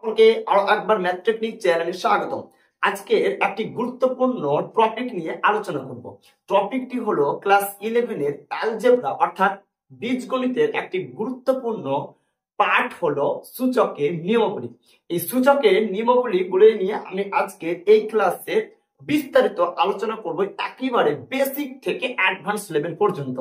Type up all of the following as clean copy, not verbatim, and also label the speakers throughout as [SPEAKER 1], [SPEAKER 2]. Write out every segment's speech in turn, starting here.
[SPEAKER 1] সকলকে আরো একবার ম্যাথ টেকনিক চ্যানেলে স্বাগতম। আজকে একটি গুরুত্বপূর্ণ টপিক নিয়ে আলোচনা করব। টপিকটি হলো ক্লাস 11 এর অ্যালজেব্রা অর্থাৎ বীজগণিতের একটি গুরুত্বপূর্ণ পার্ট হলো সূচকের নিয়মাবলী। এই সূচকের নিয়মাবলী গুলো নিয়ে আমি আজকে এই ক্লাসে বিস্তারিত আলোচনা করব, একেবারে বেসিক থেকে অ্যাডভান্স লেভেল পর্যন্ত।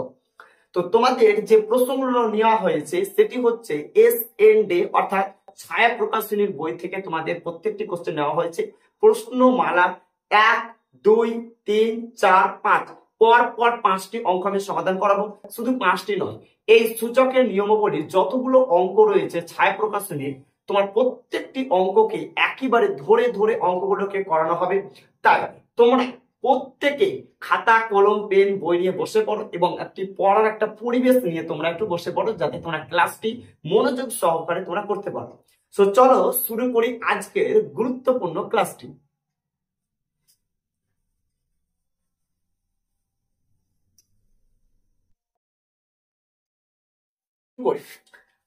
[SPEAKER 1] তো তোমাদের যে প্রশ্নগুলো নেওয়া হয়েছে সেটি হচ্ছে এস.এন.ডে অর্থাৎ ছায়া প্রকাশনীর বই থেকে তোমাদের প্রত্যেকটি কোশ্চেন নেওয়া হয়েছে। প্রশ্নমালা 1, 2, 3, 4, 5 পর পর 5টি অঙ্ক আমি সমাধান করাবো। শুধু 5টি নয়, এই সূচকের নিয়মাবলীর যতগুলো অঙ্ক রয়েছে ছায়া প্রকাশনীর, তোমার প্রত্যেকটি অঙ্ককে একেবারে ধরে ধরে অঙ্কগুলোকে করানো হবে। তাই তোমরা প্রত্যেকে খাতা কলম পেন বই নিয়ে বসে পড়ো এবং একটি পড়ার একটা পরিবেশ নিয়ে তোমরা একটু বসে পড়ো, যাতে তোমরা ক্লাসটি মনোযোগ সহকারে তোমরা করতে পারো। তো চলো শুরু করি আজকের গুরুত্বপূর্ণ ক্লাসটি।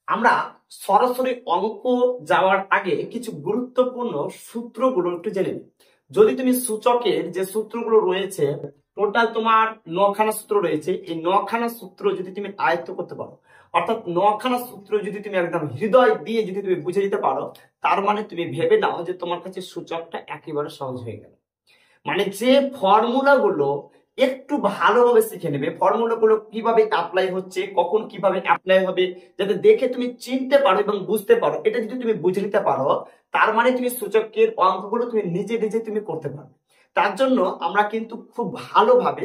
[SPEAKER 1] আমরা সরাসরি অঙ্ক যাওয়ার আগে কিছু গুরুত্বপূর্ণ সূত্রগুলো একটু জেনে নিই। যদি তুমি সূচকের যে সূত্রগুলো রয়েছে, টোটাল তোমার 9খানা সূত্র রয়েছে, এই 9খানা সূত্র যদি তুমি আয়ত্ত করতে পারো, অর্থাৎ 9খানা সূত্র যদি তুমি একদম হৃদয় দিয়ে যদি তুমি বুঝে নিতে পারো, তার মানে তুমি ভেবে নাও যে তোমার কাছে সূচকটা একেবারে সহজ হয়ে গেল। মানে যে ফর্মুলাগুলো একটু ভালোভাবে শিখে নেবে, ফর্মুলাগুলো কিভাবে অ্যাপ্লাই হচ্ছে, কখন কিভাবে অ্যাপ্লাই হবে, যাতে দেখে তুমি চিনতে পারো এবং বুঝতে পারো, এটা যদি তুমি বুঝে নিতে পারো, তার মানে তুমি সূচকের অঙ্কগুলো তুমি নিজে নিজে তুমি করতে পারবে। তার জন্য আমরা কিন্তু খুব ভালোভাবে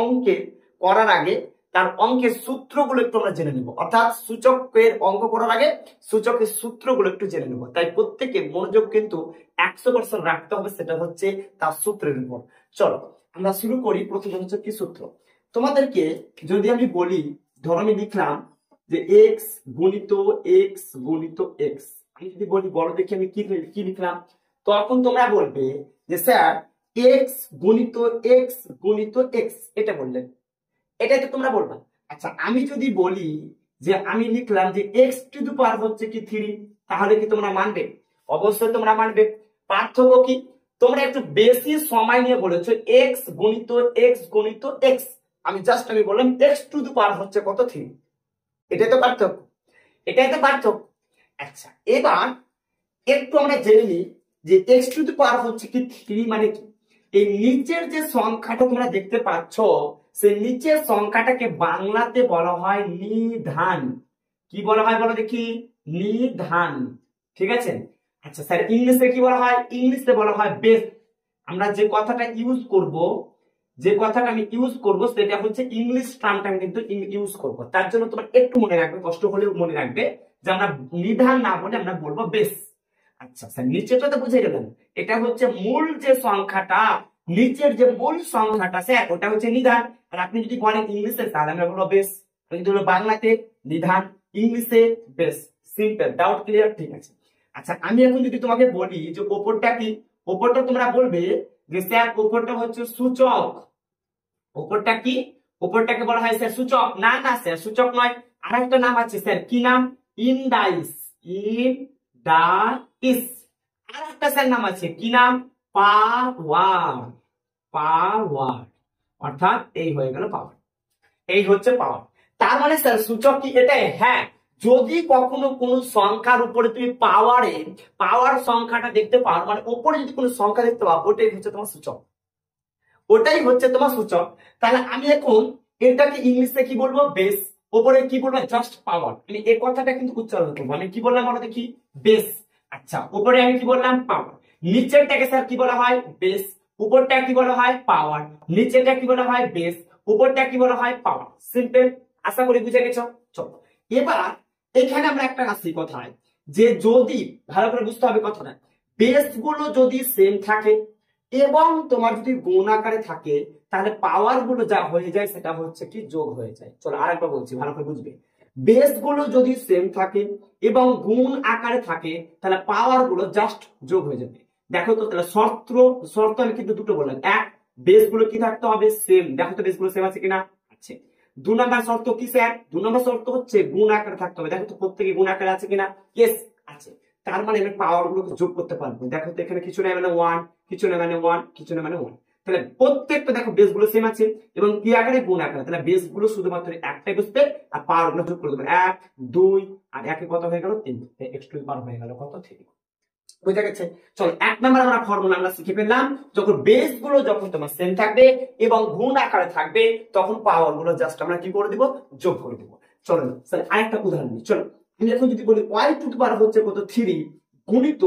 [SPEAKER 1] অঙ্কে করার আগে তার অঙ্কের সূত্রগুলো একটু আমরা জেনে নেব, অর্থাৎ সূচকের অঙ্ক করার আগে সূচকের সূত্রগুলো একটু জেনে নেব। তাই প্রত্যেকে মনোযোগ কিন্তু 100% রাখতে হবে, সেটা হচ্ছে তার সূত্রের উপর। চলো আমরা শুরু করি। প্রথমে হচ্ছে কি সূত্র তোমাদেরকে যদি আমি বলি, ধরো আমি লিখলাম যে এক্স গুণিত এক্স গুণিত এক্স। আমি যদি বলি বলো দেখি আমি কি লিখলাম, তখন তোমরা বলবে যে স্যার এক্স গুণিত এক্স গুণিত এক্স, এটা বললেন, এটাই তো তোমরা বলবা। আচ্ছা আমি যদি বলি যে আমি লিখলাম যে এক্স টু দি পাওয়ার হচ্ছে কি 3, তাহলে কি তোমরা মানবে? অবশ্যই তোমরা মানবে। পার্থক্য কি? তোমরা একটু বেশি সময় নিয়ে বলেছো এক্স গুণিত এক্স গুণিত এক্স, আমি বললাম এক্স টু দি পাওয়ার হচ্ছে কত 3। এটাই তো পার্থক্য, এটাই তো পার্থক্য। আচ্ছা এবার একটু আমরা জেনে নিই যে এক্স টু দি পাওয়ার হচ্ছে কি 3 মানে কি। এই নিচের যে সংখ্যাটা তোমরা দেখতে পাচ্ছ, সেই নিচের সংখ্যাটাকে বাংলাতে বলা হয় নিধান। কি বলা হয় বলো দেখি? নিধান, ঠিক আছে। আচ্ছা স্যার ইংলিশে কি বলা হয়? ইংলিশে বলা হয় বেস। আমরা যে কথাটা ইউজ করব, যে কথাটা আমি ইউজ করব সেটা হচ্ছে ইংলিশ টার্মটা আমি কিন্তু ইউজ করব। তার জন্য তোমার একটু মনে রাখবে, কষ্ট হলেও মনে রাখবে যে আমরা নিধান না বলে আমরা বলবো বেস। আচ্ছা স্যার নিচেটা তো বুঝে গেলাম, এটা হচ্ছে মূল যে সংখ্যাটা, নিচের যে মূল সংখ্যাটা স্যার ওটা হচ্ছে নিধান। আর আপনি যদি বলেন ইংলিশে তাহলে আমরা বলবো বেস, যদি হলো বাংলাতে নিধান, ইংলিশে বেস। Simple, doubt clear? ঠিক আছে। আচ্ছা আমি এখন যদি তোমাকে বলি যে ওপরটা কি, ওপরটা তোমরা বলবে যে স্যার ওপরটা হচ্ছে সূচক। ওপরটা কি? ওপরটাকে বলা হয় স্যার সূচক। না না স্যার সূচক নয়, আর একটা নাম আছে স্যার, কি নাম? ইনডাইস। ইনডাইস। আর একটা স্যার নাম আছে, কি নাম? পাওয়ার। পাওয়ার অর্থাৎ এই হয়ে গেল পাওয়ার, এই হচ্ছে পাওয়ার। তার মানে স্যার সূচক কি এটাই? হ্যাঁ, যদি কখনো কোনো সংখ্যার উপরে তুমি পাওয়ার সংখ্যাটা দেখতে পাও, মানে উপরে যদি কোনো সংখ্যা দেখতে পাও, ওটাই হচ্ছে তোমার সূচক, ওটাই হচ্ছে তোমার সূচক। তাহলে আমি এখন এটাকে ইংলিশে কি বলবো? বেস। উপরে কি বলবো? জাস্ট পাওয়ার। আমি এই কথাটা কিন্তু উচ্চারণ করবো, আমি কি বললাম বলো দেখি? বেস। আচ্ছা উপরে আমি কি বললাম? পাওয়ার। নিচেরটাকে স্যার কি বলা হয়? বেস। উপরটা কি বলা হয়? পাওয়ার। নিচেরটা কি বলা হয়? বেস। উপরটা কি বলা হয়? পাওয়ার। সিম্পল, আশা করি বুঝে গেছো। চলো এবার এখানে আমরা একটা আসি কথায়, যে যদি ভালো করে বুঝতে হবে কথাটা, বেস গুলো যদি সেম থাকে এবং তোমার যদি গুণ আকারে থাকে, তাহলে পাওয়ার গুলো যা হয়ে যায় সেটা হচ্ছে কি যোগ হয়ে যায়। চলো আরেকবার বলছি, ভালো করে বুঝবে। বেস গুলো যদি সেম থাকে এবং গুণ আকারে থাকে, তাহলে পাওয়ার গুলো জাস্ট যোগ হয়ে যাবে। দেখো তো তাহলে শর্ত আমি কিন্তু দুটো বললাম। এক, বেস গুলো কি থাকতে হবে? সেম। দেখো তো বেস গুলো সেম আছে কিনা? আছে। 2 নম্বর শর্ত কি স্যার? 2 নম্বর শর্ত হচ্ছে গুণ আকারে থাকতে হবে। দেখো তো প্রত্যেকে গুণ আকারে আছে কিনা? ইয়েস আছে। তার মানে আমি পাওয়ার গুলোকে যোগ করতে পারবো। দেখো তো এখানে কিছু নেই মানে ওয়ান, কিছু নেই মানে ওয়ান, কিছু নেই মানে ওয়ান। তাহলে প্রত্যেকটা দেখো বেস গুলো সেম আছে এবং কি আকারে গুণ আকারে, তাহলে বেস গুলো শুধুমাত্র একটাই বসবে আর পাওয়ার গুলো যোগ করে দেবো। 1 2 আর একে কত হয়ে গেল 3, x টু দি পাওয়ার হয়ে গেল কত 3। বুঝা গেছে? চলো 1 নাম্বার আমরা ফর্মুলা আমরা শিখে ফেললাম। যখন বেস গুলো যখন তোমার সেম থাকবে এবং গুণ আকারে থাকবে তখন পাওয়ার গুলো জাস্ট আমরা কি করে দিব, যোগ করে দিব। চলো স্যার আরেকটা উদাহরণ নিই। চলো আমি এখন যদি বলি y টু দি পাওয়ার হচ্ছে কত 3 গুণিত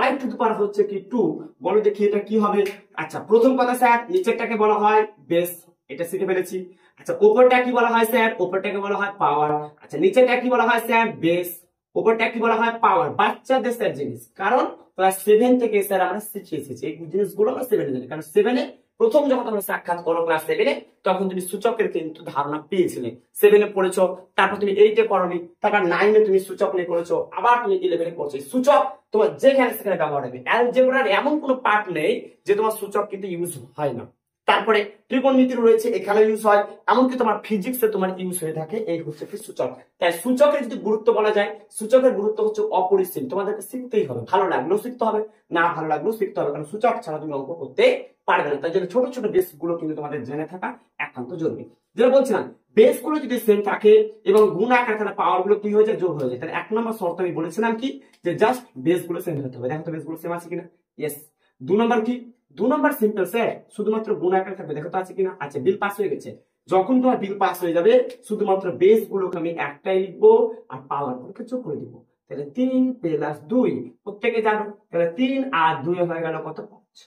[SPEAKER 1] y টু দি পাওয়ার হচ্ছে কি 2, বলো দেখি এটা কি হবে। আচ্ছা প্রথম কথা স্যার নিচেরটাকে বলা হয় বেস, এটা শিখে ফেলেছি। আচ্ছা উপরটা কি বলা হয় স্যার, উপরটাকে বলা হয় পাওয়ার। আচ্ছা নিচেরটা কি বলা হয় স্যার, বেস। উপরটা কি বলা হয়, পাওয়ার। বাচ্চাদের স্যার জিনিস, কারণ ক্লাস 7 থেকে স্যার আমরা শিখে এসেছি এই জিনিসগুলো আমরা 7 এ জানি, কারণ 7 এ প্রথম যখন তোমরা সাক্ষাৎ করো ক্লাস 7 এ তখন তুমি সূচকের কিন্তু ধারণা পেয়েছিলে। 7 এ পড়েছো, তারপর তুমি 8 এ করোনি, তারপর 9 এ তুমি সূচক নিয়ে করেছো, আবার তুমি 11 এ করছো। সূচক তোমার যেখানে সেখানে ব্যবহার হবে। অ্যালজেব্রার এমন কোনো পার্ট নেই যে তোমার সূচক কিন্তু ইউজ হয় না। তারপরে ত্রিকোণমিতি রয়েছে, এখানে ইউজ হয়, এমনকি তোমার ফিজিক্সে তোমার ইউজ হয়ে থাকে। এই হচ্ছে কি সূচক। তাই সূচকের যদি গুরুত্ব বলা যায়, সূচকের গুরুত্ব হচ্ছে অপরিসীম। তোমাদেরকে শিখতেই হবে, ভালো লাগলেও শিখতে হবে, না ভালো লাগলেও শিখতে হবে, কারণ সূচক ছাড়া তুমি অঙ্ক করতে পারবে না। তাই জন্য ছোট ছোট বেস গুলো কিন্তু তোমাদের জেনে থাকা একান্ত জরুরি। যেটা বলছিলাম, বেস গুলো যদি সেম থাকে এবং গুণ আকারে তাহলে পাওয়ার গুলো কি হয়ে যায়, যোগ হয়ে যায়। তাহলে 1 নম্বর শর্ত আমি বলেছিলাম কি, যে জাস্ট বেস গুলো সেম হতে হবে। দেখো তো বেস গুলো সেম আছে কিনা, ইয়েস। 2 নম্বর কি, 2 নম্বর সিম্পল স্যার, শুধুমাত্র গুণ আকারে থাকবে। দেখো তো আছে কিনা, আছে। বিল পাস হয়ে গেছে। যখন তোমার বিল পাস হয়ে যাবে শুধুমাত্র বেস গুলোকে আমি একটাই লিখবো আর পাওয়ার গুলোকে যোগ করে দিব। তাহলে 3 প্লাস 2, প্রত্যেকে জানো, তাহলে 3 আর 2 হয়ে গেল কত, 5।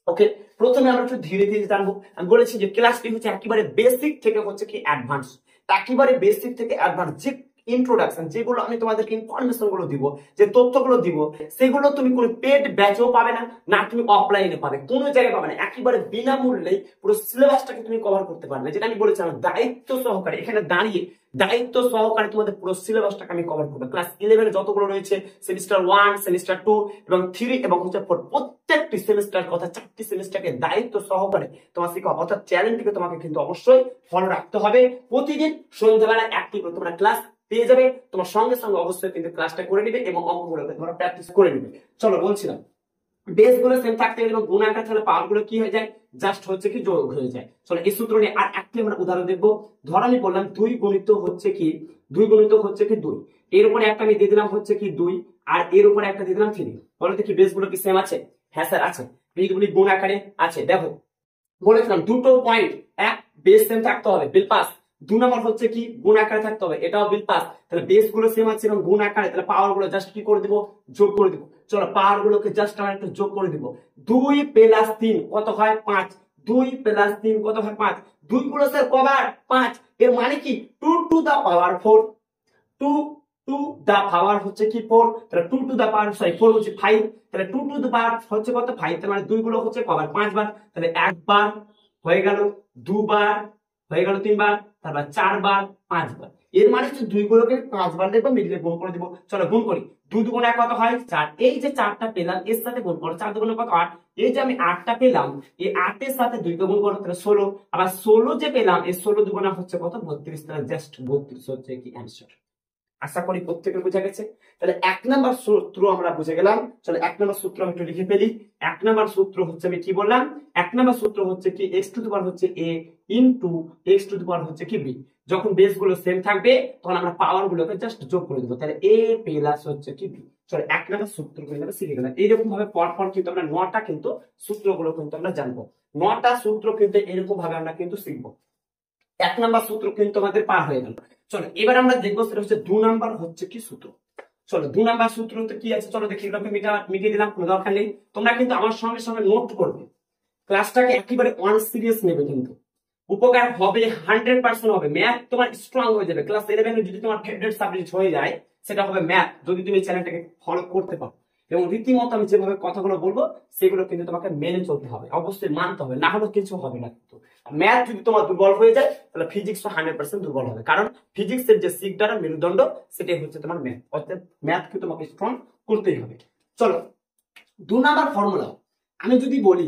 [SPEAKER 1] ওকে, প্রথমে আমরা একটু ধীরে ধীরে জানবো। আমি বলেছি যে ক্লাসটি হচ্ছে একেবারে বেসিক থেকে হচ্ছে কি অ্যাডভান্স, একেবারে বেসিক থেকে অ্যাডভান্স। যে ইন্ট্রোডাকশন, যেগুলো আমি তোমাদেরকে ইনফরমেশন গুলো দিব, যে তথ্যগুলো দিব, সেগুলো তুমি কোনো পেড ব্যাচও পাবে না, না তুমি অফলাইনে পাবে, কোনো জায়গায় পাবে না। একেবারে বিনামূল্যে পুরো সিলেবাসটাকে তুমি কভার করতে পারবে। যেটা আমি বলেছিলাম দায়িত্ব সহকারে, এখানে দাঁড়িয়ে দায়িত্ব সহকারে তোমাদের পুরো সিলেবাসটাকে আমি কভার করবো। ক্লাস 11 যতগুলো রয়েছে, সেমিস্টার 1, সেমিস্টার 2 এবং 3 এবং হচ্ছে 4, প্রত্যেকটি সেমিস্টার কথা 4টি সেমিস্টারকে দায়িত্ব সহকারে তোমার শেখাবো। অর্থাৎ চ্যানেলটিকে তোমাকে কিন্তু অবশ্যই ফলো রাখতে হবে। প্রতিদিন সন্ধ্যাবেলা একটি করে তোমরা ক্লাস পেয়ে যাবে। তোমার সঙ্গে সঙ্গে অবশ্যই কিন্তু ক্লাসটা করে নিবে এবং অঙ্কগুলোকে তোমরা প্র্যাকটিস করে নিবে। চলো বলছিলাম, বেস গুলো সেম থাকতে গেলে এবং গুণ আকারে তাহলে পাওয়ার গুলো কি হয়ে যায়, জাস্ট হচ্ছে কি যোগ হয়ে যায়। চলো এই সূত্র নিয়ে আর একটি আমরা উদাহরণ দেখবো। ধর আমি বললাম 2 গুণিত হচ্ছে কি 2 গুণিত হচ্ছে কি 2, এর উপরে একটা আমি দিয়ে দিলাম হচ্ছে কি 2 আর এর উপরে একটা দিয়ে দিলাম 3। বলো দেখি বেস গুলো কি সেম আছে? হ্যাঁ স্যার আছে। এইগুলি গুণ আকারে আছে। দেখো বলেছিলাম দুটো পয়েন্ট, এক বেস সেম থাকতে হবে, বিল পাস। 2 নম্বর হচ্ছে কি গুণ আকারে থাকতে হবে, এটাও বিল পাস। তাহলে বেস গুলো সেম আছে এবং গুণ আকারে, তাহলে পাওয়ার গুলো জাস্ট কি করে দিব, যোগ করে দিব। চলো পাওয়ার গুলোকে জাস্ট আমরা একটু যোগ করে দিব। 2 প্লাস 3 কত হয়, 5। 2 প্লাস 3 কত হয়, 5। 2 গুলো স্যার কবার 5, এর মানে কি 2 to the power 4। 2 to the পাওয়ার হচ্ছে কি 4, তাহলে 2 টু দা পাওয়ার 4 হচ্ছে 5। তাহলে 2 টু দা পাওয়ার হচ্ছে কত, 5। তার মানে 2 গুলো হচ্ছে কবার 5 বার। তাহলে একবার হয়ে গেল, দুবার হয়ে গেল, 3 বার, তারপর 4 বার, 5 বার। এর মানে হচ্ছে 2 গুলোকে 5 বার লিখবো, মিডিলে গুণ করে দিব। চলো গুণ করি। 2 দুগুণে কত হয়, 4। এই যে 4টা পেলাম এর সাথে গুণ করো, 4 দুগুণে কত, 8। এই যে আমি 8টা পেলাম, এই 8 এর সাথে 2 কে গুণ করো, তাহলে 16। আবার 16 যে পেলাম, এই 16 দুগুণে হচ্ছে কত, 32। তাহলে জাস্ট 32 হচ্ছে কি অ্যানসার। আশা করি প্রত্যেকের বোঝা গেছে। তাহলে 1 নাম্বার সূত্র আমরা বুঝে গেলাম। চলো 1 নাম্বার সূত্র আমি একটু লিখে ফেলি। 1 নাম্বার সূত্র হচ্ছে, আমি কি বললাম, 1 নাম্বার সূত্র হচ্ছে কি x টু দি পাওয়ার হচ্ছে a into x to the power হচ্ছে কি b। যখন বেস গুলো সেম থাকবে তখন আমরা পাওয়ার গুলোকে জাস্ট যোগ করে দেবো। তাহলে a প্লাস হচ্ছে কি b। চলো 1 নাম্বার সূত্র কিন্তু আমরা শিখে গেলাম। এইরকম ভাবে পরপর কিন্তু আমরা 9টা কিন্তু সূত্রগুলো কিন্তু আমরা জানবো। 9টা সূত্র কিন্তু এরকম ভাবে আমরা কিন্তু শিখবো। 1 নাম্বার সূত্র কিন্তু আমাদের পার হয়ে গেল। চলো এবার আমরা দেখবো সেটা হচ্ছে 2 নাম্বার হচ্ছে কি সূত্র। চলো 2 নাম্বার সূত্র তো কি আছে, চলো দেখি। এগুলোকে মিটিয়ে দিলাম, কোনো দরকার নেই। তোমরা কিন্তু আমার সঙ্গে সঙ্গে নোট করবে, ক্লাসটাকে একেবারে অন সিরিয়াস নেবে, কিন্তু উপকার হবে, 100% হবে। ম্যাথ তোমার স্ট্রং হয়ে যাবে। ক্লাস 11 যদি তোমার ফেভারিট সাবজেক্ট হয়ে যায় সেটা হবে ম্যাথ, যদি তুমি চ্যানেলটাকে ফলো করতে পারো এবং রীতিমতো আমি যেভাবে কথাগুলো বলবো সেগুলো কিন্তু তোমাকে মেনে চলতে হবে, অবশ্যই মানতে হবে, না হলে কিছু হবে না। কিন্তু ম্যাথ যদি তোমার দুর্বল হয়ে যায় তাহলে ফিজিক্স 100% দুর্বল হবে, কারণ ফিজিক্সের যে শিখ দ্বারা মেরুদণ্ড সেটাই হচ্ছে তোমার ম্যাথ। অর্থাৎ ম্যাথকে তোমাকে স্ট্রং করতেই হবে। চলো 2 নাম্বার ফর্মুলা আমি যদি বলি,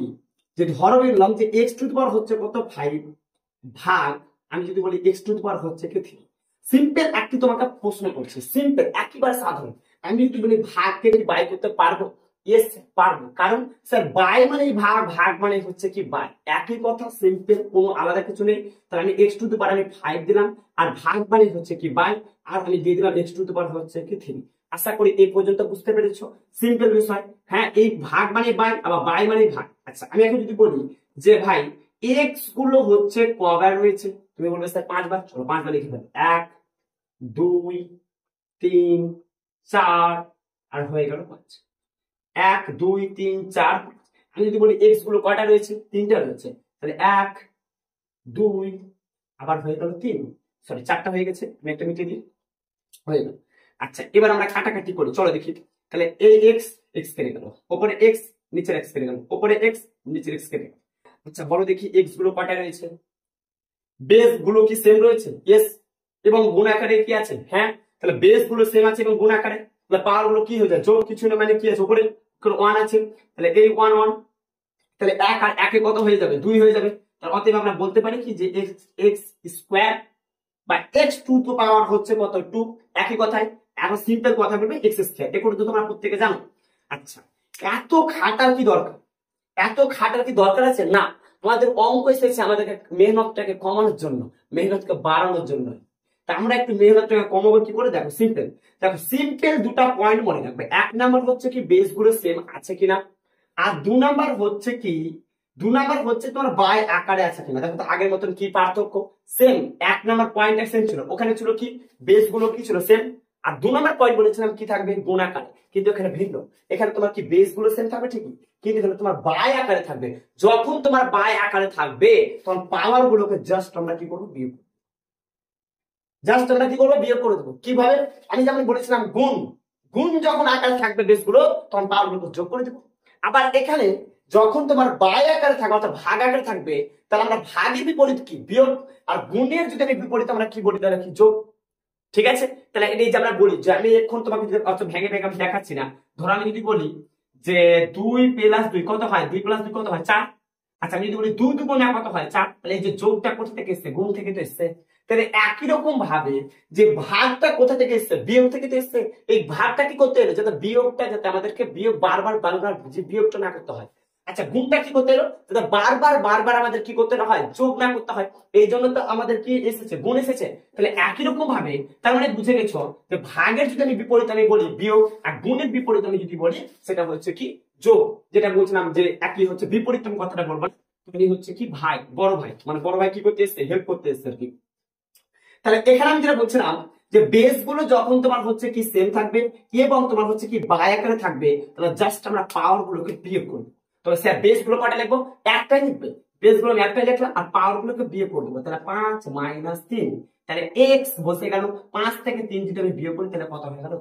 [SPEAKER 1] যে ধরো বললাম যে x টু দি পাওয়ার হচ্ছে কত, 5 ভাগ, আমি যদি বলি x টু দি পাওয়ার হচ্ছে কি 3। সিম্পল একটি তোমাকে প্রশ্ন করছি, সিম্পল একেবারে সাধারণ। আমি যদি বলি ভাগকে কি বাই করতে পারবো? ইয়েস পারবো, কারণ স্যার বাই মানে ভাগ, ভাগ মানে হচ্ছে কি বাই, একই কথা, সিম্পল, কোনো আলাদা কিছু নেই। তাহলে আমি এক্স টু দি পাওয়ার আমি 5 দিলাম, আর ভাগ মানে হচ্ছে কি বাই, আর আমি দিয়ে দিলাম এক্স টু দি পাওয়ার হচ্ছে কি 3। আশা করি এই পর্যন্ত বুঝতে পেরেছো, সিম্পল বিষয়। হ্যাঁ, এই ভাগ মানে বাই, আবার বাই মানে ভাগ। আচ্ছা, আমি এখন যদি বলি যে ভাই এক্স গুলো হচ্ছে কবার রয়েছে, তুমি বলবে স্যার 5 বার। চলো 5 বার লিখে ফেলো, 1 2 3 4, আর হয়ে গেল 5। 1 2 3 4। আমি যদি বলি এক্স গুলো কয়টা রয়েছে, 3টা রয়েছে, তাহলে 1 2, আবার হয়ে গেল 3, সরি 4টা হয়ে গেছে, আমি একটা মিটিয়ে দিই, হয়ে গেল। আচ্ছা, এবার আমরা কাটাকাটি করি, চলো দেখি। তাহলে এই এক্স, এক্স কেটে গেল, উপরে এক্স নিচের এক্স কেটে গেল, উপরে এক্স নিচের এক্স কেটে গেল। আচ্ছা বলো দেখি এক্স গুলো কয়টা রয়েছে, বেস গুলো কি সেম রয়েছে? ইয়েস। এবং গুণ আকারে কি আছে? হ্যাঁ। তাহলে বেস গুলো সেম আছে এবং গুণ আকারে, তাহলে পাওয়ার গুলো কি হয়ে যায়? যোগ কিছু না, মানে কি আছে উপরে 1 আছে, তাহলে এই 1 1, তাহলে 1 আর 1 এ কত হয়ে যাবে? 2 হয়ে যাবে। তাহলে অতএব আমরা বলতে পারি কি যে এক্স এক্স স্কোয়ার বা এক্স টু টু পাওয়ার হচ্ছে কত? 2। একই কথাই, এখন সিম্পল কথা বলবে এক্স স্কোয়ার, এটা তো তোমরা প্রত্যেকে জানো। আচ্ছা, এত খাটার কি দরকার? এত খাটার কি দরকার আছে? না, আমাদের অঙ্ক এসেছে আমাদেরকে মেহনতটাকে কমানোর জন্য, মেহনতকে বাড়ানোর জন্য। তা আমরা একটু মেহনতটাকে কমাবো কি করে? দেখো সিম্পল, দেখো সিম্পল দুটা পয়েন্ট মনে রাখবে। 1 নাম্বার হচ্ছে কি বেস গুলো সেম আছে কিনা, আর 2 নাম্বার হচ্ছে কি, 2 নাম্বার হচ্ছে তোমার বাই আকারে আছে কিনা। দেখো তো আগের মতন কি পার্থক্য? সেম। 1 নাম্বার পয়েন্টটা সেম ছিল, ওখানে ছিল কি বেস গুলো কি ছিল? সেম। আর 2 নাম্বার পয়েন্ট বলেছিলাম কি থাকবে? গুণ আকারে, কিন্তু এখানে ভিন্ন। এখানে তোমার কি বেস গুলো সেম থাকবে ঠিকই, কিন্তু এখানে তোমার বাই আকারে থাকবে। যখন তোমার বাই আকারে থাকবে তখন পাওয়ার গুলোকে জাস্ট আমরা কি করবো? বিয়োগ, জাস্ট আমরা কি করবো? বিয়োগ করে দেবো। কিভাবে? আমি যেমন বলেছিলাম গুণ, গুণ যখন আকারে থাকবে বেস গুলো, তখন পাওয়ার গুলোকে যোগ করে দেবো। আবার এখানে যখন তোমার বাই আকারে থাকবে অর্থাৎ ভাগ আকারে থাকবে, তাহলে আমরা ভাগের বিপরীত কি? বিয়োগ। আর গুণের যদি আমি বিপরীত আমরা কি বলি? তাহলে কি? যোগ। ঠিক আছে, তাহলে এই যে আমরা বলি যে, আমি এখন তোমাকে অত ভেঙে ভেঙে আমি দেখাচ্ছি না। ধরো আমি যদি বলি যে 2 প্লাস 2 কত হয়? 2 প্লাস 2 কত হয়? 4। আচ্ছা আমি যদি বলি 2 দুগুণে কত হয়? 4। তাহলে এই যে যোগটা কোথা থেকে এসছে? গুণ থেকে তো এসছে। তাহলে একই রকম ভাবে যে ভাগটা কোথা থেকে এসছে? বিয়োগ থেকে তো এসছে। এই ভাগটা কি করতে হলো? যাতে বিয়োগটা, যাতে আমাদেরকে বিয়োগ বারবার বারবার যে বিয়োগটা না করতে হয়। আচ্ছা গুণটা কি করতে হলো? যাতে বারবার বারবার আমাদের কি করতে হয়? যোগ না করতে হয়। এই জন্য তো আমাদের কি এসেছে? গুণ এসেছে। তাহলে একই রকম ভাবে তার মানে বুঝে গেছো যে ভাগের যদি আমি বিপরীত আমি বলি বিয়োগ, আর গুণের বিপরীত আমি যদি বলি সেটা হচ্ছে কি? যোগ। যেটা বলছিলাম যে একই হচ্ছে বিপরীত, তুমি কথাটা বলবো তুমি হচ্ছে কি ভাই, বড় ভাই, মানে বড় ভাই কি করতে এসছে? হেল্প করতে এসছে আর কি। তাহলে এখানে আমি যেটা বলছিলাম যে বেস গুলো যখন তোমার হচ্ছে কি সেম থাকবে এবং তোমার হচ্ছে কি বাই আকারে থাকবে, তাহলে জাস্ট আমরা পাওয়ার গুলোকে বিয়োগ করবো। তবে স্যার বেস গুলো কটা লিখবো? একটাই লিখবে। বেস গুলো আমি একটাই লিখলাম, আর পাওয়ার গুলোকে বিয়োগ করে দেবো। তাহলে 5 মাইনাস 3, তাহলে এক্স বসে গেল। 5 থেকে 3 যদি আমি বিয়োগ করি তাহলে কত হয়ে গেল?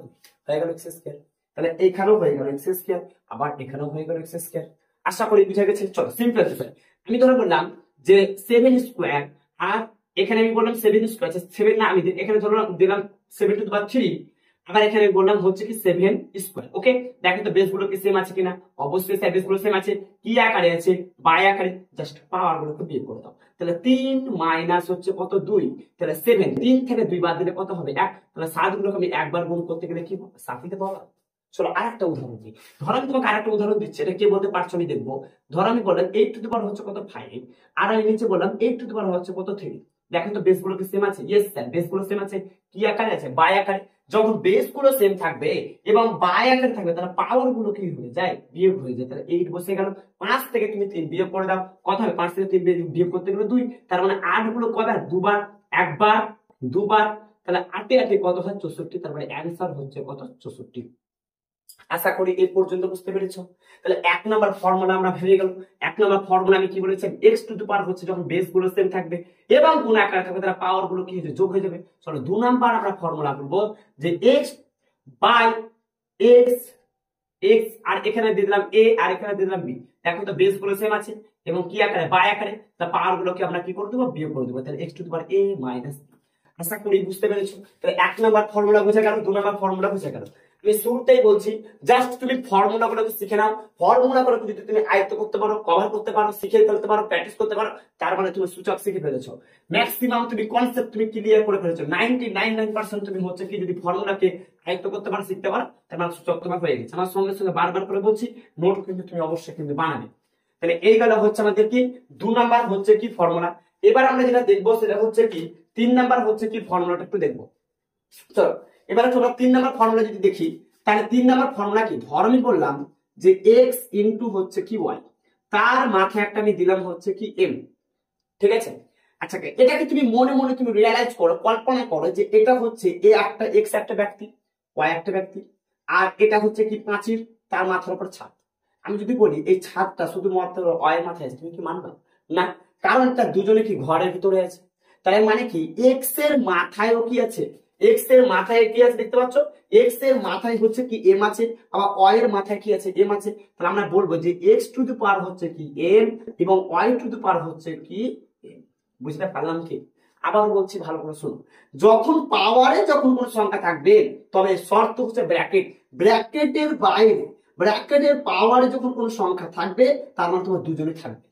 [SPEAKER 1] হয়ে গেল এক্স স্কোয়ার। তাহলে এইখানেও হয়ে গেল এক্স স্কোয়ার, আবার এখানেও হয়ে গেল এক্স স্কোয়ার। আশা করি বুঝে গেছে। চলো সিম্পল বিষয়, আমি ধরে বললাম যে 7 স্কোয়ার, আর এখানে আমি বললাম 7 স্কোয়ার, 7 না আমি এখানে ধরলাম দিলাম 7 টু দি পাওয়ার 3, আবার এখানে বললাম হচ্ছে কি 7 স্কোয়ার। ওকে, দেখো তো বেস গুলো কি সেম আছে কিনা? অবশ্যই স্যার বেস গুলো সেম আছে। কি আকারে আছে? বাই আকারে। জাস্ট পাওয়ার গুলোকে বিয়োগ করে দাও। তাহলে 3 মাইনাস হচ্ছে কত? 2। তাহলে 7, 3 থেকে 2 বাদ দিলে কত হবে? 1। তাহলে 7 গুলোকে আমি একবার গুণ করতে গেলে কি 7 দিতে পারবো? চলো আরেকটা উদাহরণ দিই। ধরো আমি তোমাকে আরেকটা উদাহরণ দিচ্ছি, এটা কে বলতে পারছো আমি দেখবো। ধরো আমি বললাম 8 টু দি পাওয়ার হচ্ছে কত? 5, আর আমি নিচে বললাম 8 টু দি পাওয়ার হচ্ছে কত? 3। দেখেন তো বেস গুলো কি সেম আছে? ইয়েস স্যার বেস গুলো সেম আছে। কি আকারে আছে? বাই আকারে। যখন বেস গুলো সেম থাকবে এবং বাই আকারে থাকবে, তাহলে পাওয়ার গুলো কি হয়ে যায়? বিয়োগ হয়ে যায়। তাহলে 8 বসে গেল। 5 থেকে তুমি 3 বিয়োগ করে দাও, কত হবে? 5 থেকে 3 বিয়োগ করতে গেলে 2। তার মানে 8 গুলো কয়বার? দুবার। একবার, দুবার। তাহলে 8 এ 8 কত হয়? 64। তার মানে অ্যান্সার হচ্ছে কত? 64। আশা করি এই পর্যন্ত বুঝতে পেরেছো। তাহলে 1 নাম্বার ফর্মুলা আমরা ভেবে গেল। 1 নাম্বার ফর্মুলা আমি কি বলেছি? এক্স টু দি পাওয়ার হচ্ছে যখন বেস গুলো সেম থাকবে এবং গুণ আকারে থাকবে, তাহলে পাওয়ার গুলো কি হয়ে যোগ হয়ে যাবে। চলো 2 নাম্বার আমরা ফর্মুলা বলবো যে এক্স বাই এক্স, এক্স আর এখানে দিয়ে দিলাম এ, আর এখানে দিয়ে দিলাম বি। দেখো তো বেস গুলো সেম আছে এবং কি আকারে? বাই আকারে। তা পাওয়ার গুলোকে আমরা কি করে দেবো? বিয়োগ করে দেবো। তাহলে x to the power a minus. আশা করি বুঝতে পেরেছো। তাহলে 1 নাম্বার ফর্মুলা বুঝে গেল, 2 নাম্বার ফর্মুলা বুঝে গেল। আমি শুরুতেই বলছি জাস্ট তুমি ফর্মুলা গুলো শিখে নাও। ফর্মুলা গুলো যদি তুমি আয়ত্ত করতে পারো, কভার করতে পারো, শিখে ফেলতে পারো, প্র্যাকটিস করতে পারো, তার মানে তুমি সূচক শিখে ফেলেছো। ম্যাক্সিমাম তুমি কনসেপ্ট তুমি ক্লিয়ার করে ফেলেছো। 99% তুমি হচ্ছে কি যদি ফর্মুলাকে আয়ত্ত করতে পারো, শিখতে পারো, তার মানে সূচক তোমার হয়ে গেছে। আমার সঙ্গে সঙ্গে বারবার করে বলছি নোট কিন্তু তুমি অবশ্যই কিন্তু বানাবে। তাহলে এই গেল হচ্ছে আমাদের কি 2 নাম্বার হচ্ছে কি ফর্মুলা। এবার আমরা যেটা দেখবো সেটা হচ্ছে কি 3 নাম্বার হচ্ছে কি ফর্মুলাটা একটু দেখবো। চলো এবারে তোমরা 3 নাম্বার ফর্মুলা যদি দেখি, তাহলে 3 নাম্বার ফর্মুলা কি, ধর আমি বললাম যে x ইন্টু হচ্ছে কি y, তার মাথায় একটা আমি দিলাম হচ্ছে কি m। ঠিক আছে, আচ্ছা এটাকে তুমি মনে মনে তুমি রিয়ালাইজ করো, কল্পনা করো যে এটা হচ্ছে এ একটা x একটা ব্যক্তি, y একটা ব্যক্তি, আর এটা হচ্ছে কি প্রাচীর, তার মাথার উপর ছাদ। আমি যদি বলি এই ছাদটা শুধুমাত্র y এর মাথায় আছে, তুমি কি মানবে না? কারণ এটা দুজনে কি ঘরের ভিতরে আছে। তার মানে কি x এর মাথায়ও কি আছে, x এর মাথায় কি আছে দেখতে পাচ্ছ, x এর মাথায় হচ্ছে কি m আছে, আবার y এর মাথায় কি আছে m আছে। তাহলে আমরা বলবো যে x টু দি পাওয়ার হচ্ছে কি m এবং y টু দি পাওয়ার হচ্ছে কি m। বুঝতে পারলাম কি? আবার বলছি ভালো করে শুনো, যখন পাওয়ারে যখন কোন সংখ্যা থাকবে তবে শর্ত হচ্ছে ব্র্যাকেট, ব্র্যাকেটের বাইরে, ব্র্যাকেটের পাওয়ারে যখন কোন সংখ্যা থাকবে তার মানে তোমার দুজনে থাকবে,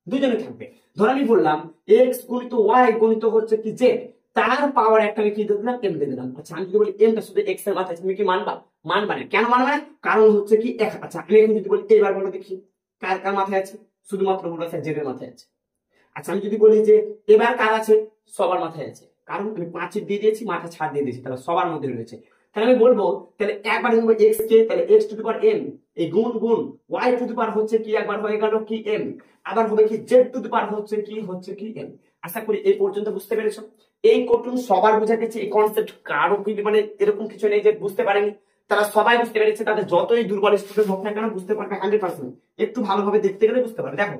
[SPEAKER 1] দুজনে থাকবে। ধর আমি বললাম x গুণিত y গুণিত হচ্ছে কি z, তার পাওয়ার একটা আমি কি দিলাম m দিয়ে দিলাম। আচ্ছা আমি যদি বলি m টা শুধু x এর মাথায়, তুমি কি মানবা? মানবা না। কেন মানবা না? কারণ হচ্ছে কি আচ্ছা আমি এখন যদি বলি এবার বলো দেখি কার কার মাথায় আছে, শুধুমাত্র বলো z এর মাথায় আছে। আচ্ছা আমি যদি বলি যে এবার কার আছে, সবার মাথায় আছে, কারণ আমি 5 দিয়ে দিয়েছি, মাথা ছাড় দিয়ে দিয়েছি, তাহলে সবার মধ্যে রয়েছে। তাহলে আমি বলবো তাহলে একবার হবে x কে, তাহলে x to the power m, এই গুণ গুণ y টু দি পাওয়ার হচ্ছে কি একবার হয়ে গেল কি m, আবার হবে কি z টু দি পাওয়ার হচ্ছে কি m। আশা করি এই পর্যন্ত বুঝতে পেরেছো। এই কোটুন সবার বোঝা গেছে, এই কনসেপ্ট কারো কি মানে এরকম কিছু নেই যে বুঝতে পারেনি, তারা সবাই বুঝতে পেরেছে। তাদের যতই দুর্বল স্টুডেন্ট হোক না কেন বুঝতে পারবে 100%, একটু ভালোভাবে দেখতে গেলে বুঝতে পারবে। দেখো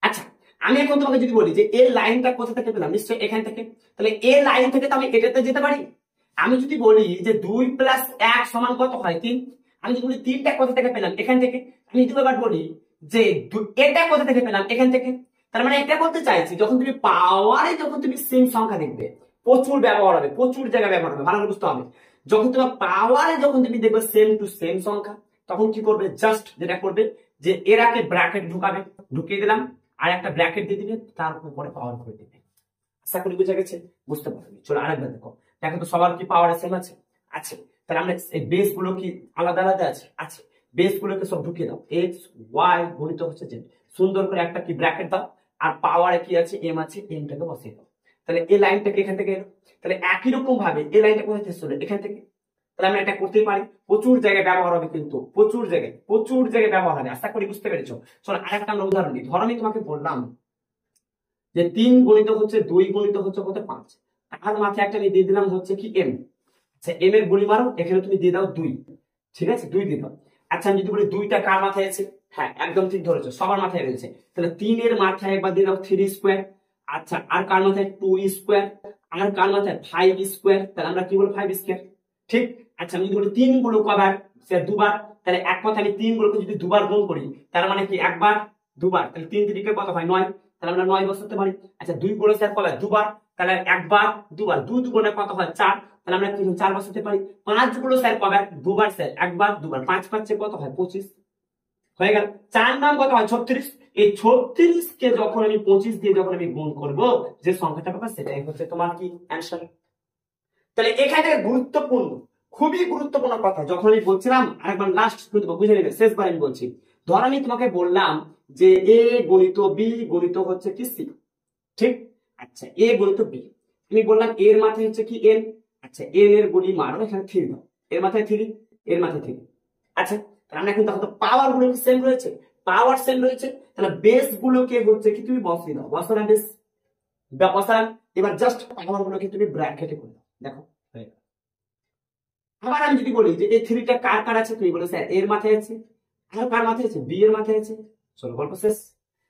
[SPEAKER 1] আচ্ছা আমি এখন তোমাকে যদি বলি যে এর লাইনটা কোথা থেকে পেলাম, নিশ্চয়ই এখান থেকে। তাহলে এর লাইন থেকে তো আমি এটাতে যেতে পারি। আমি যদি বলি যে 2 প্লাস 1 সমান কত হয় 3, আমি যদি বলি 3টা কোথা থেকে পেলাম, এখান থেকে। আমি যদি এবার বলি যে এটা কোথা থেকে পেলাম, এখান থেকে। তার মানে এটা বলতে চাইছি যখন তুমি পাওয়ারে যখন তুমি সেম সংখ্যা দেখবে, প্রচুর ব্যবহার হবে, প্রচুর জায়গায় ব্যবহার হবে, ভালো করে বুঝতে হবে। যখন তোমার পাওয়ারে যখন তুমি দেখবে সেম টু সেম সংখ্যা, তখন কি করবে, জাস্ট যেটা করবে যে এর আগে ব্র্যাকেট ঢুকাবে, ঢুকিয়ে দিলাম, আর একটা ব্র্যাকেট দিয়ে দিবে, তার উপরে পাওয়ার করে দিবে। আশা করি বুঝা গেছে, বুঝতে পারবে। চলো আরেকবার দেখো, দেখো তো সবার কি পাওয়ার সেম আছে, আছে। তাহলে আমরা এই বেস গুলো কি আলাদা আলাদা আছে, আছে। বেস গুলোকে সব ঢুকিয়ে দাও, x y গুণিত হচ্ছে z, সুন্দর করে একটা কি ব্র্যাকেট দাও, আর পাওয়ারে কি আছে m আছে, mটাকে বসিয়ে দাও। তাহলে এই লাইনটাকে এখান থেকে এলো, তাহলে একই রকম ভাবে এই লাইনটা কোথা থেকে চলে, এখান থেকে। তাহলে আমরা এটা করতেই পারি, প্রচুর জায়গায় ব্যবহার হবে, কিন্তু প্রচুর জায়গায় ব্যবহার হবে। আশা করি বুঝতে পেরেছো। চলো আরেকটা আমরা উদাহরণ দিই। ধরো আমি তোমাকে বললাম যে 3 গুণিত হচ্ছে 2 গুণিত হচ্ছে কত 5, তার মাথায় একটা আমি দিয়ে দিলাম হচ্ছে কি m। আচ্ছা m এর গুণি মারো, এখানে তুমি দিয়ে দাও 2, ঠিক আছে 2 দিয়ে দাও। আচ্ছা আমি যদি বলি 2টা কার মাথায় আছে, হ্যাঁ একদম ঠিক ধরেছো, সবার মাথায় রয়েছে। তাহলে 3 এর মাথায় একবার দিয়ে দাও 3 স্কয়ার। আচ্ছা আর কার মাথায় 2 স্কয়ার, আর কার মাথায় 5 স্কয়ার, তাহলে আমরা কি বলবো 5 স্কয়ার, ঠিক। আচ্ছা আমি যদি বলি 3 গুলো কবার, সে দুবার, তাহলে এক কথা আমি 3 গুলোকে যদি দুবার গুণ করি তার মানে কি একবার দুবার, তাহলে 3 3 কত হয় 9, তাহলে আমরা 9 বসাতে পারি। আচ্ছা 2 গুলো স্যার কবার, দুবার, তাহলে একবার দুবার, 2 দুগুণে কত হয় 4, তাহলে আমরা কি 4 বসাতে পারি। 5 গুলো স্যার কবার, দুবার স্যার, একবার দুবার, 5 5 কত হয় 25, হয়ে গেল। 4 নাম কত হয় 36, এই 36 কে যখন আমি 25 দিয়ে যখন আমি গুণ করব, যে সংখ্যাটা পাবো সেটাই হচ্ছে তোমার কি অ্যানসার। তাহলে এখানে গুরুত্বপূর্ণ, খুবই গুরুত্বপূর্ণ কথা যখন আমি বলছিলাম, আরেকবার লাস্ট বুঝে নেবে, শেষবার আমি বলছি। ধর আমি তোমাকে বললাম যে a গুণিত b গুণিত হচ্ছে কি c, ঠিক। আচ্ছা a গুণিত b, আমি বললাম এর মাথায় হচ্ছে কি n। আচ্ছা n এর গুণি মারো, এখানে 3 দাও, এর মাথায় 3, এর মাথায় 3। আচ্ছা তাহলে আমরা এখন দেখো তো পাওয়ার গুলো কি সেম রয়েছে, পাওয়ার সেম রয়েছে, তাহলে বেস গুলোকে হচ্ছে কি তুমি বসিয়ে দাও, বসানো বেস বসান। এবার জাস্ট পাওয়ার গুলোকে তুমি ব্র্যাকেটে করে দাও, দেখো হয়ে গেল। আবার আমি যদি বলি যে এই 3টা কার কার আছে, তুমি বলো স্যার এর মাথায় আছে, আর কার মাথায় আছে, বি এর মাথায় আছে। চলো গল্প শেষ।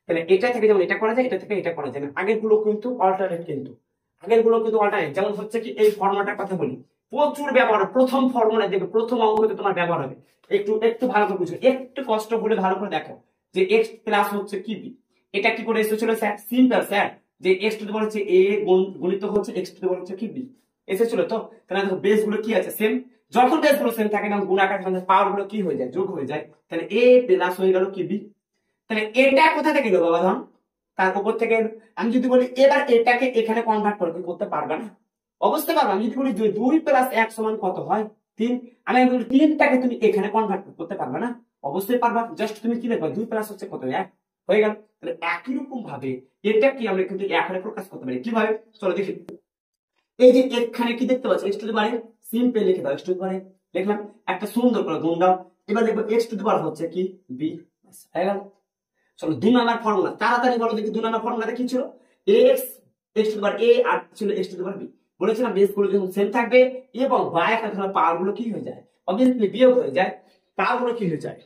[SPEAKER 1] তাহলে এটা থেকে যেমন এটা করা যায়, এটা থেকে এটা করা যায় না, আগের গুলো কিন্তু অল্টারনেট, কিন্তু আগের গুলো কিন্তু অল্টারনেট। যেমন হচ্ছে কি এই ফর্মুলাটার কথা বলি, প্রচুর ব্যবহার, প্রথম ফর্মুলা দেখবে, প্রথম অঙ্কতে তোমার ব্যবহার হবে। একটু একটু ভালো করে বুঝো, একটু কষ্ট করে ভালো করে দেখো যে x প্লাস হচ্ছে কি b, এটা কি করে এসেছিল স্যার, সিম্পল স্যার, যে x টু দি পাওয়ার হচ্ছে a গুণিত হচ্ছে x টু দি পাওয়ার হচ্ছে কি b এসেছিল। তো তাহলে দেখো বেস গুলো কি আছে সেম, যখন বেস গুলো সেম থাকে না গুণাকার পাওয়ার গুলো কি হয়ে যায়, যোগ হয়ে যায়, তাহলে এ প্লাস হয়ে গেল কি বি। তাহলে এটা কোথা থেকে এলো বাবা ধন, তার উপর থেকে এলো। আমি যদি বলি এবার এটাকে এখানে কনভার্ট করে করতে পারবে না, অবশ্যই পারবে। আমি যদি বলি 2 প্লাস 1 সমান কত হয় 3, আমি বলি 3টাকে তুমি এখানে কনভার্ট করতে পারবে না, অবশ্যই পারবা। জাস্ট তুমি কি লিখবা 2 প্লাস হচ্ছে কত 1 হয়ে গেল। তাহলে একই রকম ভাবে এটা কি আমরা কিন্তু এখানে প্রকাশ করতে পারি কিভাবে, চলো দেখি। এই যে এখানে কি দেখতে পাচ্ছ x to the power simple লিখে দাও, x টু দি পাওয়ার লিখলাম, একটা সুন্দর করে গুণ দাও। এবার দেখবো x টু দি পাওয়ার হচ্ছে কি b, হয়ে গেল। চলো 2 নাম্বার ফর্মুলা তাড়াতাড়ি বলো দেখি। 2 নাম্বার ফর্মুলাতে কি ছিল, x to the power a আর ছিল x to the power b। বলেছিলাম বেস গুলো যখন সেম থাকবে এবং বাই এর পাওয়ার গুলো কি হয়ে যায়, অবভিয়াসলি বিয়োগ হয়ে যায়, পাওয়ার গুলো কি হয়ে যায়,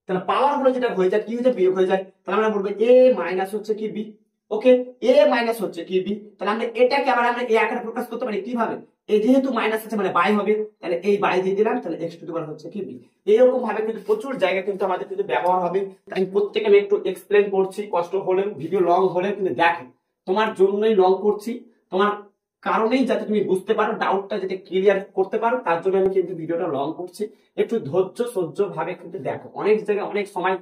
[SPEAKER 1] তাহলে পাওয়ার গুলো যেটা হয়ে যায় কি হয়ে যায়, বিয়োগ হয়ে যায়। তাহলে আমরা বলবো a মাইনাস হচ্ছে কি b, ওকে a মাইনাস হচ্ছে কি b। তাহলে আমরা এটাকে আবার আমরা a আকারে প্রকাশ করতে পারি কিভাবে, এই যেহেতু মাইনাস আছে মানে বাই হবে, তাহলে এই বাই দিয়ে দিলাম, তাহলে x টু দি পাওয়ার হচ্ছে কি b। এরকম ভাবে কিন্তু প্রচুর জায়গা কিন্তু আমাদের কিন্তু ব্যবহার হবে। তাই প্রত্যেকে আমি একটু এক্সপ্লেন করছি, কষ্ট হলেও ভিডিও লং হলেও কিন্তু দেখো তোমার জন্যই লং করছি, তোমার কারণেই যাতে তুমি বুঝতে পারো, ডাউটটা যাতে ক্লিয়ার করতে পারো, তার জন্য আমি কিন্তু ভিডিওটা লং করছি। একটু ধৈর্য সহ্য ভাবে কিন্তু দেখো, অনেক জায়গায় অনেক সময়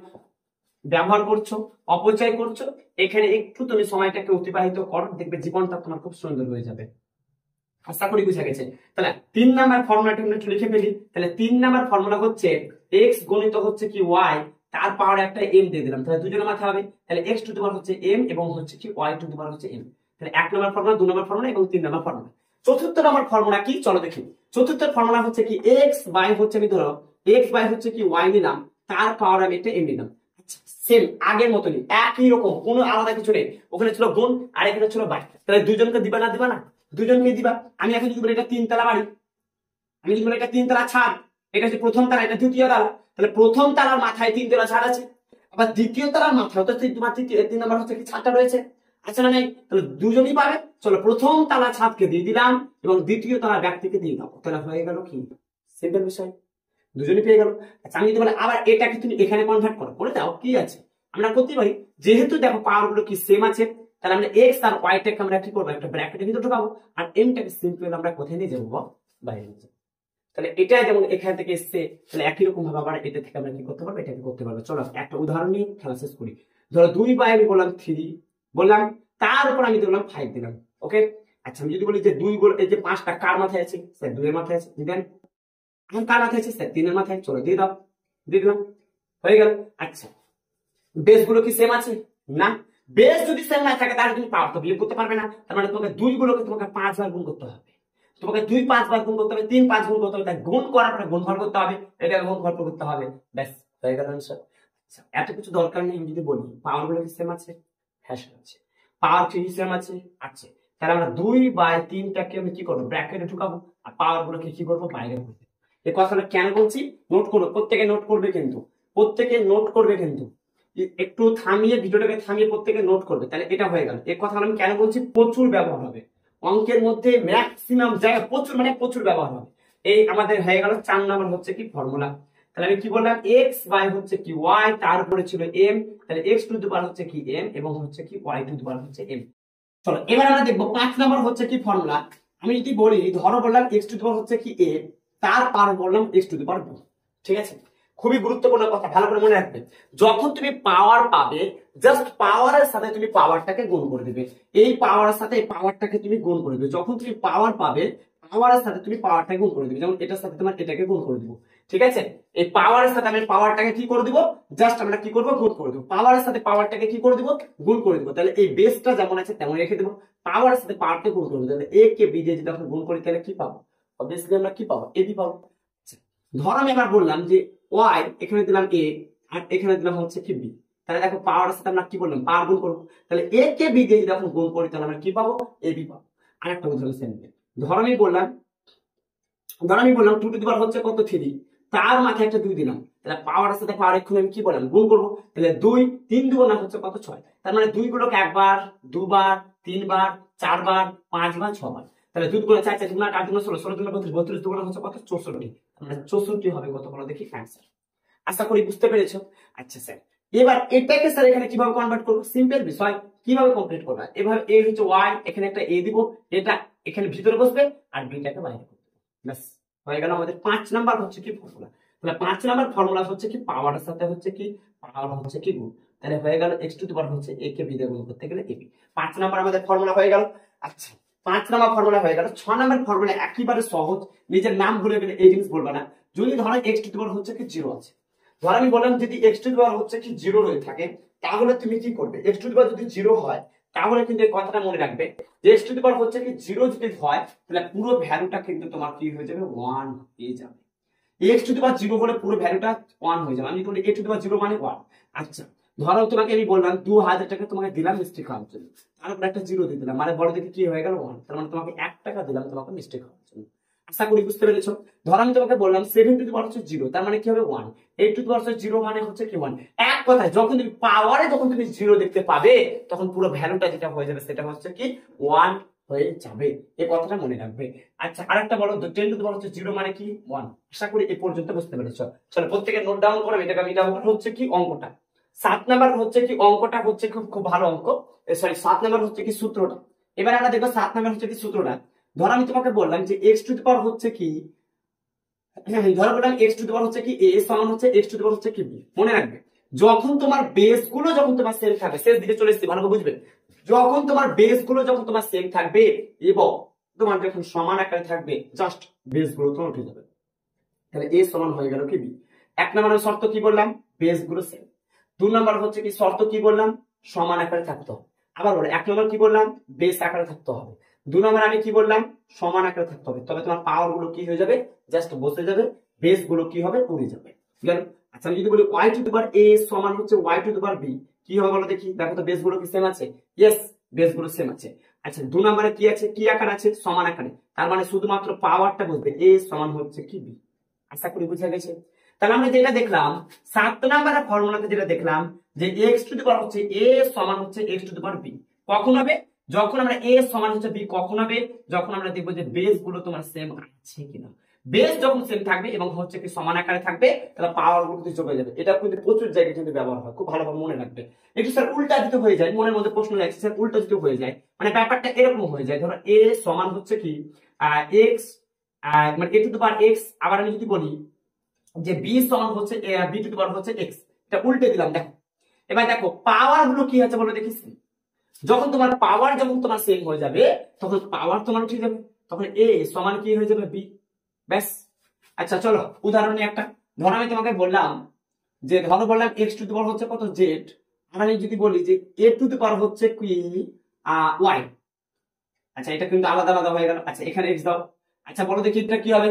[SPEAKER 1] ব্যবহার করছো, অপচয় করছো, এখানে একটু তুমি সময়টাকে অতিবাহিত করো, দেখবে জীবনটা তোমার খুব সুন্দর হয়ে যাবে। আশা করি বুঝা গেছে। তাহলে 3 নাম্বার ফর্মুলাটা আমরা একটু লিখে ফেলি। তাহলে 3 নাম্বার ফর্মুলা হচ্ছে x গণিত হচ্ছে কি y, তার পাওয়ার একটা m দিয়ে দিলাম, তাহলে দুজনের মাথা হবে, তাহলে x টু দি পাওয়ার হচ্ছে m এবং হচ্ছে কি y টু দি পাওয়ার হচ্ছে m। তাহলে 1 নাম্বার ফর্মুলা, 2 নাম্বার ফর্মুলা এবং 3 নাম্বার ফর্মুলা। চতুর্থ নাম্বার ফর্মুলা কি চলো দেখি। চতুর্থ ফর্মুলা হচ্ছে কি x বাই হচ্ছে, আমি ধরো x বাই হচ্ছে কি y নিলাম, তার পাওয়ার আমি একটা m নিলাম। সেম আগের মতনই একই রকম, কোনো আলাদা কিছু নেই। ওখানে ছিল গুণ আর এখানে ছিল বাই, তাহলে দুজনকে দিবা না, দিবা না, দুজনকে দিবা। আমি এখন যদি বলি এটা 3 তলা বাড়ি, আমি যদি বলি এটা 3 তলা ছাদ, এটা হচ্ছে প্রথম তলা, এটা দ্বিতীয় তলা, তাহলে প্রথম তলার মাথায় 3 তলা ছাদ আছে, আবার দ্বিতীয় তলার মাথায় তো 3 নাম্বার হচ্ছে কি ছাদটা রয়েছে, আছে না নাই, তাহলে দুজনই পাবে। চলো প্রথম তলা ছাদকে দিয়ে দিলাম এবং দ্বিতীয় তলার ব্যক্তিকে দিয়ে দাও, তাহলে হয়ে গেল কি সিম্পল বিষয়, দুজনই পেয়ে গেল। আচ্ছা আমি যদি বলি আবার এটাকে তুমি এখানে কনভার্ট করো, করে দাও, কি আছে আমরা করতে পারি। যেহেতু দেখো পাওয়ার গুলো কি সেম আছে, তাহলে আমরা এক্স আর ওয়াই টাকে আমরা কি করবো, একটা ব্র্যাকেটের ভিতরে ঢোকাবো, আর এম টাকে সিম্পল আমরা কোথায় নিয়ে যাবো, বাইরে নিয়ে যাবো। তাহলে এটা যেমন এখান থেকে এসছে, তাহলে একই রকম ভাবে আবার এটা থেকে আমরা কি করতে পারবো, এটাকে করতে পারবো। চলো একটা উদাহরণ নিয়ে খেলা শেষ করি। ধরো 2 বাই আমি বললাম 3 বললাম, তার উপর আমি দিলাম 5 দিলাম, ওকে। আচ্ছা আমি যদি বলি যে 2 গুলো এই যে 5টা কার মাথায় আছে, স্যার 2 এর মাথায় আছে, দিবেন। এখন কার মাথায় আছে, স্যার 3 এর মাথায়, চলো দিয়ে দাও, দিয়ে দিলাম, হয়ে গেল। আচ্ছা বেস গুলো কি সেম আছে, না, বেস যদি সেম না থাকে তাহলে তুমি পাওয়ার তো বিয়োগ করতে পারবে না, তার মানে তোমাকে 2 গুলোকে তোমাকে 5 বার গুণ করতে হবে, তোমাকে 2 5 বার গুণ করতে হবে, 3 5 গুণ করতে হবে, তাই গুণ করার পরে গুণফল করতে হবে, এটা গুণফল করতে হবে, ব্যাস হয়ে গেল আনসার। আচ্ছা এত কিছু দরকার নেই। আমি যদি বলি পাওয়ার গুলো কি সেম আছে, হ্যাঁ সেম আছে, পাওয়ার কি সেম আছে, আছে, তাহলে আমরা 2 বাই 3টাকে আমি কি করবো, ব্র্যাকেটে ঢুকাবো, আর পাওয়ার গুলোকে কি করবো, বাইরে করবো। এই কথাটা কেন বলছি নোট করো, প্রত্যেকে নোট করবে কিন্তু, প্রত্যেকে নোট করবে কিন্তু, একটু থামিয়ে ভিডিওটাকে থামিয়ে প্রত্যেকে নোট করবে, তাহলে এটা হয়ে গেল। এই কথা আমি কেন বলছি, প্রচুর ব্যবহার হবে অঙ্কের মধ্যে, ম্যাক্সিমাম জায়গায় প্রচুর মানে প্রচুর ব্যবহার হবে। এই আমাদের হয়ে গেল 4 নাম্বার হচ্ছে কি ফর্মুলা। তাহলে আমি কি বললাম, এক্স বাই হচ্ছে কি ওয়াই, তারপরে ছিল এম, তাহলে এক্স টু দি পাওয়ার হচ্ছে কি এম এবং হচ্ছে কি ওয়াই টু দি পাওয়ার হচ্ছে এম। চলো এবার আমরা দেখবো 5 নাম্বার হচ্ছে কি ফর্মুলা। আমি যদি বলি ধরো বললাম এক্স টু দি পাওয়ার হচ্ছে কি এ, তার পাওয়ার বললাম x to the power b, ঠিক আছে। খুবই গুরুত্বপূর্ণ কথা, ভালো করে মনে রাখবে। যখন তুমি পাওয়ার পাবে, জাস্ট পাওয়ারের সাথে তুমি পাওয়ারটাকে গুণ করে দেবে, এই পাওয়ারের সাথে এই পাওয়ারটাকে তুমি গুণ করে দেবে। যখন তুমি পাওয়ার পাবে, পাওয়ারের সাথে তুমি পাওয়ারটাকে গুণ করে দেবে, যেমন এটার সাথে তোমার এটাকে গুণ করে দিব, ঠিক আছে। এই পাওয়ারের সাথে আমি পাওয়ারটাকে কি করে দিব, জাস্ট আমরা কি করবো, গুণ করে দেবো, পাওয়ারের সাথে পাওয়ারটাকে কি করে দিব, গুণ করে দিব। তাহলে এই বেসটা যেমন আছে তেমন রেখে দেবো, পাওয়ারের সাথে পাওয়ারকে গুণ করে দেবো, তাহলে এ কে বি দিয়ে যদি আমরা গুণ করি তাহলে কি পাবো, অবভিয়াসলি আমরা কি পাবো, এবি পাবো। ধর আমি আবার বললাম যে ওয়াই, এখানে দিলাম এ আর এখানে দিলাম হচ্ছে কি বি, তাহলে দেখো পাওয়ার সাথে আমরা কি বললাম, পাওয়ার গুণ করবো, তাহলে এ কে বি দিয়ে যদি এখন গুণ করি তাহলে আমরা কি পাবো, এ বি পাবো। আরেকটা উদাহরণ সেম, ধর আমি বললাম 2 টু দি পাওয়ার হচ্ছে কত 3, তার মাথায় একটা 2 দিলাম, তাহলে পাওয়ার সাথে পাওয়ার এক্ষুনি আমি কি বললাম, গুণ করবো, তাহলে 2 3 দুগুণ হচ্ছে কত 6, তার মানে 2 গুলোকে একবার, দুবার, 3 বার, 4 বার, 5 বার, 6 বার, তাহলে 2 গুণ 4 4 গুণ 8 গুণ 16 16 গুণ 32 32 দুগুণ হচ্ছে কত 64, আমরা 64 হবে কত বলো দেখি অ্যান্সার। আশা করি বুঝতে পেরেছো। আচ্ছা স্যার এবার এটাকে স্যার এখানে কিভাবে কনভার্ট করবো, সিম্পল বিষয়, কিভাবে কমপ্লিট করবে, এভাবে এ হচ্ছে ওয়াই, এখানে একটা এ দিব, এটা এখানে ভিতরে বসবে আর বিটাকে বাইরে করবে, ব্যাস হয়ে গেল আমাদের 5 নাম্বার হচ্ছে কি ফর্মুলা। তাহলে 5 নাম্বার ফর্মুলা হচ্ছে কি পাওয়ারের সাথে হচ্ছে কি পাওয়ার হচ্ছে কি গুণ। তাহলে হয়ে গেল x টু দি পাওয়ার হচ্ছে a কে b দিয়ে গুণ করতে গেলে ab। 5 নাম্বার আমাদের ফর্মুলা হয়ে গেল। আচ্ছা 5 নাম্বার ফর্মুলা হয়ে গেল। 6 নাম্বার ফর্মুলা একেবারে সহজ, নিজের নাম ভুলে গেলে এই জিনিস বলবা না। যদি ধরো x টু দি পাওয়ার হচ্ছে কি 0 আছে, ধর আমি বললাম যদি x টু দি পাওয়ার হচ্ছে কি 0 রয়ে থাকে, তাহলে তুমি কি করবে? x টু দি পাওয়ার যদি 0 হয় তাহলে কিন্তু এই কথাটা মনে রাখবে যে x টু দি পাওয়ার হচ্ছে কি 0 যদি হয় তাহলে পুরো ভ্যালুটা কিন্তু তোমার কি হয়ে যাবে 1 হয়ে যাবে। x টু দি পাওয়ার 0 হলে পুরো ভ্যালুটা 1 হয়ে যাবে। আমি বলি a টু দি পাওয়ার 0 মানে 1। আচ্ছা ধরো তোমাকে আমি বললাম 2000 টাকা তোমাকে দিলাম মিষ্টি খাওয়ার জন্য, তার উপর একটা 0 দিয়ে দিলাম, মানে বড় দেখে কি হয়ে গেল 1। তার মানে তোমাকে 1 টাকা দিলাম তোমাকে মিষ্টি খাওয়ার জন্য। আশা করি বুঝতে পেরেছো। ধর আমি তোমাকে বললাম 7 টু দি পাওয়ার হচ্ছে 0, তার মানে কি হবে 1। 8 টু দি পাওয়ার হচ্ছে 0 মানে হচ্ছে কি 1। এক কথায় যখন তুমি পাওয়ারে যখন তুমি 0 দেখতে পাবে তখন পুরো ভ্যালুটা যেটা হয়ে যাবে সেটা হচ্ছে কি 1 হয়ে যাবে। এই কথাটা মনে রাখবে। আচ্ছা আরেকটা বলো 10 টু দি পাওয়ার হচ্ছে 0 মানে কি 1। আশা করি এই পর্যন্ত বুঝতে পেরেছো। চলো প্রত্যেকে নোট ডাউন করো, এটাকে আমি ডাউন হচ্ছে কি অঙ্কটা। 7 নাম্বার হচ্ছে কি অঙ্কটা হচ্ছে খুব ভালো অঙ্ক। সরি 7 নাম্বার হচ্ছে কি সূত্রটা। এবার আমরা দেখবো 7 নাম্বার হচ্ছে কি সূত্রটা। ধর আমি তোমাকে বললাম যে x টু দি পাওয়ার হচ্ছে কি, ধর বললাম x টু দি পাওয়ার হচ্ছে কি a সমান হচ্ছে x টু দি পাওয়ার হচ্ছে কি b। মনে রাখবে যখন তোমার বেস গুলো যখন তোমার সেম থাকবে, শেষ দিকে চলে এসেছি ভালো করে বুঝবে, যখন তোমার বেস গুলো যখন তোমার সেম থাকবে এবং তোমার যখন সমান আকারে থাকবে জাস্ট বেস গুলো তোমার উঠে যাবে। তাহলে a সমান হয়ে গেল কি b। 1 নম্বরের শর্ত কি বললাম? বেস গুলো সেম। 2 নম্বর হচ্ছে কি শর্ত কি বললাম? সমান আকারে থাকতে হবে। আবার বলে 1 নম্বর কি বললাম? বেস আকারে থাকতে হবে। 2 নম্বর আমি কি বললাম? সমান আকারে থাকতে হবে। তবে তোমার পাওয়ার গুলো কি হয়ে যাবে? জাস্ট বসে যাবে, বেস গুলো কি হবে? উড়ে যাবে। গেল? আচ্ছা আমি যদি বলি y two the power a সমান হচ্ছে y two the power b, কি হবে বলো দেখি? দেখো তো বেস গুলো কি সেম আছে? ইয়েস, বেস গুলো সেম আছে। আচ্ছা 2 নম্বরে কি আছে? কি আকার আছে? সমান আকারে। তার মানে শুধুমাত্র পাওয়ারটা বসবে, a সমান হচ্ছে কি b। আশা করি বুঝা গেছে। তাহলে আমরা যেটা দেখলাম 7 নম্বরের ফর্মুলাতে যেটা দেখলাম যে x টু দি পাওয়ার হচ্ছে a সমান হচ্ছে x to the power b। কখন হবে? যখন আমরা a সমান হচ্ছে b। কখন হবে? যখন আমরা দেখবো যে বেস গুলো তোমার সেম আছে কিনা। বেস যখন সেম থাকবে এবং হচ্ছে কি সমান আকারে থাকবে তাহলে পাওয়ার গুলো কিন্তু যোগ হয়ে যাবে। এটা কিন্তু প্রচুর জায়গায় কিন্তু ব্যবহার হয়, খুব ভালোভাবে মনে রাখবে। একটু স্যার উল্টা দিতে হয়ে যায়, মনের মধ্যে প্রশ্ন লাগছে স্যার উল্টা দিতে হয়ে যায়, মানে ব্যাপারটা এরকম হয়ে যায়। ধরো a সমান হচ্ছে কি x, মানে a two the power x। আবার আমি যদি বলি যে b সমান হচ্ছে b টু দি পাওয়ার হচ্ছে x, এটা উল্টে দিলাম। দেখো এবার দেখো পাওয়ার গুলো কি আছে বলো দেখিস। যখন তোমার পাওয়ার যখন তোমার সেম হয়ে যাবে তখন পাওয়ার তোমার উঠে যাবে, তখন a সমান কি হয়ে যাবে b। ব্যাস। আচ্ছা চলো উদাহরণ নিয়ে একটা। ধরো আমি তোমাকে বললাম যে ধরো বললাম x টু দি পাওয়ার হচ্ছে কত z, আর আমি যদি বলি যে a টু দি পাওয়ার হচ্ছে কি y। আচ্ছা এটা কিন্তু আলাদা আলাদা হয়ে গেল। আচ্ছা এখানে x দাও। আচ্ছা বলো দেখি এটা কি হবে?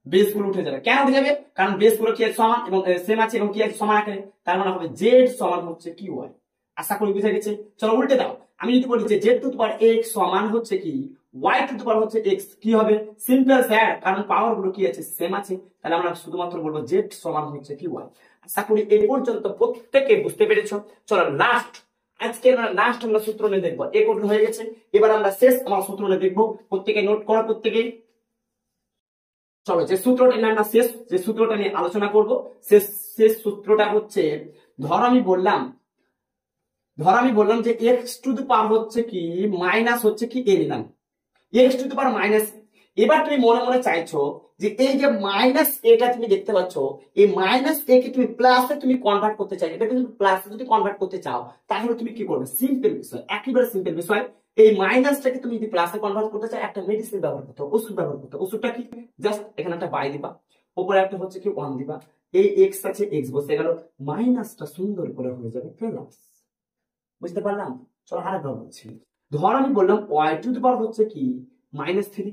[SPEAKER 1] বেস গুলো উঠে যাবে। কেন উঠে যাবে? কারণ বেস গুলো কি সমান এবং সেম আছে এবং কি আছে সমান আকারে। তার মানে হবে z সমান হচ্ছে কি y। আশা করি বুঝা গেছে। চলো উল্টে দাও। আমি যদি বলি যে z two the power x সমান হচ্ছে কি y টু দি পাওয়ার হচ্ছে x, কি হবে? সিম্পল স্যার, কারণ পাওয়ার গুলো কি আছে সেম আছে। তাহলে আমরা শুধুমাত্র বলবো z সমান হচ্ছে কি y। আশা করি এই পর্যন্ত প্রত্যেকে বুঝতে পেরেছো। চলো লাস্ট, আজকে আমরা লাস্ট আমরা সূত্র নিয়ে দেখবো। এ কোড হয়ে গেছে, এবার আমরা শেষ আমার সূত্র নিয়ে দেখবো। প্রত্যেকে নোট করো প্রত্যেকে। চলো যে সূত্রটা নিয়ে আমরা শেষ যে সূত্রটা নিয়ে আলোচনা করব, শেষ শেষ সূত্রটা হচ্ছে ধর আমি বললাম যে x টু দি পাওয়ার হচ্ছে কি মাইনাস হচ্ছে কি a নিলাম, x to the power minus. এবার তুমি মনে মনে চাইছো যে এই যে মাইনাস এটা তুমি দেখতে পাচ্ছ, এই মাইনাস এ কে তুমি প্লাসে তুমি কনভার্ট করতে চাই। এটা কিন্তু প্লাসে যদি কনভার্ট করতে চাও তাহলে তুমি কি করবে? সিম্পল বিষয়, একেবারে সিম্পল বিষয়। এই মাইনাসটাকে তুমি যদি প্লাসে কনভার্ট করতে চাও একটা মেডিসিন ব্যবহার করতে হবে, ওষুধ ব্যবহার করতে হবে। ওষুধটা কি? জাস্ট এখানে একটা বাই দিবা, উপরে একটা হচ্ছে কি 1 দিবা, এই x আছে x বসে গেল, মাইনাসটা সুন্দর করে হয়ে যাবে প্লাস। বুঝতে পারলাম? চলো আরেকবার বলছি। ধর আমি বললাম y টু দি পাওয়ার হচ্ছে কি -3,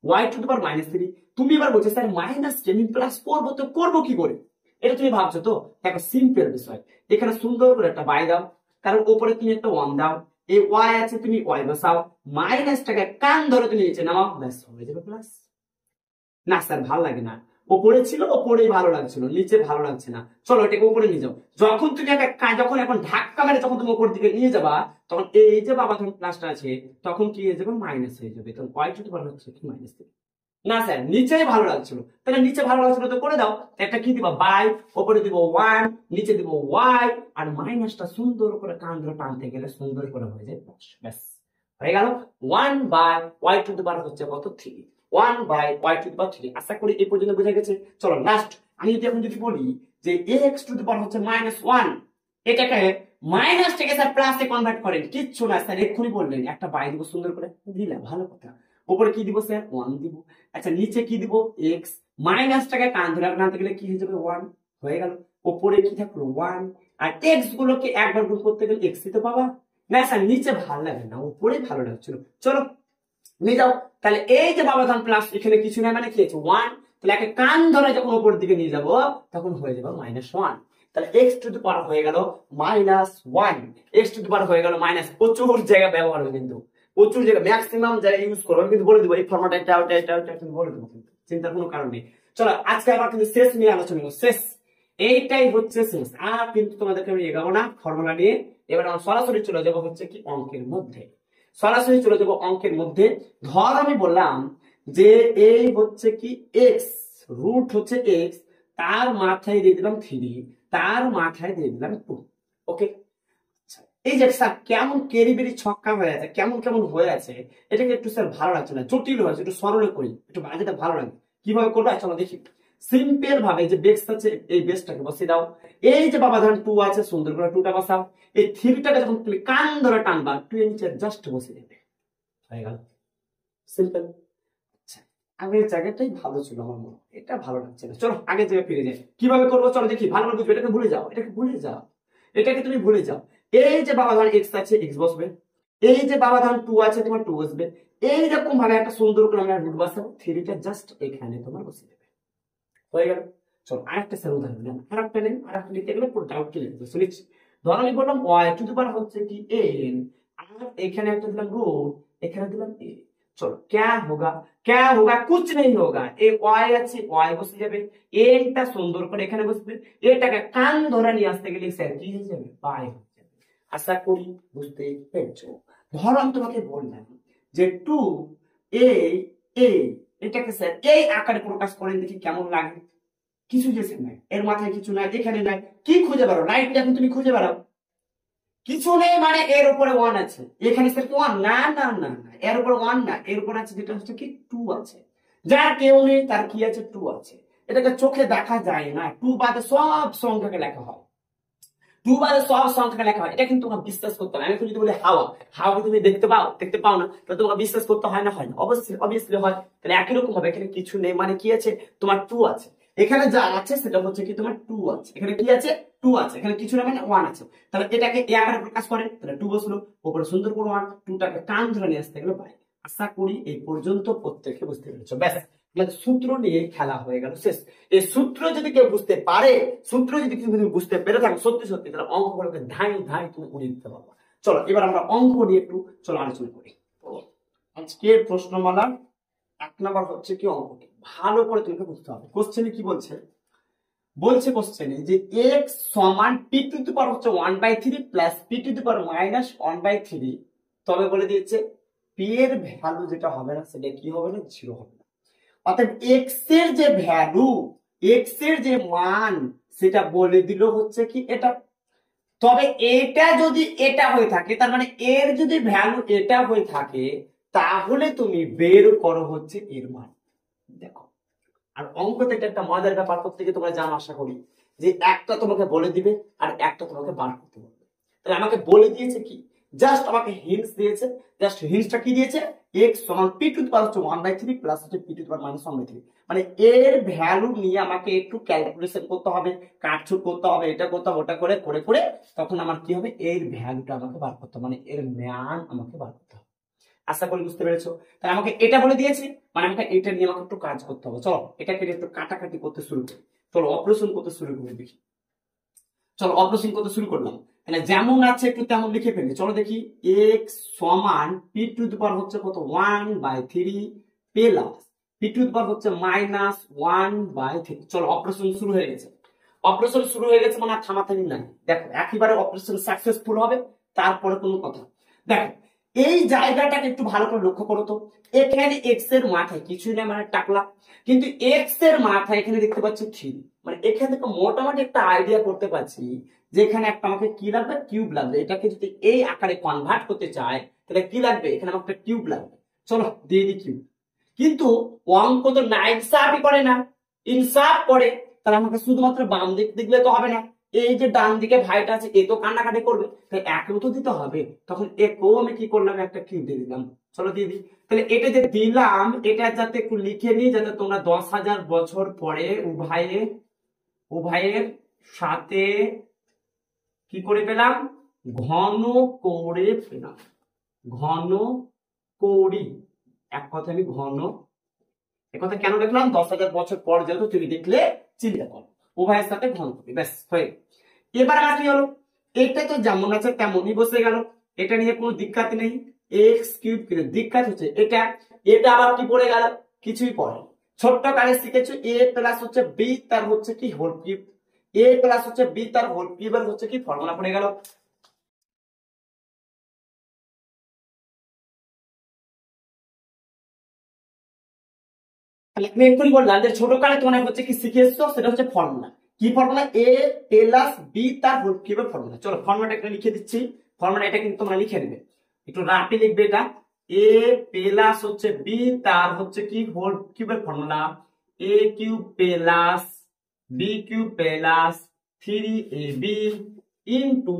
[SPEAKER 1] y টু দি পাওয়ার -3। তুমি এবার বলছো স্যার মাইনাস আমি প্লাস করবো, তো করবো কি করে? এটা তুমি ভাবছো তো, একটা সিম্পল বিষয়। এখানে সুন্দর করে একটা বাই দাও, কারণ উপরে তুমি একটা 1 দাও, এই y আছে তুমি y বসাও, মাইনাসটাকে কান ধরে তুমি নিচে নামাও, ব্যাস হয়ে যাবে প্লাস। না স্যার ভালো লাগে না, ওপরে ছিল ওপরেই ভালো লাগছিল, নিচে ভালো লাগছে না, চলো এটাকে উপরে নিয়ে যাও। যখন তুমি যখন এখন ধাক্কা মেরে যখন তুমি উপর দিকে নিয়ে যাবা তখন এই যে বাবা যখন প্লাসটা আছে তখন কি হয়ে যাবে? মাইনাস হয়ে যাবে। তখন y টু দি পাওয়ার হচ্ছে কি -3। না স্যার নিচেই ভালো লাগছিল, তাহলে নিচে ভালো লাগছিল তো করে দাও। একটা কি দিবা? বাই, উপরে দিব 1, নিচে দিব y, আর মাইনাসটা সুন্দর করে কান ধরে টানতে গেলে সুন্দর করে হয়ে যায় প্লাস। ব্যাস হয়ে গেল 1 by y two the power হচ্ছে কত? 3। 1/y⁻3। আশা করি এই পর্যন্ত বোঝা গেছে। চলো লাস্ট আমি যদি এখন যদি বলি যে x⁻ হচ্ছে -1, এটাকে মাইনাস থেকে স্যার প্লাসে কনভার্ট করেন, কিচ্ছু না স্যার, এক্ষুনি বললেন একটা বাই দিব, সুন্দর করে দিলাম, ভালো কথা। উপরে কি দিব স্যার? 1 দিব। আচ্ছা নিচে কি দিব? x। মাইনাসটাকে কান ধরে আনতে গেলে কি হয়ে যাবে? 1 হয়ে গেল। উপরে কি থাকলো? 1। আর x গুলোকে একবার গুণ করতে গেলে x তো পাবা না স্যার, নিচে ভালো লাগে না, উপরে ভালো লাগছিল। চলো নিয়ে যাও। তাহলে এই যে ব্যবধান প্লাস, এখানে কিছু না মানে কি আছে? 1। তাহলে একে কান ধরে যখন উপর দিকে নিয়ে যাব তখন হয়ে যাবে -1। তাহলে x⁻ হয়ে গেল -1, x⁻ হয়ে গেল মাইনাস। প্রচুর জায়গা ব্যবহার হবে কিন্তু, প্রচুর জায়গা, ম্যাক্সিমাম জায়গা ইউজ করো। আমি কিন্তু বলে দেবো এই ফর্মাট এটা কিন্তু বলে দেবো, কিন্তু চিন্তার কোনো কারণ নেই। চলো আজকে আবার কিন্তু শেষ নিয়ে আলোচনা করবো, শেষ, এইটাই হচ্ছে শেষ। আর কিন্তু তোমাদেরকে আমি এগাবো না ফর্মুলা নিয়ে। এবার আমরা সরাসরি চলে যাবো হচ্ছে কি অঙ্কের মধ্যে, সরাসরি চলে যাবো অঙ্কের মধ্যে। ধর আমি বললাম যে এই হচ্ছে কি এক্স, রুট হচ্ছে এক্স, তার মাথায় দিয়ে দিলাম 3, তার মাথায় দিয়ে দিলাম 2। ওকে, এই যে স্যার কেমন কেরিবেরি ছক্কা হয়ে আছে, কেমন কেমন হয়ে আছে, এটাকে একটু স্যার ভালো লাগছে না, জটিল হয়েছে, একটু সরলে করি, একটু বাজেটা ভালো লাগে। কিভাবে করবো চলো দেখি। সিম্পল ভাবে যে বেস আছে এই বেসটাকে বসিয়ে দাও। এই যে বাবা ধরেন 2 আছে, সুন্দর করে 2টা বসাও। এই 3টাকে যখন তুমি কান ধরে টানবা 2 এর নিচে জাস্ট বসিয়ে দেবে, হয়ে গেল সিম্পল। আচ্ছা আগের জায়গাটাই ভালো ছিল আমার মনে, এটা ভালো লাগছে না, চলো আগের জায়গায় ফিরে যাই। কিভাবে করবো চলো দেখি, ভালো করে বুঝবে। এটাকে ভুলে যাও, এটাকে ভুলে যাও, এটাকে তুমি ভুলে যাও। এই যে বাবা ধরেন এক্স আছে, এক্স বসবে। এই যে বাবা ধরেন 2 আছে, তোমার 2 বসবে। এইরকম ভাবে একটা সুন্দর করে আমরা রুট বসাবো, 3টা জাস্ট এখানে তোমার বসিয়ে দেবে, হয়ে গেল। চলো আরেকটা স্যার উদাহরণ নিলাম, আরেকটা নেই, আরেকটা নিতে গেলে পুরো ডাউট ক্লিয়ার হবে। শুনেছি ধর আমি বললাম y⁻ হচ্ছে কি n, আর এখানে একটা দিলাম রুট, এখানে দিলাম a। चलो क्या होगा कुछ नहीं होगा, ए y আছে y বসে যাবে, n টা সুন্দর করে এখানে বসবে, এটাকে কান ধরে নিয়ে আসতে গেলে স্যার কি হয়ে যাবে? বাই হয়ে যাবে। আশা করি বুঝতে পেরেছো। ধরো আমি তোমাকে বললাম যে 2a a, এটাকে স্যার এই আকারে প্রকাশ করেন, দেখি কেমন লাগে। কিছু যেছে নাই, এর মাথায় কিছু নাই, এখানে নাই, কি খুঁজে বেড়াও? রাইট এখন তুমি খুঁজে বেড়াও, কিছু নেই মানে এর উপরে 1 আছে, এখানে স্যার 1 না না না না, এর উপরে 1 না, এর উপরে আছে যেটা হচ্ছে কি 2 আছে, যার কেউ নেই তার কি আছে? 2 আছে। এটাকে চোখে দেখা যায় না, 2 বাদে সব সংখ্যাকে লেখা হয়, 2 বাদে সব সংখ্যাকে লেখা হয়, এটা কিন্তু তোমাকে বিশ্বাস করতে হয়। আমি যদি বলি হাওয়া, হাওয়া তুমি দেখতে পাও? দেখতে পাও না, তো তোমাকে বিশ্বাস করতে হয় না? হয় না? অবশ্যই হয়। তাহলে একই রকম ভাবে এখানে কিছু নেই মানে কি আছে? তোমার 2 আছে। এখানে যা আছে সেটা হচ্ছে কি তোমার 2 আছে, এখানে কি আছে? 2 আছে, এখানে কিছু না মানে 1 আছে। তাহলে এটাকে এ আকারে প্রকাশ করে, তাহলে 2 বসলো, উপরে সুন্দর করে 1, 2টাকে কান ধরে নিয়ে আসতে গেলে বাই। আশা করি এই পর্যন্ত প্রত্যেকে বুঝতে পেরেছো। ব্যাস আমাদের সূত্র নিয়ে খেলা হয়ে গেল, শেষ। এই সূত্র যদি কেউ বুঝতে পারে, সূত্র যদি তুমি বুঝতে পেরে থাকো সত্যি সত্যি, তাহলে অঙ্কগুলোকে ধাই ধাই তুমি উড়িয়ে দিতে পারবা। চলো এবার আমরা অঙ্ক নিয়ে একটু চলো আলোচনা করি। আজকের প্রশ্নমালার 1 নাম্বার হচ্ছে কি অঙ্কটি, ভালো করে তোমাকে বুঝতে হবে। কোশ্চেনে কি বলছে? বলছে কোশ্চেনে যে x সমান p⁻ হচ্ছে 1/3 প্লাস p⁻−1/3, তবে বলে দিয়েছে p এর ভ্যালু যেটা হবে না সেটা কি হবে না? 0 হবে না। অর্থাৎ x এর যে ভ্যালু, x এর যে মান সেটা বলে দিল হচ্ছে কি এটা। তবে এটা যদি এটা হয়ে থাকে, তার মানে এর যদি ভ্যালু এটা হয়ে থাকে, তাহলে তুমি বের করো হচ্ছে এর মান। দেখো আর অঙ্কতে এটা একটা মজার ব্যাপার, প্রত্যেকে তোমরা জানো আশা করি, যে একটা তোমাকে বলে দিবে আর একটা তোমাকে বার করতে বলবে। তাহলে আমাকে বলে দিয়েছে কি, জাস্ট আমাকে হিন্টস দিয়েছে, জাস্ট হিন্টসটা কি দিয়েছে? x সমান p⁻ 1/3 প্লাস হচ্ছে p⁻−1/3, মানে এর ভ্যালু নিয়ে আমাকে একটু ক্যালকুলেশন করতে হবে, কাটছুট করতে হবে, এটা করতে হবে, ওটা করে করে করে তখন আমার কি হবে? এর ভ্যালুটা আমাকে বার করতে হবে, মানে এর মান আমাকে বার করতে হবে। আশা করি বুঝতে পেরেছো। তাহলে আমাকে এটা বলে দিয়েছে, মানে আমাকে এটা নিয়ে আমাকে একটু কাজ করতে হবে। চলো এটাকে একটু কাটাকাটি করতে শুরু করি, চলো অপারেশন করতে শুরু করি দেখি। চলো অপারেশন করতে শুরু করলাম, তাহলে যেমন আছে একটু তেমন লিখে ফেলি। চলো দেখি x সমান p⁻ হচ্ছে কত? 1/3 প্লাস p⁻ হচ্ছে -1/3। চলো অপারেশন শুরু হয়ে গেছে, অপারেশন শুরু হয়ে গেছে মানে থামাথামি নাই। দেখো একেবারে অপারেশন সাকসেসফুল হবে, তারপরে কোনো কথা। দেখো এই জায়গাটাকে একটু ভালো করে লক্ষ্য করো তো, এখানে এক্স এর মাথায় কিছুই না মানে টাকলা, কিন্তু এক্স এর মাথায় এখানে দেখতে পাচ্ছি 3, মানে এখান থেকে মোটামুটি একটা আইডিয়া করতে পারছি যে এখানে একটা আমাকে কি লাগবে? কিউব লাগবে। এটাকে যদি এই আকারে কনভার্ট করতে চাই তাহলে কি লাগবে? এখানে আমাকে একটা কিউব লাগবে। চলো দিয়ে দিই কিউব। কিন্তু অঙ্ক তো না ইনসাফই করে না, ইনসাফ করে। তাহলে আমাকে শুধুমাত্র বাম দিক দেখলে তো হবে না, এই যে ডান দিকে ভাইটা আছে এ তো কান্নাকাটি করবে, তাই একেও তো দিতে হবে। তখন একেও আমি কি করলাম, একটা কিউ দিয়ে দিলাম। চলো দিয়ে দিই। তাহলে এটা যে দিলাম এটা যাতে একটু লিখে নিই, যাতে তোমরা 10,000 বছর পরে উভয়ের সাথে কি করে পেলাম, ঘন করে পেলাম। ঘন করি, এক কথা আমি ঘন, একথা কেন দেখলাম, 10,000 বছর পর যেহেতু তুমি দেখলে চিন্তা করো, উভয়ের সাথে ঘন করি, ব্যাস হয়ে। এবার আর কি হলো, এটা তো যেমন আছে তেমনই বসে গেল, এটা নিয়ে কোনো দিক্কত নেই। এক্স কিউব, দিক্কত হচ্ছে এটা, এটা আবার কি পড়ে গেল, কিছুই পড়ে। ছোট্ট কালে শিখেছো এ প্লাস হচ্ছে বি তার হচ্ছে কি হোল কিউব, এ প্লাস হচ্ছে বি তার হোল কিউবের হচ্ছে কি ফর্মুলা পড়ে গেল। তাহলে আমি এক্ষুনি বললাম যে ছোট কালে তোমার হচ্ছে কি শিখে এসছো, সেটা হচ্ছে ফর্মুলা। কি ফর্মুলা, এ প্লাস বি তার হোল কিউবের ফর্মুলা। চলো ফর্মুলাটা এখানে লিখে দিচ্ছি, ফর্মুলা এটা কিন্তু তোমরা লিখে নেবে, একটু রাফি লিখবে এটা। এ প্লাস হচ্ছে বি তার হচ্ছে কি হোল কিউবের formula, a cube plus b cube plus 3ab into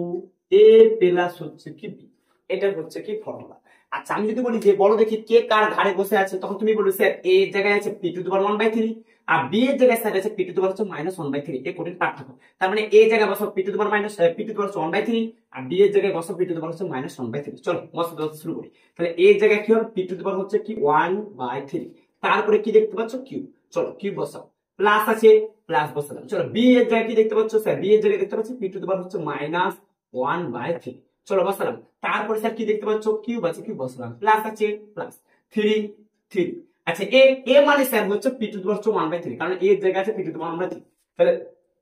[SPEAKER 1] a plus হচ্ছে কি বি, এটা হচ্ছে কি ফর্মুলা। আচ্ছা আমি যদি বলি যে বলো দেখি কে কার ঘাড়ে বসে আছে, তখন তুমি বলবে স্যার এ এর জায়গায় আছে পি টু দি পাওয়ার 1/3 আর বি এর জায়গায় স্যার আছে পি টু দি পাওয়ার -1/3, এই কোটির পার্থক্য। তার মানে এ জায়গায় বসো p to the power p to the power 1/3 আর বি এর জায়গায় বসো পি টু দি পাওয়ার -1/3। চলো মস্ত শুরু করি। তাহলে এ এর জায়গায় কি হবে, পি টু দি পাওয়ার হচ্ছে কি 1/3, তারপরে কি দেখতে পাচ্ছ কিউব, চলো কিউব বসাও, প্লাস আছে প্লাস বসালাম। চলো বি এর জায়গায় কি দেখতে পাচ্ছ, স্যার বি এর জায়গায় দেখতে পাচ্ছি পি টু দি পাওয়ার হচ্ছে -1/3, চলো বসালাম। তারপরে স্যার কি দেখতে পাচ্ছ কিউব আছে, কিউব বসালাম, প্লাস আছে প্লাস 3। আচ্ছা এ এ মানে স্যার হচ্ছে পি টু দি পাওয়ার 1/3, কারণ এর জায়গায় আছে পি টু দি পাওয়ার 1/3, তাহলে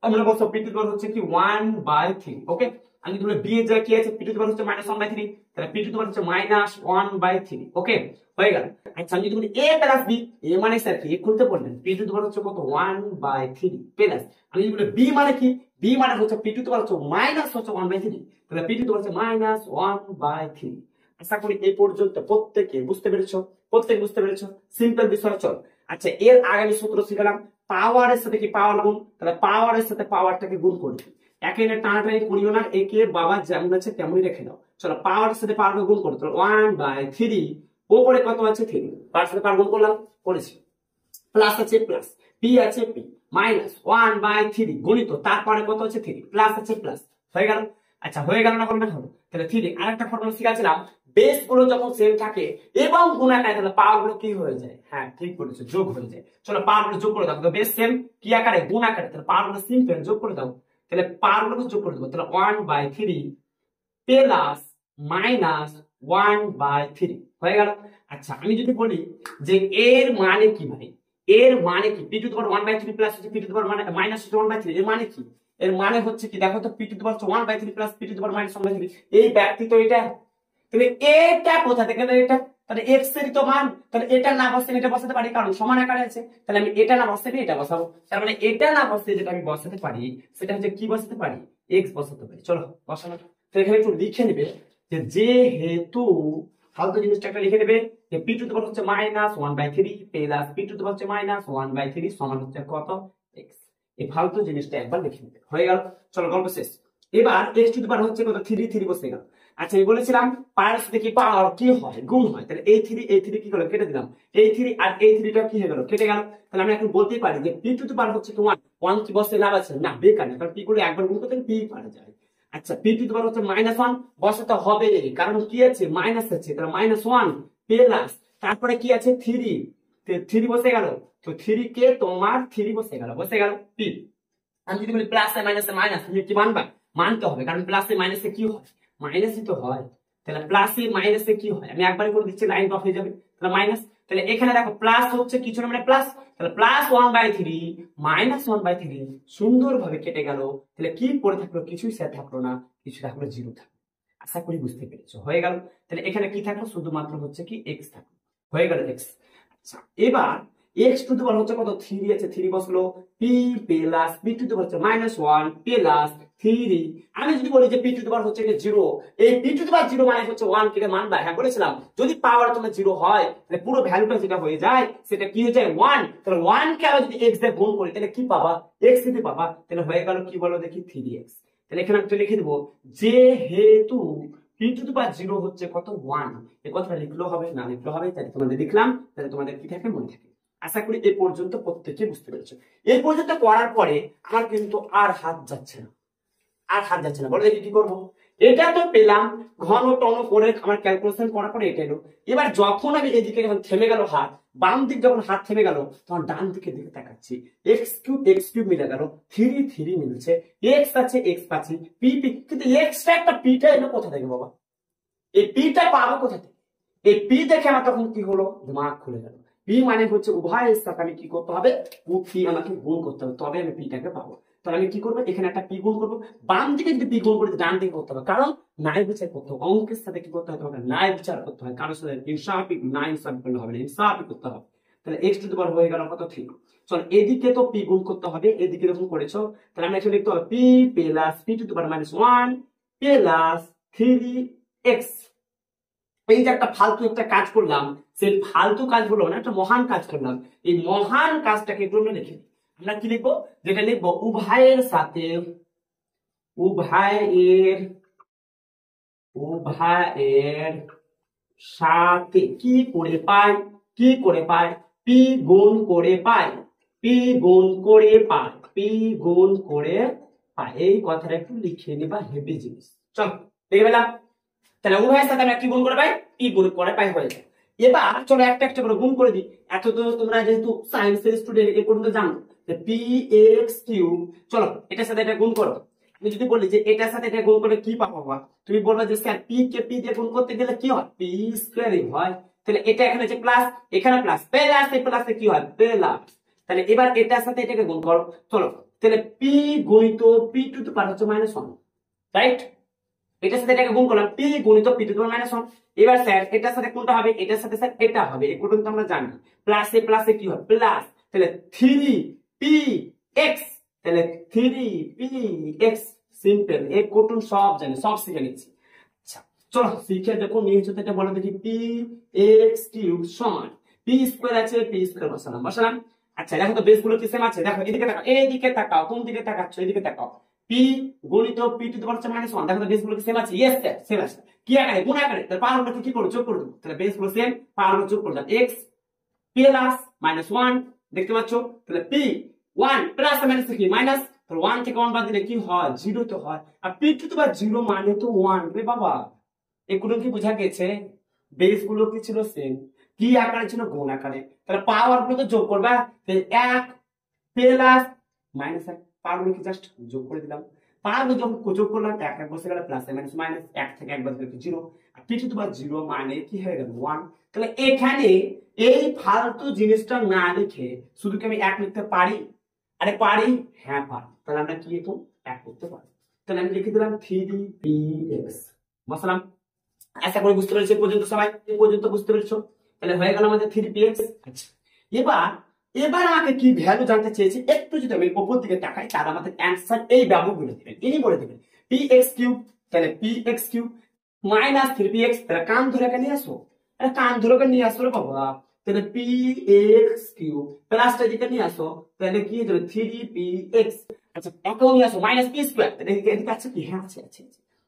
[SPEAKER 1] আমরা বলছো পি টু দি পাওয়ার হচ্ছে কি 1/3। ওকে, আমি যদি বি এর জায়গায় কি আছে পি টু দি পাওয়ার হচ্ছে -1/3, তাহলে পি টু দি পাওয়ার হচ্ছে -1/3। ওকে হয়ে গেল। আচ্ছা আমি যদি বলি এ প্লাস বি, এ মানে স্যার কি খুলতে বললেন পি টু দি পাওয়ার হচ্ছে কত 1/3 প্লাস, আমি যদি বলি বি মানে কি, বি মানে হচ্ছে পি টু দি পাওয়ার হচ্ছে -1/3, তাহলে পি টু দি পাওয়ার হচ্ছে -1/3। আশা করি এই পর্যন্ত প্রত্যেকে বুঝতে পেরেছো, প্রত্যেকে বুঝতে পেরেছো, সিম্পল বিষয়। চল আচ্ছা এর আগামী সূত্র শিখলাম, পাওয়ারের সাথে কি পাওয়ার গুণ, তাহলে পাওয়ারের সাথে পাওয়ারটাকে গুণ করবে, একে টানাটানি করিও না, একে বাবা যেমন আছে তেমনই রেখে দাও। চলো পাওয়ারের সাথে পাওয়ারকে গুণ করো, তাহলে 1/3 উপরে কত আছে 3, পাওয়ার সাথে পাওয়ার গুণ করলাম, করেছি, প্লাস আছে প্লাস, পি আছে পি মাইনাস 1/3 গণিত, তারপরে কত আছে 3, প্লাস আছে প্লাস, হয়ে গেল। আচ্ছা হয়ে গেল না, কোনটা হলো, তাহলে 3 আরেকটা ফর্মুলা শিখাচ্ছিলাম, বেস গুলো যখন সেম থাকে এবং গুণাকারে তাহলে পাওয়ার গুলো কি হয়ে যায়, হ্যাঁ ঠিক বলেছো যোগ হয়ে যায়। চলো পাওয়ার গুলো যোগ করে দাও, তো বেস সেম কি আকারে গুণ আকারে, তাহলে পাওয়ার গুলো সিম্পল যোগ করে দাও, তাহলে পাওয়ার গুলো যোগ করে দেবো, তাহলে 1/3 প্লাস মাইনাস 1/3 হয়ে গেল। আচ্ছা আমি যদি বলি যে এর মানে কি, ভাই এর মানে কি, p to the power 1/3 plus হচ্ছে p to the power minus 1/3, এর মানে কি, এর মানে হচ্ছে কি দেখো তো, p to the power 1/3 plus p to the power -1/3, এই ব্যক্তি তো এটা, তাহলে এটা কোথা থেকে, এটা তাহলে এক্স এর তো মান, তাহলে এটা না বসে এটা বসাতে পারি কারণ সমান আকারে আছে, তাহলে আমি এটা না বসে এটা বসাবো, তার মানে এটা না বসে যেটা আমি বসাতে পারি সেটা হচ্ছে কি বসাতে পারি, এক্স বসাতে পারি। চলো বসানো, তো এখানে একটু লিখে নেবে যে যেহেতু, ফালতু জিনিসটা একটা লিখে নেবে যে পি টু দি পাওয়ার হচ্ছে -1/3 plus p to the power হচ্ছে -1/3 সমান হচ্ছে কত, এক্স। এই ফালতু জিনিসটা একবার লিখে নেবে, হয়ে গেল। চলো গল্প শেষ। এবার এক্স টু দি পাওয়ার হচ্ছে কত 3 বসে গেল। আচ্ছা আমি বলেছিলাম পাওয়ার সাথে কি পাওয়ার কি হয়, গুণ হয়, তাহলে এই 3 কি করলো কেটে দিলাম, এই 3 আর এই 3টা কি হয়ে গেল, কেটে গেল। তাহলে আমি এখন বলতেই পারি যে পি টু দি পাওয়ার হচ্ছে কি 1 কি বসে লাভ আছে না, বেকার না, কারণ পি করে একবার গুণ করতে পি পাওয়া যায়। আচ্ছা পি টু দি পাওয়ার হচ্ছে -1 বসাতে হবে, কারণ কি আছে মাইনাস আছে, তাহলে -1 প্লাস তারপরে কি আছে 3 বসে গেল, তো 3 কে তোমার 3 বসে গেল, পি। আমি যদি বলি প্লাস এ মাইনাস এ মাইনাস, তুমি কি মানবা, মানতে হবে, কারণ প্লাস এ মাইনাসে কি হয়, মাইনাসই তো হয়, তাহলে প্লাস এ মাইনাসে কি হয়, আমি একবারে করে দিচ্ছি লাইন অফ হয়ে যাবে, তাহলে মাইনাস, তাহলে এখানে দেখো প্লাস হচ্ছে কিছু না মানে প্লাস, তাহলে প্লাস 1/3 -1/3 সুন্দরভাবে কেটে গেল, তাহলে কি পড়ে থাকলো, কিছুই স্যার থাকলো না, কিছু থাকলো 0 থাকলো। আশা করি বুঝতে পেরেছো, হয়ে গেল। তাহলে এখানে কি থাকলো, শুধুমাত্র হচ্ছে কি এক্স থাকলো, হয়ে গেল এক্স। আচ্ছা এবার এক্স টু দি পাওয়ার হচ্ছে কত 3 আছে, 3 বসলো, p plus p to the power হচ্ছে -1 প্লাস 3। আমি যদি বলি যে পি টু দি পাওয়ার হচ্ছে 0, এই পি টু দি পাওয়ার 0 মানে হচ্ছে 1 কে মানবা। হ্যাঁ বলেছিলাম যদি পাওয়ার তোমার 0 হয় তাহলে পুরো ভ্যালুটা যেটা হয়ে যায় সেটা কি হয়ে যায় 1। তাহলে 1 কে আবার যদি x দিয়ে গুণ করি তাহলে কি পাবা, x দিতে পাবা। তাহলে হয়ে গেল কি বলো দেখি 3x। তাহলে এখানে আমি লিখে দেবো যেহেতু পি টু দি পাওয়ার 0 হচ্ছে কত 1, এই কথাটা লিখলেও হবে না লিখলেও হবে, তাহলে তোমাদের লিখলাম, তাহলে তোমাদের কি থাকে মনে থাকে। আশা করি এই পর্যন্ত প্রত্যেকে বুঝতে পেরেছো। এই পর্যন্ত করার পরে আমার কিন্তু আর হাত যাচ্ছে না, আর হাত যাচ্ছে না। বলো দেখি কি করবো। এটা তো পেলাম ঘন টন করে আমার ক্যালকুলেশন করার পরে এটা এলো। এবার যখন আমি এদিকে যখন থেমে গেল হাত, বাম দিক যখন হাত থেমে গেল তখন ডান দিকে দিকে তাকাচ্ছি, এক্স কিউব মিলে গেল, 3 মিলছে, এক্স আছে এক্স পাচ্ছি, পি পি, কিন্তু এক্সট্রা একটা পিটা এলো কোথা থেকে বাবা, এই পিটা পাবো কোথা থেকে? এই পি দেখে আমার তখন কি হলো, দিমাগ খুলে গেল। পি মানে হচ্ছে উভয়ের সাথে আমি কি করতে হবে, পি আমাকে গুণ করতে হবে, তবে আমি পিটাকে পাবো। তাহলে আমি কি করবো, এখানে একটা পি গুণ করবো, বাম দিকে যদি পি গুণ করি ডান দিকে করতে হবে, কারণ নাই বিচার করতে হবে, অঙ্কের সাথে কি করতে হবে, নাই বিচার করতে হয়, কারোর সাথে ইনসাফিক না ইনসাফিক করলে হবে না, ইনসাফিক করতে হবে। তাহলে এক্স টু দি পাওয়ার হয়ে গেল কত 3। চল এদিকে তো পি গুণ করতে হবে, এদিকে যখন করেছো তাহলে আমি এখানে লিখতে হবে P plus p to the power -1 plus 3x। এই যে একটা ফালতু একটা কাজ করলাম, সেই ফালতু কাজ বলবো না, একটা মহান কাজ করলাম। এই মহান কাজটাকে একটু আমরা লিখি। আমরা কি লিখবো, যেটা লিখবো উভয়ের সাথে, উভয়ের সাথে কি করে পাই, কি করে পাই, পি গুণ করে পাই, পি গুণ করে পাই, পি গুণ করে পাই। এই কথাটা একটু লিখে নিবা, হেভি জিনিস। চলো দেখে পেলাম। তাহলে উভয়ের সাথে আমরা কি গুণ করে পাই, পি গুণ করে পাই হয়ে যায়। এবার চলো একটা একটা করে গুণ করে দিই। এত তো তোমরা যেহেতু সায়েন্সের স্টুডেন্ট এ পর্যন্ত জানো পি এক্স কিউব, চলো এটার সাথে এটা গুণ করো। আমি যদি বলি যে এটার সাথে এটা গুণ করে কি পাবো, তুমি বলবে যে স্যার পি কে পি দিয়ে গুণ করতে গেলে কি হয়, পি স্কয়ারই হয়। তাহলে এটা এখানে যে প্লাস, এখানে প্লাস, প্লাস এই প্লাসে কি হয় প্লাস। তাহলে এবার এটার সাথে এটাকে গুণ করো, চলো তাহলে পি গুণিত পি টু দি পাওয়ার হচ্ছে -1, রাইট। এটার সাথে এটাকে গুণ করলাম, পি গুণিত পি টু দি পাওয়ার -1। এবার স্যার এটার সাথে কোনটা হবে, এটার সাথে স্যার এটা হবে, এই কোটন তো আমরা জানি, প্লাসে প্লাসে কি হয় প্লাস। তাহলে 3px, তাহলে 3px সিম্পল, এই কোটন সব জানি, সব শিখে নিচ্ছি। আচ্ছা চলো শিখে যখন নিয়েছো এটা বলো দেখি, পি এক্স কিউব সমান পি স্কয়ার আছে, পি স্কয়ার বসালাম বসালাম। আচ্ছা দেখো তো বেস গুলো কি সেম আছে, দেখো এদিকে তাকাও, এইদিকে তাকাও, কোন দিকে তাকাচ্ছ, এদিকে তাকাও, পি গুণিত পি টু দি পাওয়ার -1, দেখো তো বেস গুলো কি সেম আছে, ইয়েস স্যার সেম আছে। কি আকারে, গুণ আকারে, তাহলে পাওয়ার গুলো কি করব, যোগ করে দেব। তাহলে বেস গুলো সেম, পাওয়ার গুলো যোগ করে দাও, x প্লাস -1 দেখতে পাচ্ছ। তাহলে পি 1 প্লাস মাইনাস কি মাইনাস, তাহলে 1 থেকে 1 বাদ দিলে কি হয় 0 তো হয়, আর পি টু দি পাওয়ার 0 মানে তো 1 রে বাবা। এগুলো কি বোঝা গেছে, বেস গুলো কি ছিল সেম, কি আকারে ছিল গুণ আকারে। তাহলে পাওয়ার গুলো তো যোগ করবা, তাহলে 1 প্লাস -1, পাওয়ার গুলো কি জাস্ট যোগ করে দিলাম। পাওয়ার গুলো যখন যোগ করলাম 1 1 বসে গেল, প্লাস মাইনাস মাইনাস, 1 থেকে 1 বাদ দিলে 0, আর পি টু দি পাওয়ার 0 মানে কি হয়ে গেল 1। তাহলে এখানে এই ফালতু জিনিসটা না লিখে শুধু কি আমি 1 লিখতে পারি, আরে পারি, হ্যাঁ পারি। তাহলে আমরা কি লিখব 1 করতে পারি। তাহলে আমি লিখে দিলাম 3px বসালাম। আশা করি বুঝতে পেরেছো পর্যন্ত, সবাই এই পর্যন্ত বুঝতে পেরেছো। তাহলে হয়ে গেল আমাদের 3px। আচ্ছা এবার এবার আমাকে কি ভ্যালু জানতে চেয়েছি, একটু যদি আমি উপর দিকে তাকাই তাহলে আমাদের অ্যান্সার এই ভ্যালু বলে দিবেন, ইনি বলে দিবেন px কিউব, তাহলে px কিউব মাইনাস 3px, তাহলে কান ধরে নিয়ে আসো, আরে কান ধরে নিয়ে আসো রে বাবা। তাহলে px কিউব প্লাসটা দিকে নিয়ে আসো, তাহলে কি হবে 3px। আচ্ছা এটাও নিয়ে আসো মাইনাস p স্কয়ার, তাহলে এদিকে আছে কি, হ্যাঁ আছে আছে।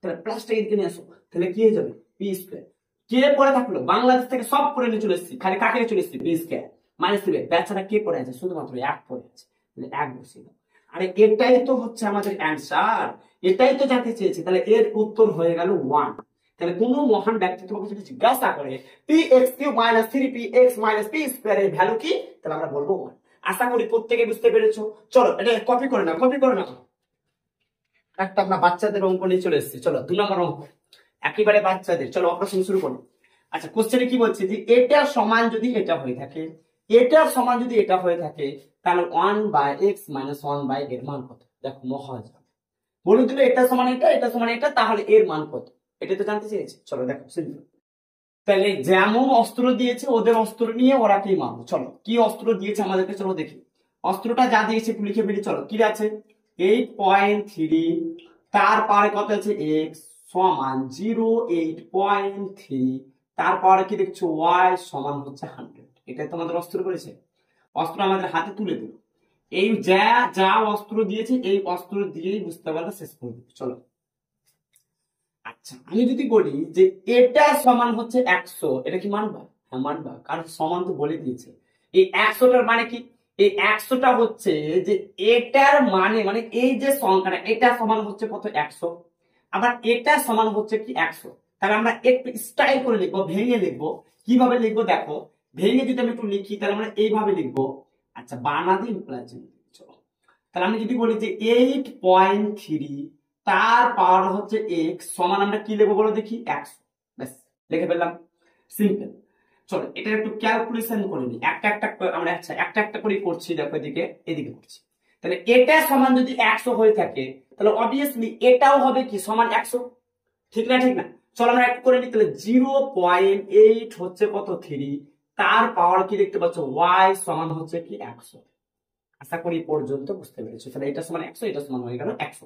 [SPEAKER 1] তাহলে প্লাসটা এদিকে নিয়ে আসো, তাহলে কি হয়ে যাবে p স্কয়ার। কে পড়ে থাকলো, বাংলাদেশ থেকে সব পড়ে নিয়ে চলে এসেছি, খালি কাকে চলে এসেছি p স্কয়ার মাইনাস 3, বেচারা কে পড়ে আছে, শুধুমাত্র 1 পড়ে আছে, তাহলে 1 বসিয়ে দাও। আরে এটাই তো হচ্ছে আমাদের অ্যান্সার, এটাই তো জানতে চেয়েছি। তাহলে এর উত্তর হয়ে গেল 1। তাহলে কোন মহান ব্যক্তি তোমাকে যদি জিজ্ঞাসা করে px cube minus 3px minus p square এর ভ্যালু কি, তাহলে আমরা বলবো 1। আশা করি প্রত্যেকে বুঝতে পেরেছো। চলো এটা কপি করে নাও, কপি করে নাও। একটা আমরা বাচ্চাদের অঙ্ক নিয়ে চলে এসেছি, চলো 2 নম্বর অঙ্ক, একেবারে বাচ্চাদের। চলো অপারেশন শুরু করো। আচ্ছা কোশ্চেনে কি বলছে যে এটা সমান যদি এটা হয়ে থাকে, এটার সমান যদি এটা হয়ে থাকে, তাহলে 1/x - 1 এর মান কত। দেখো মহাজ বলে দিল এটা সমান এটা, এটা সমান এটা, তাহলে এর মান কত, এটা তো জানতে চেয়েছে। চলো দেখো সিম্পল। তাহলে যেমন অস্ত্র দিয়েছে ওদের অস্ত্র নিয়ে ওরা কি মারবো। চলো কি অস্ত্র দিয়েছে আমাদেরকে, চলো দেখি। অস্ত্রটা যা দিয়েছে একটু লিখে ফেলি। চলো কি আছে 8.3 তার পাওয়ারে কত আছে x সমান 08.3, তার পাওয়ারে কি দেখছো y সমান হচ্ছে 100। এটা তোমাদের অস্ত্র করেছে, অস্ত্র আমাদের হাতে তুলে দিল। এই যা যা অস্ত্র দিয়েছে এই অস্ত্র দিয়েই বুঝতে পারলে শেষ করে দিবে। চলো আচ্ছা, আমি যদি বলি যে এটা সমান হচ্ছে 100, এটা কি মানবা? হ্যাঁ মানবা, কারণ সমান তো বলে দিয়েছে। এই 100টার মানে কি? এই 100টা হচ্ছে যে এটার মানে মানে এই যে সংখ্যাটা এটা সমান হচ্ছে কত 100, আবার এটা সমান হচ্ছে কি 100। তাহলে আমরা একটু স্টাইল করে লিখবো, ভেঙে লিখবো। কিভাবে লিখবো দেখো, ভেঙে যদি আমি একটু লিখি তাহলে আমরা এইভাবে লিখবো। আচ্ছা বানাদি চলো, তাহলে আমি যদি বলি যে 8.3 তার পাওয়ার হচ্ছে x সমান আমরা কি লিখবো বলো দেখি 100। ব্যাস লিখে ফেললাম, সিম্পল। চলো এটা একটু ক্যালকুলেশন করে নিই, একটা একটা আমরা আচ্ছা একটা একটা করে করছি। দেখো এদিকে এদিকে করছি। তাহলে এটা সমান যদি 100 হয়ে থাকে তাহলে অবভিয়াসলি এটাও হবে কি সমান 100, ঠিক না? ঠিক না? চলো আমরা একটু করে নিই। তাহলে 0.8 হচ্ছে কত 3, তার পাওয়ার কি দেখতে পাচ্ছ y সমান হচ্ছে কি 100। আশা করি পর্যন্ত বুঝতে পেরেছো। তাহলে এটা সমান 100, এটা সমান হয়ে গেল 100।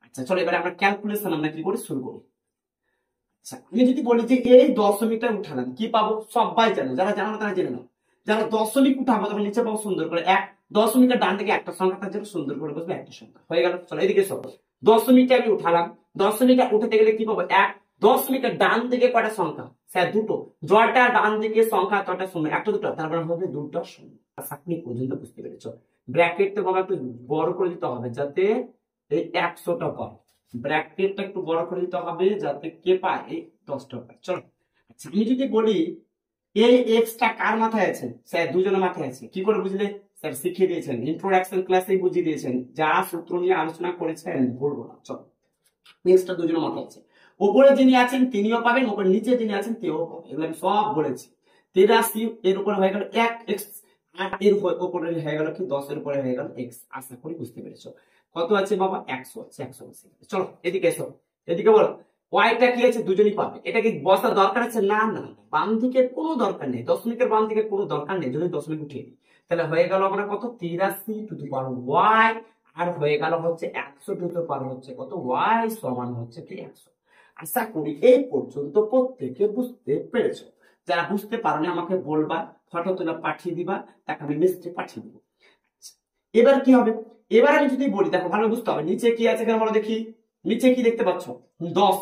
[SPEAKER 1] আচ্ছা চলো এবারে আমরা ক্যালকুলেশন আমরা কি করে শুরু করি। আচ্ছা আমি যদি বলি যে এই দশমিকটা উঠালাম কি পাবো, সবাই জানো, যারা জানো না তারা জেনে নাও। যারা দশমিক উঠাবো তখন নিচে পাবো সুন্দর করে এক, দশমিকের ডান দিকে একটা সংখ্যা তার জন্য সুন্দর করে বসবে একটা সংখ্যা, হয়ে গেল। চলো এদিকে সব দশমিকটা আমি উঠালাম, দশমিকটা উঠাতে গেলে কি পাবো এক, দশমিকের ডান দিকে কয়টা সংখ্যা স্যার দুটো, জয়টা ডান দিকে সংখ্যা তটা শূন্য, একটা দুটো, তারপরে হবে দুটো শূন্য। আপনি পর্যন্ত বুঝতে পেরেছো। ব্র্যাকেটটা বাবা একটু বড় করে দিতে হবে যাতে এই 100টা পায়, ব্র্যাকেটটা একটু বড় করে দিতে হবে যাতে কে পায় এই 10টা পায়। চলো আচ্ছা আমি যদি বলি এই এক্সটা কার মাথায় আছে, স্যার দুজনের মাথায় আছে। কি করে বুঝলে? স্যার শিখিয়ে দিয়েছেন, ইন্ট্রোডাকশন ক্লাসেই বুঝিয়ে দিয়েছেন, যা সূত্র নিয়ে আলোচনা করেছেন ভুলবো না। চলো এক্সটা দুজনের মাথায় আছে, উপরে যিনি আছেন তিনিও পাবেন, উপরে নিচে যিনি আছেন তিনিও পাবেন, এগুলো আমি সব বলেছি। 83 এর উপরে হয়ে গেল 1 এক্স, আর এর উপরে হয়ে গেল কি 10 এর উপরে হয়ে গেল এক্স। আশা করি বুঝতে পেরেছো। কত আছে বাবা 100 আছে, 100 আছে। চলো এদিকে এসো, এদিকে বলো ওয়াইটা কি আছে দুজনই পাবে। এটা কি বসার দরকার আছে? না না, বাম দিকে কোনো দরকার নেই, দশমিকের বাম দিকে কোনো দরকার নেই, যদি দশমিক উঠিয়ে দিই তাহলে হয়ে গেল আমরা কত 83 টু দি পাওয়ার ওয়াই, আর হয়ে গেল হচ্ছে 100 টু দি পাওয়ার হচ্ছে কত ওয়াই সমান হচ্ছে কি 100। আশা করি এই পর্যন্ত প্রত্যেকে বুঝতে পেরেছো। যারা বুঝতে পারোনি আমাকে বলবা, ফটো তোলা পাঠিয়ে দিবা, তাকে আমি লিস্টে পাঠিয়ে দিব। এবার কি হবে, এবার আমি যদি বলি দেখো ভালো বুঝতে হবে নিচে কি আছে কেন বলো দেখি, নিচে কি দেখতে পাচ্ছ 10,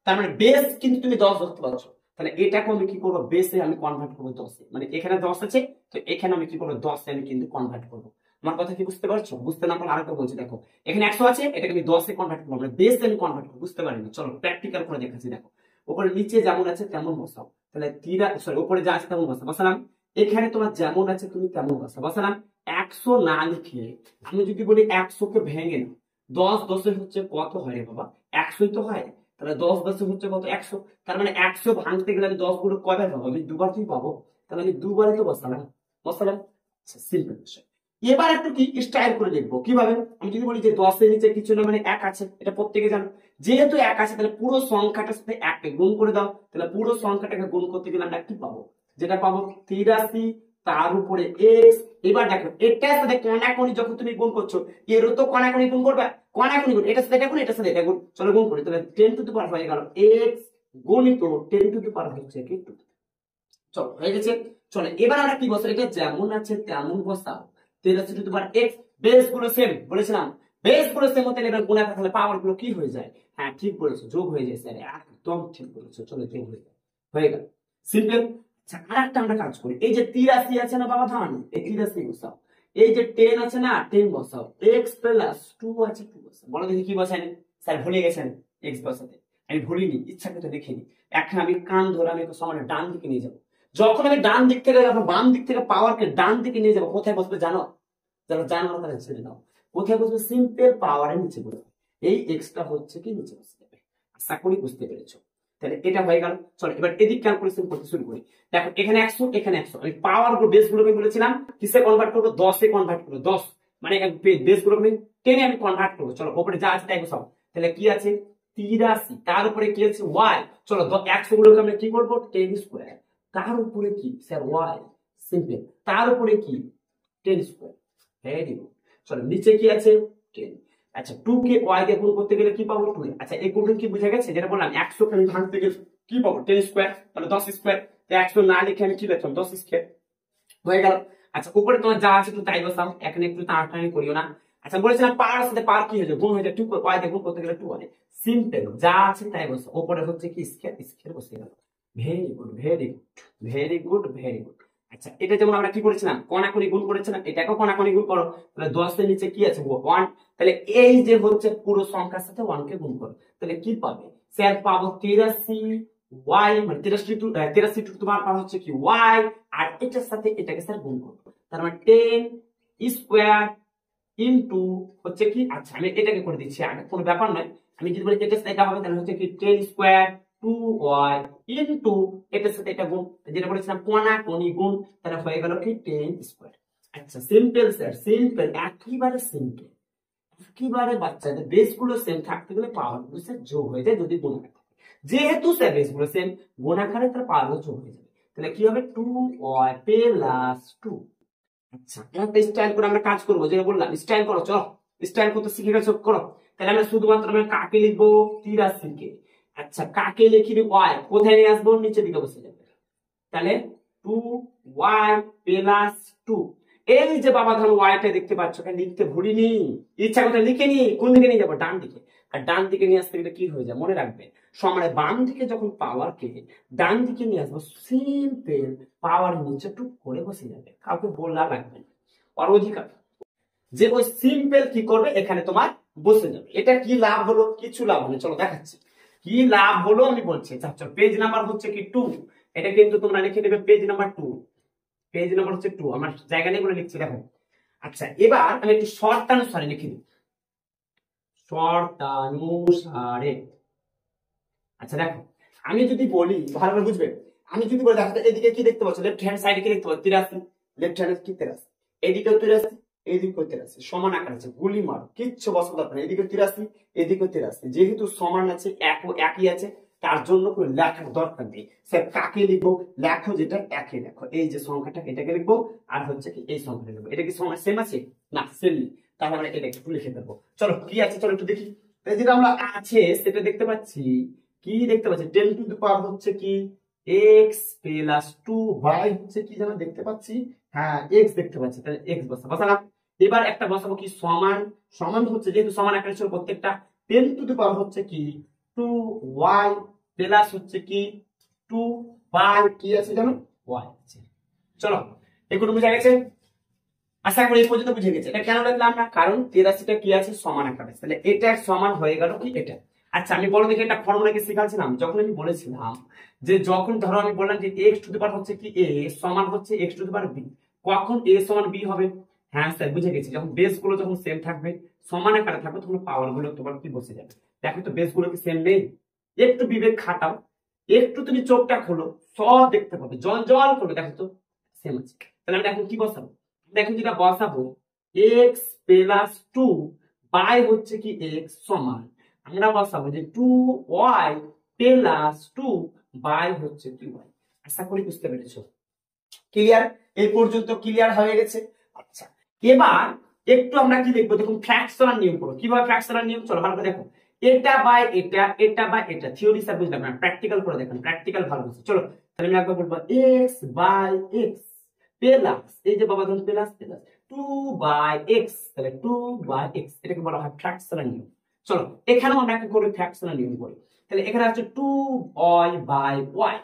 [SPEAKER 1] তার মানে বেস কিন্তু তুমি 10 ধরতে পারছো। তাহলে এটাকে আমি কি করবো বেসে আমি কনভার্ট করবো 10-এ, মানে এখানে 10 আছে তো এখানে আমি কি করবো 10-এ আমি কিন্তু কনভার্ট করবো। আমার কথা কি বুঝতে পারছো? বুঝতে না পারলে আরেকটা বলছি দেখো, এখানে 100 আছে এটাকে আমি 10-এ কনভার্ট করবো, মানে বেসে আমি কনভার্ট করবো। বুঝতে পারিনি, চলো প্র্যাকটিক্যাল করে দেখাচ্ছি। দেখো উপরে নিচে যেমন আছে তেমন বসাও, তাহলে উপরে যা আছে তেমন বসা বসালাম, এখানে তোমার যেমন আছে তুমি তেমন বসা বসালাম। 100 না লিখে আমি যদি বলি 100-কে ভেঙে নাও, 10 10 হচ্ছে কত হয় রে বাবা 100ই তো হয়। তাহলে 10 10 হচ্ছে কত 100, তার মানে 100 ভাঙতে গেলে আমি 10 গুলো কয়বার পাবো, আমি দুবার তুই পাবো, তাহলে আমি দুবারই তো বসালাম বসালাম। সিম্পল বিষয়। এবার একটু কি স্টাইল করে লিখবো, কিভাবে? আমি যদি বলি যে 10-এর নিচে কিছু না মানে 1 আছে, এটা প্রত্যেকে জানো। যেহেতু 1 আছে তাহলে পুরো সংখ্যাটার সাথে 1কে গুণ করে দাও, তাহলে পুরো সংখ্যাটাকে গুণ করতে গেলে আমরা কি পাবো, যেটা পাবো 83 তার উপরে এক্স। এবার দেখো এটার সাথে কণাকণি যখন তুমি গুণ করছো, এরও তো কণাকণি গুণ করবে, কণাকণি গুণ এটার সাথে এটা গুণ এটার সাথে এটা গুণ, চলো গুণ করি। তাহলে 10 টু দি পাওয়ার হয়ে গেল এক্স গণিত 10 টু দি পাওয়ার হচ্ছে কি 2। চলো হয়ে গেছে। চলো এবার আমরা কি বসাই, এটা যেমন আছে তেমন বসাও। 13 two the power x, base গুলো সেম বলেছিলাম, বেস গুলো সেম হতে এবার গুণা থাকলে পাওয়ার গুলো কি হয়ে যায়? হ্যাঁ ঠিক বলেছো, যোগ হয়ে যায় স্যার, একদম ঠিক বলেছো। চলো যোগ হয়ে যায়, হয়ে গেল সিম্পল। আচ্ছা আরেকটা আমরা কাজ করি, এই যে 83 আছে না বাবা ধান, এই 83 বসাও। এই যে 10 আছে না 10 বসাও, x প্লাস 2 আছে 2 বসাও। বলো দেখি কি বসাইনি? স্যার ভুলে গেছেন x বসাতে, আমি ভুলিনি, ইচ্ছা করে দেখিনি। এখন আমি কান ধরে আমি সমান ডান দিকে নিয়ে যাবো, যখন আমি ডান দিক থেকে বাম দিক থেকে পাওয়ারকে ডান দিকে নিয়ে যাবো, কোথায় বসবে জানো? যারা জানো না তারা ছেড়ে নাও, কোথায় বসবে? সিম্পল পাওয়ারের নিচে বসবে, এই এক্সটা হচ্ছে কি নিচে বসে যাবে। আশা করি বুঝতে পেরেছো। তাহলে এটা হয়ে গেল। চলো এবার এদিক ক্যালকুলেশন করতে শুরু করি। দেখো এখানে 100 এখানে 100, আমি পাওয়ার বেস গুলোকে বলেছিলাম কিসে কনভার্ট করবো, 10-এ কনভার্ট করবো। 10 মানে বেস গুলোকে আমি 10-এ আমি কনভার্ট করবো। চলো উপরে যা আছে তাই সব, তাহলে কি আছে 83, তার উপরে কি আছে ওয়াই। চলো 100 গুলোকে আমরা কি করবো 10 স্কোয়ার, তার উপরে কি স্যার ওয়াই, সিম্পল, তার উপরে কি 10 স্কোয়ার, ভেরি গুড। চলো নিচে কি আছে 10, আচ্ছা 2 কে y দিয়ে গুণ করতে গেলে কি পাবো 2। আচ্ছা এই গুণটা কি বুঝে গেছে, যেটা বললাম 100 কে আমি ভাঙতে গেলে কি পাবো 10 স্কয়ার, তাহলে 10 স্কয়ার। 100 না লিখে আমি কি লিখলাম 10 স্কয়ার হয়ে গেল। আচ্ছা উপরে তোমার যা আছে একটু তাই বসাও, এখানে একটু টানাটানি করিও না। আচ্ছা বলেছিলাম পাওয়ার সাথে পাওয়ার কি হয়ে যায়, গুণ হয়ে যায়, 2 y দিয়ে গুণ করতে গেলে 2 হয়। সিম্পল, যা আছে তাই বসাও, উপরে হচ্ছে কি স্কয়ার, স্কয়ার বসে গেল। Very good very good very good very good. আচ্ছা এটা যেমন আমরা কি করেছিলাম কোণাকুণি গুণ করেছিলাম, এটাকেও কোণাকুণি গুণ করো, তাহলে 10 এর নিচে কি আছে 1, তাহলে এই যে হচ্ছে পুরো সংখ্যার সাথে 1 কে গুণ করো, তাহলে কি পাবে স্যার পাবো 83 y, মানে 83 টু তোমার পাওয়ার হচ্ছে কি y, আর এটার সাথে এটাকে স্যার গুণ করবো, তার মানে 10 স্কয়ার ইনটু হচ্ছে কি, আচ্ছা আমি এটাকে করে দিচ্ছি আগে, কোনো ব্যাপার নয়। আমি যদি বলি এটার সাথে এটা হবে তাহলে হচ্ছে কি 10 স্কয়ার 2y ইনটু এটার সাথে এটা গুণ, যেটা বলেছিলাম কোণাকুণি গুণ, তাহলে হয়ে গেল কি 10 স্কয়ার। আচ্ছা সিম্পল স্যার, সিম্পল, একেবারে সিম্পল। একেবারে বাচ্চাদের বেস গুলো সেম থাকতে গেলে পাওয়ার গুলো স্যার যোগ হয়ে যায় যদি গুণাকার থাকে। যেহেতু স্যার বেস গুলো সেম, গুণাকারে তার পাওয়ার গুলো যোগ হয়ে যাবে, তাহলে কি হবে 2y প্লাস 2। আচ্ছা একটা স্টাইল করে আমরা কাজ করবো, যেটা বললাম স্টাইল করো, চলো স্টাইল করতে শিখে গেছো করো। তাহলে আমরা শুধুমাত্র আমরা কাকে লিখবো 83 কে। আচ্ছা কাকে লিখবি y, কোথায় নিয়ে আসবো নিচের দিকে বসে যাবে, তাহলে 2y প্লাস 2। এই যে বাবা ধরো ওয়াইটা দেখতে পাচ্ছ, এটা লিখতে ভুলিনি, ইচ্ছা করে লিখে কোন দিকে নিয়ে যাবো ডান দিকে, আর ডান দিকে নিয়ে আসতে গেলে কি হয়ে যায় মনে রাখবে, সমানে বাম দিকে যখন পাওয়ার কে ডান দিকে নিয়ে আসবো সিম্পল পাওয়ার নিচে টুক করে বসে যাবে, কাউকে বলা লাগবে না, আর অধিকার যে ওই সিম্পল কি করবে এখানে তোমার বসে যাবে। এটা কি লাভ হলো, কিছু লাভ হলো, চলো দেখাচ্ছি কি লাভ হলো আমি বলছি। আচ্ছা পেজ নাম্বার হচ্ছে কি 2, এটা কিন্তু তোমরা লিখে দেবে পেজ নাম্বার 2, পেজ নাম্বার হচ্ছে 2, আমার জায়গা নিয়ে বলে লিখছি দেখো। আচ্ছা এবার আমি একটু শর্তানুসারে লিখে দিই, শর্তানুসারে। আচ্ছা দেখো আমি যদি বলি ভালো করে বুঝবে, আমি যদি বলি দেখো এদিকে কি দেখতে পাচ্ছ, লেফট হ্যান্ড সাইডে কি দেখতে পাচ্ছ 83, লেফট হ্যান্ডে কি 83, এদিকেও 83 এদিকেও 83, সমান আকার আছে, গুলি মারো কিচ্ছু বসার দরকার নেই, এদিকে 83 এদিকেও 83, যেহেতু সমান আছে একই আছে তার জন্য কোনো লেখার দরকার নেই। স্যার কাকে লিখবো, লেখো যেটা একে লেখো, এই যে সংখ্যাটা এটাকে লিখবো, আর হচ্ছে কি এই সংখ্যাটা লিখবো, এটা কি সংখ্যা সেম আছে না সেম নেই, তাহলে আমরা এটা একটু লিখে দেবো। চলো কি আছে চলো একটু দেখি, যেটা আমরা আছে সেটা দেখতে পাচ্ছি, কি দেখতে পাচ্ছি 10 টু দি পাওয়ার হচ্ছে কি x প্লাস 2 y হচ্ছে কি যেন দেখতে পাচ্ছি, হ্যাঁ x দেখতে পাচ্ছি, তাহলে x বসালাম। এবার একটা বসাবো কি সমান, সমান হচ্ছে যেহেতু সমান আকারে ছিল প্রত্যেকটা 10 টু দি পাওয়ার হচ্ছে কি 2y প্লাস হচ্ছে কি 2 y কি আছে জানো y আছে। চলো এগুলো বুঝা গেছে, আশা করি এই পর্যন্ত বুঝে গেছে। এটা কেন লিখলাম না, কারণ 83টা কি আছে সমান আকারে, তাহলে এটা সমান হয়ে গেল কি এটা। আচ্ছা আমি বলো দেখি একটা ফর্মুলাকে শিখাচ্ছিলাম, যখন আমি বলেছিলাম যে যখন ধরো আমি বললাম যে x টু দি পাওয়ার হচ্ছে কি a সমান হচ্ছে x to the power b, কখন a সমান b হবে, হ্যাঁ স্যার বুঝে গেছি, যখন বেস গুলো যখন সেম থাকবে সমান আকারে থাকবে তখন পাওয়ার গুলো তোমার কি বসে যাবে। দেখো তো বেস গুলো কি সেম নেই, একটু বিবেক খাটাও, একটু তুমি চোখটা খোলো সব দেখতে পাবে, জল জল করবে, দেখো তো সেম আছে। তাহলে আমি এখন কি বসাবো, দেখো যেটা বসাবো x প্লাস 2 বাই হচ্ছে কি x সমান, আমরা বসাবো যে 2y প্লাস 2 বাই হচ্ছে কি y। আশা করি বুঝতে পেরেছো, ক্লিয়ার, এই পর্যন্ত ক্লিয়ার হয়ে গেছে। আচ্ছা এবার একটু আমরা কি দেখবো, দেখুন ফ্র্যাকশনাল নিয়ম করো, কিভাবে ফ্র্যাকশনাল নিয়ম, চলো ভালো করে দেখো, এটা বাই এটা, এটা বাই এটা, থিওরি স্যার বুঝলাম না, প্র্যাকটিক্যাল করে দেখুন, প্র্যাকটিক্যাল ভালো বুঝছে। চলো তাহলে আমি একবার বলবো x বাই x প্লাস, এই যে বাবা ধরুন প্লাস প্লাস 2 বাই x, তাহলে 2 বাই x, এটাকে বলা হয় ফ্র্যাকশনাল নিয়ম। চলো এখানেও আমরা একটা করে ফ্র্যাকশনাল নিয়ম করি, তাহলে এখানে আছে 2y বাই y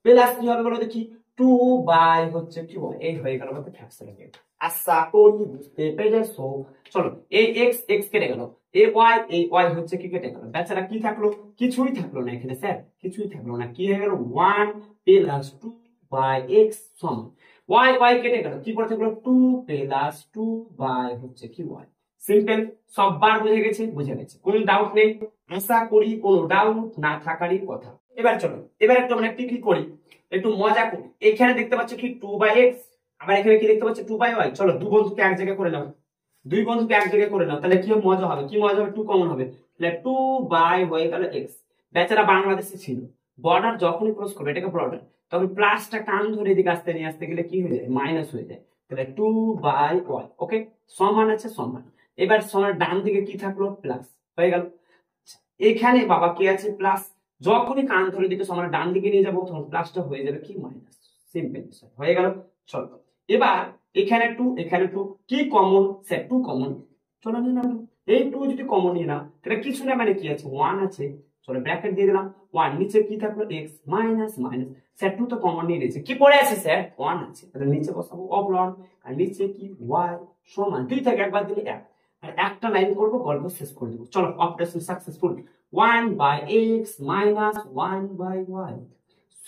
[SPEAKER 1] প্লাস কি হবে বলো দেখি 2 বাই হচ্ছে কি y, এই হয়ে গেল আমাদের ফ্র্যাকশনাল নিয়ম। আশা করি বুঝতে পেরেছো। চলো এই x x কেটে গেল, এই y হচ্ছে কি কেটে গেল, বেচারা কি থাকলো, কিছুই থাকলো না এখানে স্যার, কিছুই থাকলো না, কি হয়ে গেল 1 প্লাস 2 বাই x সমান y কেটে গেল, কি পড়ে থাকলো 2 প্লাস 2 বাই হচ্ছে কি y। সিম্পল, সববার বুঝে গেছে, বুঝে গেছে, কোনো ডাউট নেই, আশা করি কোনো ডাউট না থাকারই কথা। এবার চলো এবার একটু আমরা কি করি, একটু মজা করি, এখানে দেখতে পাচ্ছ কি 2 বাই x, আবার এখানে কি দেখতে পাচ্ছ 2 বাই y, চলো দু বন্ধুকে এক জায়গায় করে নাও, দুই বন্ধুকে এক জায়গায় করে নাও, তাহলে কি মজা হবে, কি মজা হবে 2 কমন হবে, তাহলে 2 বাই হয়ে গেল x। বেচারা বাংলাদেশে ছিল, বর্ডার যখনই ক্রস করবে এটাকে বর্ডার, তখন প্লাসটা টান ধরে এদিকে আসতে নিয়ে আসতে গেলে কি হয়ে যায় মাইনাস হয়ে যায়, তাহলে 2 বাই y, ওকে সমান আছে সমান। এবার সমান ডান দিকে কি থাকলো প্লাস হয়ে গেল। এখানে বাবা কি আছে প্লাস, যখনই কান ধরে দিকে সমান ডান দিকে নিয়ে যাবো তখন প্লাসটা হয়ে যাবে কি মাইনাস, সিম্পল হয়ে গেল। চলো এবার এখানে টু কি কমন, স্যার টু কমন, চলো নিয়ে নাও এই টু যদি কমন নিয়ে নাও তাহলে কিছু না মানে কি আছে ওয়ান আছে, চলো ব্র্যাকেট দিয়ে দিলাম ওয়ান, নিচে কি থাকলো x minus minus, sir two তো কমন নিয়ে নিয়েছে কি পড়ে আছে স্যার ওয়ান আছে, তাহলে নিচে বসাবো অবলন আর নিচে কি ওয়াই সমান দুই থেকে একবার দিলে এক, আর একটা লাইন করবো গল্প শেষ করে দেবো। চলো operation successful, 1/x minus 1/y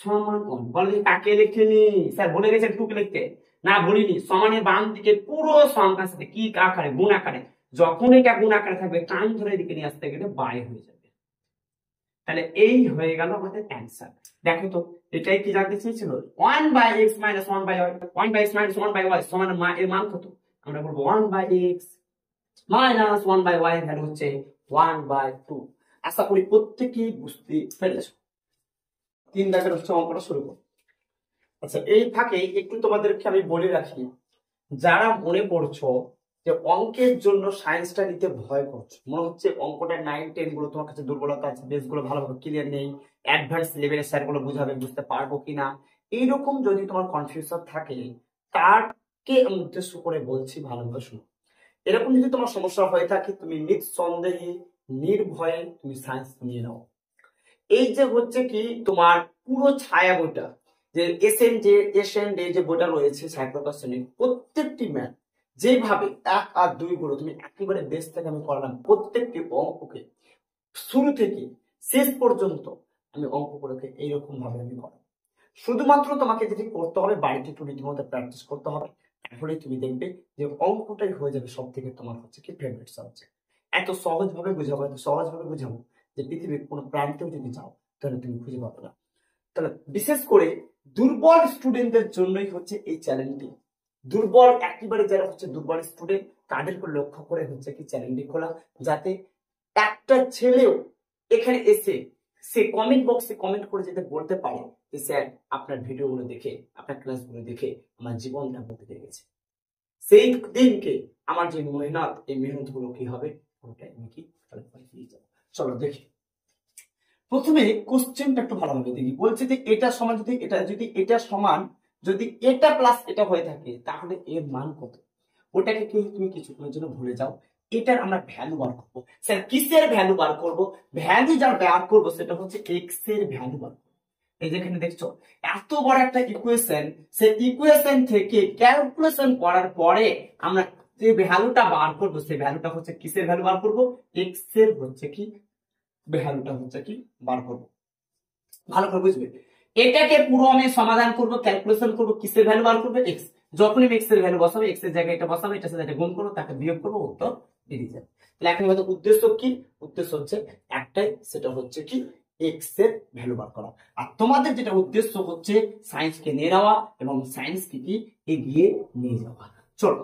[SPEAKER 1] সমান 1, বলে কাকে লিখিনি স্যার বলে গেছেন টুকে লিখতে, না বলিনি, সমানের বাম দিকে পুরো সংখ্যার সাথে কি আকারে গুণ আকারে, যখন এটা গুণ আকারে থাকবে কান ধরে এদিকে নিয়ে আসতে গেলে বাই হয়ে যাবে। তাহলে এই হয়ে গেল আমাদের অ্যান্সার। দেখো তো এটাই কি জানতে চেয়েছিল, 1/x minus 1/y, 1/x minus 1/y সমান এর মান কত, আমরা বলবো 1/x মাইনাস 1/y এর ভ্যালু হচ্ছে 1/2। আশা করি প্রত্যেকেই বুঝতে পেরেছো। 3 দাগের হচ্ছে অঙ্কটা শুরু করো। আচ্ছা এই ফাঁকে একটু তোমাদেরকে আমি বলে রাখি, যারা মনে পড়ছো যে অঙ্কের জন্য সায়েন্সটা নিতে ভয় করছো, মনে হচ্ছে অঙ্কটা 9-10 গুলো তোমার কাছে দুর্বলতা আছে, বেস গুলো ভালোভাবে ক্লিয়ার নেই, অ্যাডভান্স লেভেলের স্যার গুলো বুঝাবে বুঝতে পারবো কিনা, এইরকম যদি তোমার কনফিউশন থাকে তারকে আমি উদ্দেশ্য করে বলছি ভালোভাবে শুনো। এরকম যদি তোমার সমস্যা হয়ে থাকে তুমি নিঃসন্দেহে নির্ভয়ে তুমি সায়েন্স নিয়ে নাও। এই যে হচ্ছে কি তোমার পুরো ছায়া বইটা যে এসএন ডে যে বইটা রয়েছে সাইক্লোপাস শ্রেণীর প্রত্যেকটি ম্যাথ যেভাবে 1 আর 2 গুলো তুমি একেবারে বেস থেকে আমি করলাম, প্রত্যেকটি অঙ্ককে শুরু থেকে শেষ পর্যন্ত আমি অঙ্কগুলোকে এইরকম ভাবে আমি করাই। শুধুমাত্র তোমাকে যেটি করতে হবে বাড়িতে একটু রীতিমতো প্র্যাকটিস করতে হবে, তাহলেই তুমি দেখবে যে অঙ্কটাই হয়ে যাবে সব থেকে তোমার হচ্ছে কি ফেভারিট সাবজেক্ট। এত সহজভাবে বুঝাবো যে পৃথিবীর কোনো প্রান্তেও যদি যাও তাহলে তুমি খুঁজে পাবে না। তাহলে বিশেষ করে দুর্বল স্টুডেন্টদের জন্যই হচ্ছে এই চ্যানেলটি, দুর্বল একেবারে যারা হচ্ছে দুর্বল স্টুডেন্ট তাদেরকে লক্ষ্য করে হচ্ছে কি চ্যানেলটি খোলা, যাতে একটা ছেলেও এখানে এসে সে কমেন্ট বক্সে কমেন্ট করে যেতে বলতে পারে যে স্যার আপনার ভিডিওগুলো দেখে আপনার ক্লাসগুলো দেখে আমার জীবনটা বদলে গেছে। সেই দিনকে আমার যে মেহনত এই মেহনত গুলো কি হবে ওটাই আমি কি পেয়ে যাবো। চলো দেখি প্রথমে কোশ্চেনটা একটু ভালোভাবে দেখি। বলছে যে এটা সমান যদি এটা সমান যদি এটা প্লাস এটা হয়ে থাকে তাহলে এর মান কত, ওটাকে কি তুমি কিছুক্ষণের জন্য ভুলে যাও, এটার আমরা ভ্যালু বার করবো। স্যার কিসের ভ্যালু বার করব, ভ্যালু যা বার করবো সেটা হচ্ছে এক্স এর ভ্যালু বার করবো। এই যেখানে দেখছো এত বড় একটা ইকুয়েশন, সেই ইকুয়েশন থেকে ক্যালকুলেশন করার পরে আমরা যে ভ্যালুটা বার করবো সেই ভ্যালুটা হচ্ছে কিসের ভ্যালু বার করবো, এক্স এর হচ্ছে কি ভ্যালুটা হচ্ছে কি বার করবো। ভালো করে বুঝবে, এটাকে পুরো আমি সমাধান করবো ক্যালকুলেশন করবো কিসের ভ্যালু বার করবে এক্স, যখনই এক্স এর ভ্যালু বসাবো এক্স এর জায়গায় এটা বসাবো, এটার সাথে গুণ করবো তাকে বিয়োগ করবো উত্তর বেরিয়ে যাবে। তাহলে এখন আমাদের উদ্দেশ্য কি, উদ্দেশ্য হচ্ছে একটাই, সেটা হচ্ছে কি এক্স এর ভ্যালু বার করা। আর তোমাদের যেটা উদ্দেশ্য হচ্ছে সায়েন্সকে নিয়ে নেওয়া এবং সায়েন্সকে কি এগিয়ে নিয়ে যাওয়া। চলো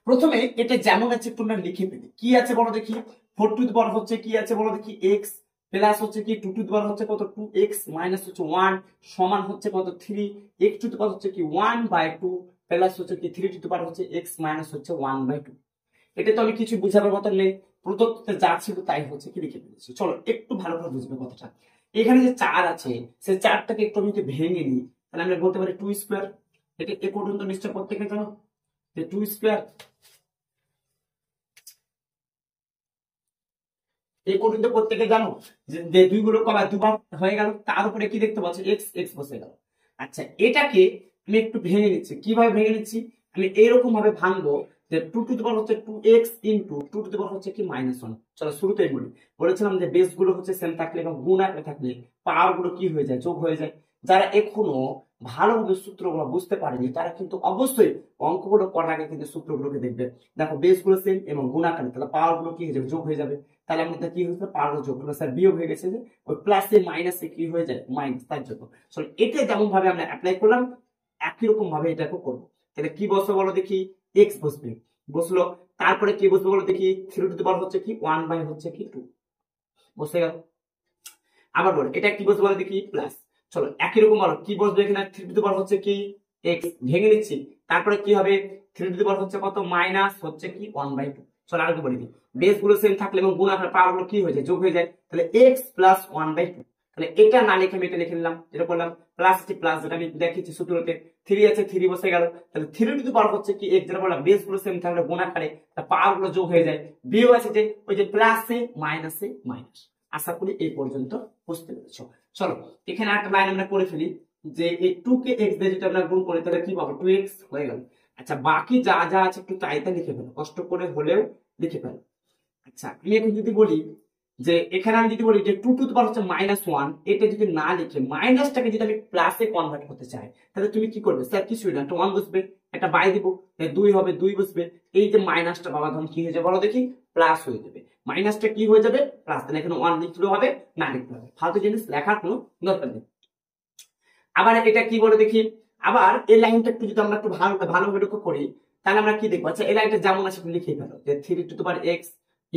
[SPEAKER 1] প্রথমে এটা যেমন আছে তোমরা লিখে ফেলি, কি আছে বলো দেখি, 4 টু দি পাওয়ার হচ্ছে কি আছে বলো দেখি এক্স প্লাস হচ্ছে কি 2 টু দি পাওয়ার হচ্ছে কত 2x মাইনাস হচ্ছে 1 সমান হচ্ছে কত 3, x টু দি পাওয়ার হচ্ছে কি 1/2 প্লাস হচ্ছে কি 3 টু দি পাওয়ার হচ্ছে x মাইনাস হচ্ছে 1/2। এটা তো আমি কিছু বুঝাবার মতো নেই, প্রদত্তে যা ছিল তাই হচ্ছে কি লিখে ফেলেছি। চলো একটু ভালো করে বুঝবে কথাটা, এখানে যে 4 আছে সেই 4টাকে একটু আমি ভেঙে নিই, তাহলে আমরা বলতে পারি 2 স্কয়ার। এটা এ পর্যন্ত নিশ্চয় প্রত্যেকে জানো যে 2 স্কয়ার, এই পর্যন্ত প্রত্যেকে জানো যে 2 গুলো কবার দুবার হয়ে গেল, তার উপরে কি দেখতে পাচ্ছ এক্স এক্স বসে গেল। আচ্ছা এটাকে আমি একটু ভেঙে নিচ্ছি, কিভাবে ভেঙে নিচ্ছি আমি এইরকম ভাবে ভাঙবো যে 2 টু দি পাওয়ার হচ্ছে 2x into 2 two the power হচ্ছে কি -1। চলো শুরুতেই বলি, বলেছিলাম যে বেস গুলো হচ্ছে সেম থাকলে এবং গুণ আকারে থাকলে পাওয়ার গুলো কি হয়ে যায় যোগ হয়ে যায়। যারা এখনো ভালোভাবে সূত্রগুলো বুঝতে পারেনি তারা কিন্তু অবশ্যই অঙ্কগুলো করার আগে কিন্তু সূত্রগুলোকে দেখবে। দেখো বেস গুলো সেম এবং গুণ আকারে, তাহলে পাওয়ার গুলো কি হয়ে যাবে যোগ হয়ে যাবে। তাহলে আমাদের কি হয়েছে পাওয়ার যোগ হলো, স্যার বিয়োগ হয়ে গেছে যে ওই প্লাসে মাইনাসে কি হয়ে যায় মাইনাস, তার জন্য সরি এটা যেমন ভাবে আমরা অ্যাপ্লাই করলাম একই রকম ভাবে এটাকে করবো। তাহলে কি বসবে বলো দেখি এক্স বসবে, বসলো, তারপরে কি বসবে বলো দেখি 3 টু দি পাওয়ার হচ্ছে কি 1 বাই হচ্ছে কি 2 বসে গেল। আবার বলো এটা কি বসবে বলো দেখি প্লাস, চলো একই রকম বলো কি বসবে এখানে 3 টু দি পাওয়ার হচ্ছে কি এক্স ভেঙে নিচ্ছি, তারপরে কি হবে 3 টু দি পাওয়ার হচ্ছে কত মাইনাস হচ্ছে কি 1/2। চলো আরেকটু বলে দিই, বেস গুলো সেম থাকলে এবং গুণাকার পাওয়ার গুলো কি হয়ে যায় যোগ হয়ে যায়, তাহলে এক্স প্লাস 1/2। তাহলে এটা না লিখে আমি এটা লিখে নিলাম, যেটা করলাম প্লাস প্লাস, যেটা আমি দেখেছি সূত্রতে 3 আছে 3 বসে গেল, তাহলে 3 টু দি পাওয়ার হচ্ছে কি এক্স, যেটা বললাম বেস গুলো সেম থাকলে গুণাকারে পাওয়ার গুলো যোগ হয়ে যায়, বিও আছে যে ওই যে প্লাসে মাইনাসে মাইনাস। আশা করি এই পর্যন্ত বুঝতে পেরেছো। চলো এখানে একটা লাইন আমরা করে ফেলি, যে এই 2 কে x দিয়ে যদি আমরা গুণ করি তাহলে কি পাবো 2x হয়ে গেল। আচ্ছা বাকি যা যা আছে একটু তাইতা লিখে ফেলো, কষ্ট করে হলেও লিখে ফেলো। আচ্ছা আমি এখন যদি বলি যে এখানে আমি যদি বলি যে 2 টু দি পাওয়ার হচ্ছে -1, এটা যদি না লিখে মাইনাসটাকে যদি আমি প্লাসে কনভার্ট করতে চাই তাহলে তুমি কি করবে? স্যার কিছুই না, একটা 1 বসবে, একটা বাই দিব, 2 হবে 2 বসবে, এই যে মাইনাসটা বাবা ধরুন কি হয়ে যাবে বলো দেখি, প্লাস হয়ে যাবে। মাইনাসটা কি হয়ে যাবে? প্লাস। তাহলে এখানে 1 লিখলেও হবে, না লিখতে হবে, ফালতু জিনিস লেখার কোনো দরকার নেই। আবার এটা কি বলে দেখি, আবার এই লাইনটা একটু যদি আমরা একটু ভালোভাবে লক্ষ্য করি তাহলে আমরা কি দেখবো? আচ্ছা এই লাইনটা যেমন আছে একটু লিখে ফেলো, যে 3 to the power x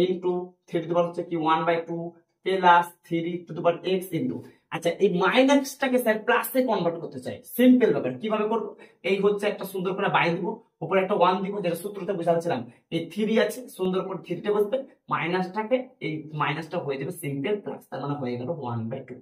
[SPEAKER 1] into 3 to the power হচ্ছে কি 1/2 plus 3 to the power x into, আচ্ছা এই মাইনাসটাকে স্যার প্লাসে কনভার্ট করতে চাই, সিম্পল ব্যাপার। কিভাবে করব? এই হচ্ছে একটা সুন্দর করে বাই দিব, উপরে একটা 1 দিব, যেটা সূত্রটা বুঝাচ্ছিলাম, এই 3 আছে সুন্দর করে 3 তে বসবে, মাইনাসটাকে এই মাইনাসটা হয়ে যাবে সিম্পল প্লাস, তার মানে হয়ে গেল 1/2।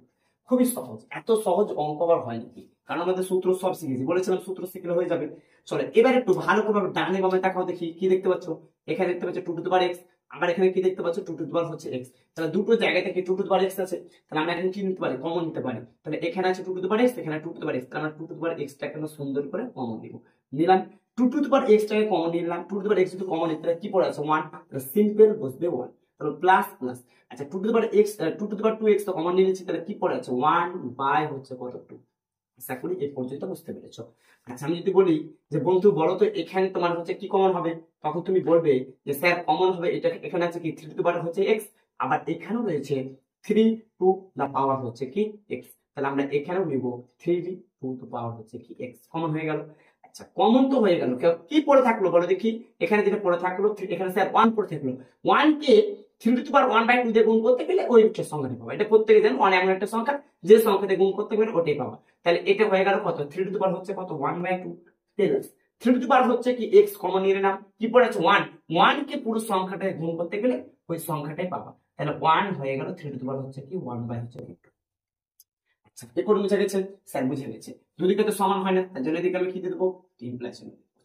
[SPEAKER 1] খুবই সহজ, এত সহজ অঙ্ক আবার হয় নাকি? কারণ আমাদের সূত্র সব শিখেছি, বলেছিলাম সূত্র শিখলে হয়ে যাবে। চলো এবার একটু ভালো করে ডানে বামে তাকাও দেখি, কি দেখতে পাচ্ছ? এখানে দেখতে পাচ্ছ 2 টু দি পাওয়ার x, আবার এখানে কি দেখতে পাচ্ছ 2 টু দি পাওয়ার হচ্ছে x। তাহলে দুটো জায়গায় থেকে 2 টু দি পাওয়ার x আছে, তাহলে আমরা এখানে কি নিতে পারি? কমন নিতে পারি। তাহলে এখানে আছে 2 টু দি পাওয়ার x, এখানে 2 টু দি পাওয়ার x, তাহলে আমরা 2 টু দি পাওয়ার x টাকে আমরা সুন্দর করে কমন দিব, নিলাম 2 টু দি পাওয়ার x টাকে কমন নিলাম, 2 টু দি পাওয়ার x যদি কমন নিতে তাহলে কি পড়ে আছে 1, তাহলে সিম্পল বসবে 1, তাহলে প্লাস প্লাস। আচ্ছা 2 two the power x 2 two the power 2x তো কমন নিয়ে নিচ্ছি, তাহলে কি পড়ে আছে 1 বাই হচ্ছে কত 2। আশা করি এই পর্যন্ত বুঝতে পেরেছো। আচ্ছা আমি যদি বলি যে বন্ধু বলো তো এখানে তোমার হচ্ছে কি কমন হবে, তখন তুমি বলবে যে স্যার কমন হবে এটা, এখানে আছে কি 3 টু দি পাওয়ার হচ্ছে x, আবার এখানেও রয়েছে 3 টু দা পাওয়ার হচ্ছে কি x, তাহলে আমরা এখানেও নিব 3 টু দা পাওয়ার হচ্ছে কি x, কমন হয়ে গেল। আচ্ছা কমন তো হয়ে গেল, কি পড়ে থাকলো বলো দেখি? এখানে যেটা পড়ে থাকলো, এখানে স্যার 1 পড়ে থাকলো, 1 কে 3 টু দি পাওয়ার 1/2 দিয়ে গুণ করতে গেলে ওই সংখ্যাটা পাবো। এটা প্রত্যেকে জানেন 1 এমন একটা সংখ্যা যে সংখ্যাতে গুণ করতে গেলে ওটাই পাবো। তাহলে এটা হয়ে গেল কত? 3 টু দি পাওয়ার হচ্ছে কত 1/2 প্লাস 3 টু দি পাওয়ার হচ্ছে কি x, কমন নিয়ে নিলাম, কি পড়ে আছে 1, 1 কে পুরো সংখ্যাটায় গুণ করতে গেলে ওই সংখ্যাটাই পাবা, তাহলে 1 হয়ে গেল 3 টু দি পাওয়ার হচ্ছে কি 1/2। আচ্ছা এই করে বুঝে গেছে? স্যার বুঝে গেছে, দুদিকে তো সমান হয় না, তার জন্য এদিকে আমি কি দিয়ে দেবো 3 প্লাস।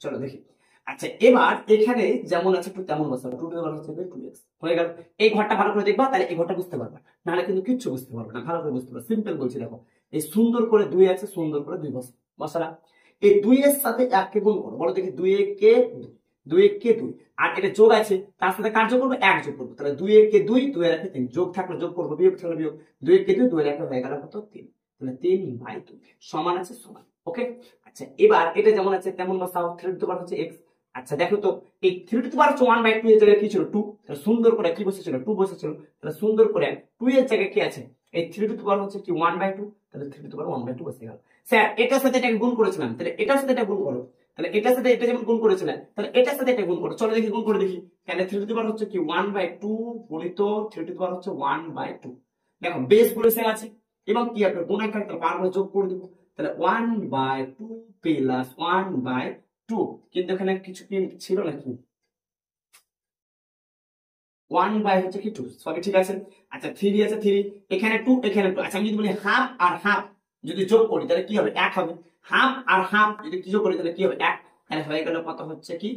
[SPEAKER 1] চলো দেখি। আচ্ছা এবার এখানে যেমন আছে একটু তেমন বসাবো, 2 টু দি পাওয়ার হচ্ছে 2x হয়ে গেল। এই ঘরটা ভালো করে দেখবা, তাহলে এই ঘরটা বুঝতে পারবা, নাহলে কিন্তু কিচ্ছু বুঝতে পারবে না। ভালো করে বুঝতে পারবে, সিম্পল বলছি দেখো, এই সুন্দর করে 2 আছে, সুন্দর করে 2 বসালা, এই 2 এর সাথে 1 কে গুণ করো, বলো দেখি 2 কে 2 কে 2, আর এটা যোগ আছে তার সাথে কার যোগ করবো? 1 যোগ করবো, তাহলে 2 কে 2, 2 এর 3, যোগ থাকলে যোগ করবো, বিয়োগ থাকলে বিয়োগ, 2 কে 2, 2 এর হয়ে গেল কত 3, তাহলে 3/2 সমান আছে সমান। ওকে আচ্ছা এবার এটা যেমন আছে তেমন বসাও, 3 টু দি পাওয়ার হচ্ছে x। আচ্ছা দেখো তো এই 3 টু দি পাওয়ার 1/2 এর জায়গায় কি ছিল 2, তাহলে সুন্দর করে কি বসেছিল 2 বসেছিল, তাহলে সুন্দর করে 2 এর জায়গায় কি আছে এই 3 টু দি পাওয়ার হচ্ছে কি 1/2, তাহলে 3 টু দি পাওয়ার 1/2 বসে গেল। স্যার এটার সাথে এটাকে গুণ করেছিলাম, তাহলে এটার সাথে এটা গুণ করো, তাহলে এটার সাথে এটা যেমন গুণ করেছিলেন তাহলে এটার সাথে এটা গুণ করো, চলো দেখি গুণ করে দেখি। তাহলে 3 টু দি পাওয়ার হচ্ছে কি 1/2 গুণিত 3 টু দি পাওয়ার হচ্ছে 1/2, দেখো বেস গুলো সেম আছে এবং কি হবে গুণাকার পাওয়ার যোগ করে দেব, তাহলে 1/2 প্লাস 1/2, কিন্তু এখানে কিছু কি ছিল নাকি 1/2 হচ্ছে কি 2, সবই ঠিক আছে। আচ্ছা 3 আছে 3, এখানে 2 এখানে 2, আচ্ছা আমি যদি বলি হাফ আর হাফ যদি যোগ করি তাহলে কি হবে 1 হবে, হাফ আর হাফ যদি কি যোগ করি তাহলে কি হবে 1, তাহলে হয়ে গেল কত হচ্ছে কি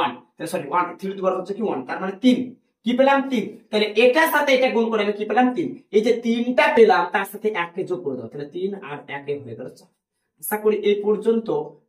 [SPEAKER 1] 1, তাহলে সরি 1 3 টু দি পাওয়ার হচ্ছে কি 1, তার মানে 3, কি পেলাম 3, তাহলে এটার সাথে এটা গুণ করে আমি কি পেলাম 3, এই যে 3টা পেলাম তার সাথে 1 কে যোগ করে দাও, তাহলে 3 আর 1 এ হয়ে গেল 4। আশা করি এই পর্যন্ত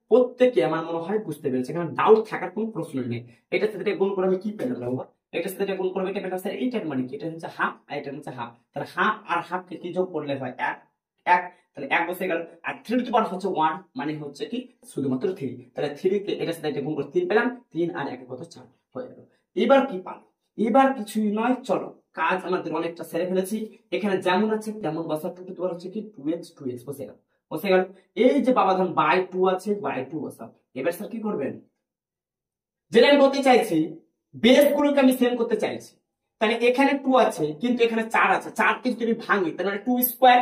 [SPEAKER 1] প্রত্যেকে আমার মনে হয় বুঝতে পেরেছে, কারণ ডাউট থাকার কোনো প্রশ্ন নেই। এটার সাথে এটা গুণ করে আমি কি পেলাম বাবা, এটার সাথে এটা গুণ করবে, এটা পেলাম স্যার এইটার মানে কি, এটা হচ্ছে হাফ আর এটা হচ্ছে হাফ, তাহলে হাফ আর হাফ কে কি যোগ করলে হয় 1, 1, তাহলে 1 বসে গেল। আর 3 টু দি পাওয়ার হচ্ছে 1 মানে হচ্ছে কি শুধুমাত্র 3, তাহলে 3 কে এটার সাথে এটা গুণ করে 3 পেলাম, 3 আর 1 কত 4 হয়ে গেল। এবার কি পাবো? এবার কিছুই নয়, চলো কাজ আমাদের অনেকটা সেরে ফেলেছি। এখানে যেমন আছে তেমন বসা, 2 টু দি পাওয়ার হচ্ছে কি 2x বসে গেল, বসে গেল। এই যে বাবা ধরুন বাই 2 আছে, বাই 2 বসাও। এবার স্যার কি করবেন? যেটা আমি বলতে চাইছি বেস গুলোকে আমি সেম করতে চাইছি, তাহলে এখানে 2 আছে কিন্তু এখানে 4 আছে, 4 কে যদি আমি ভাঙি তাহলে 2 স্কয়ার,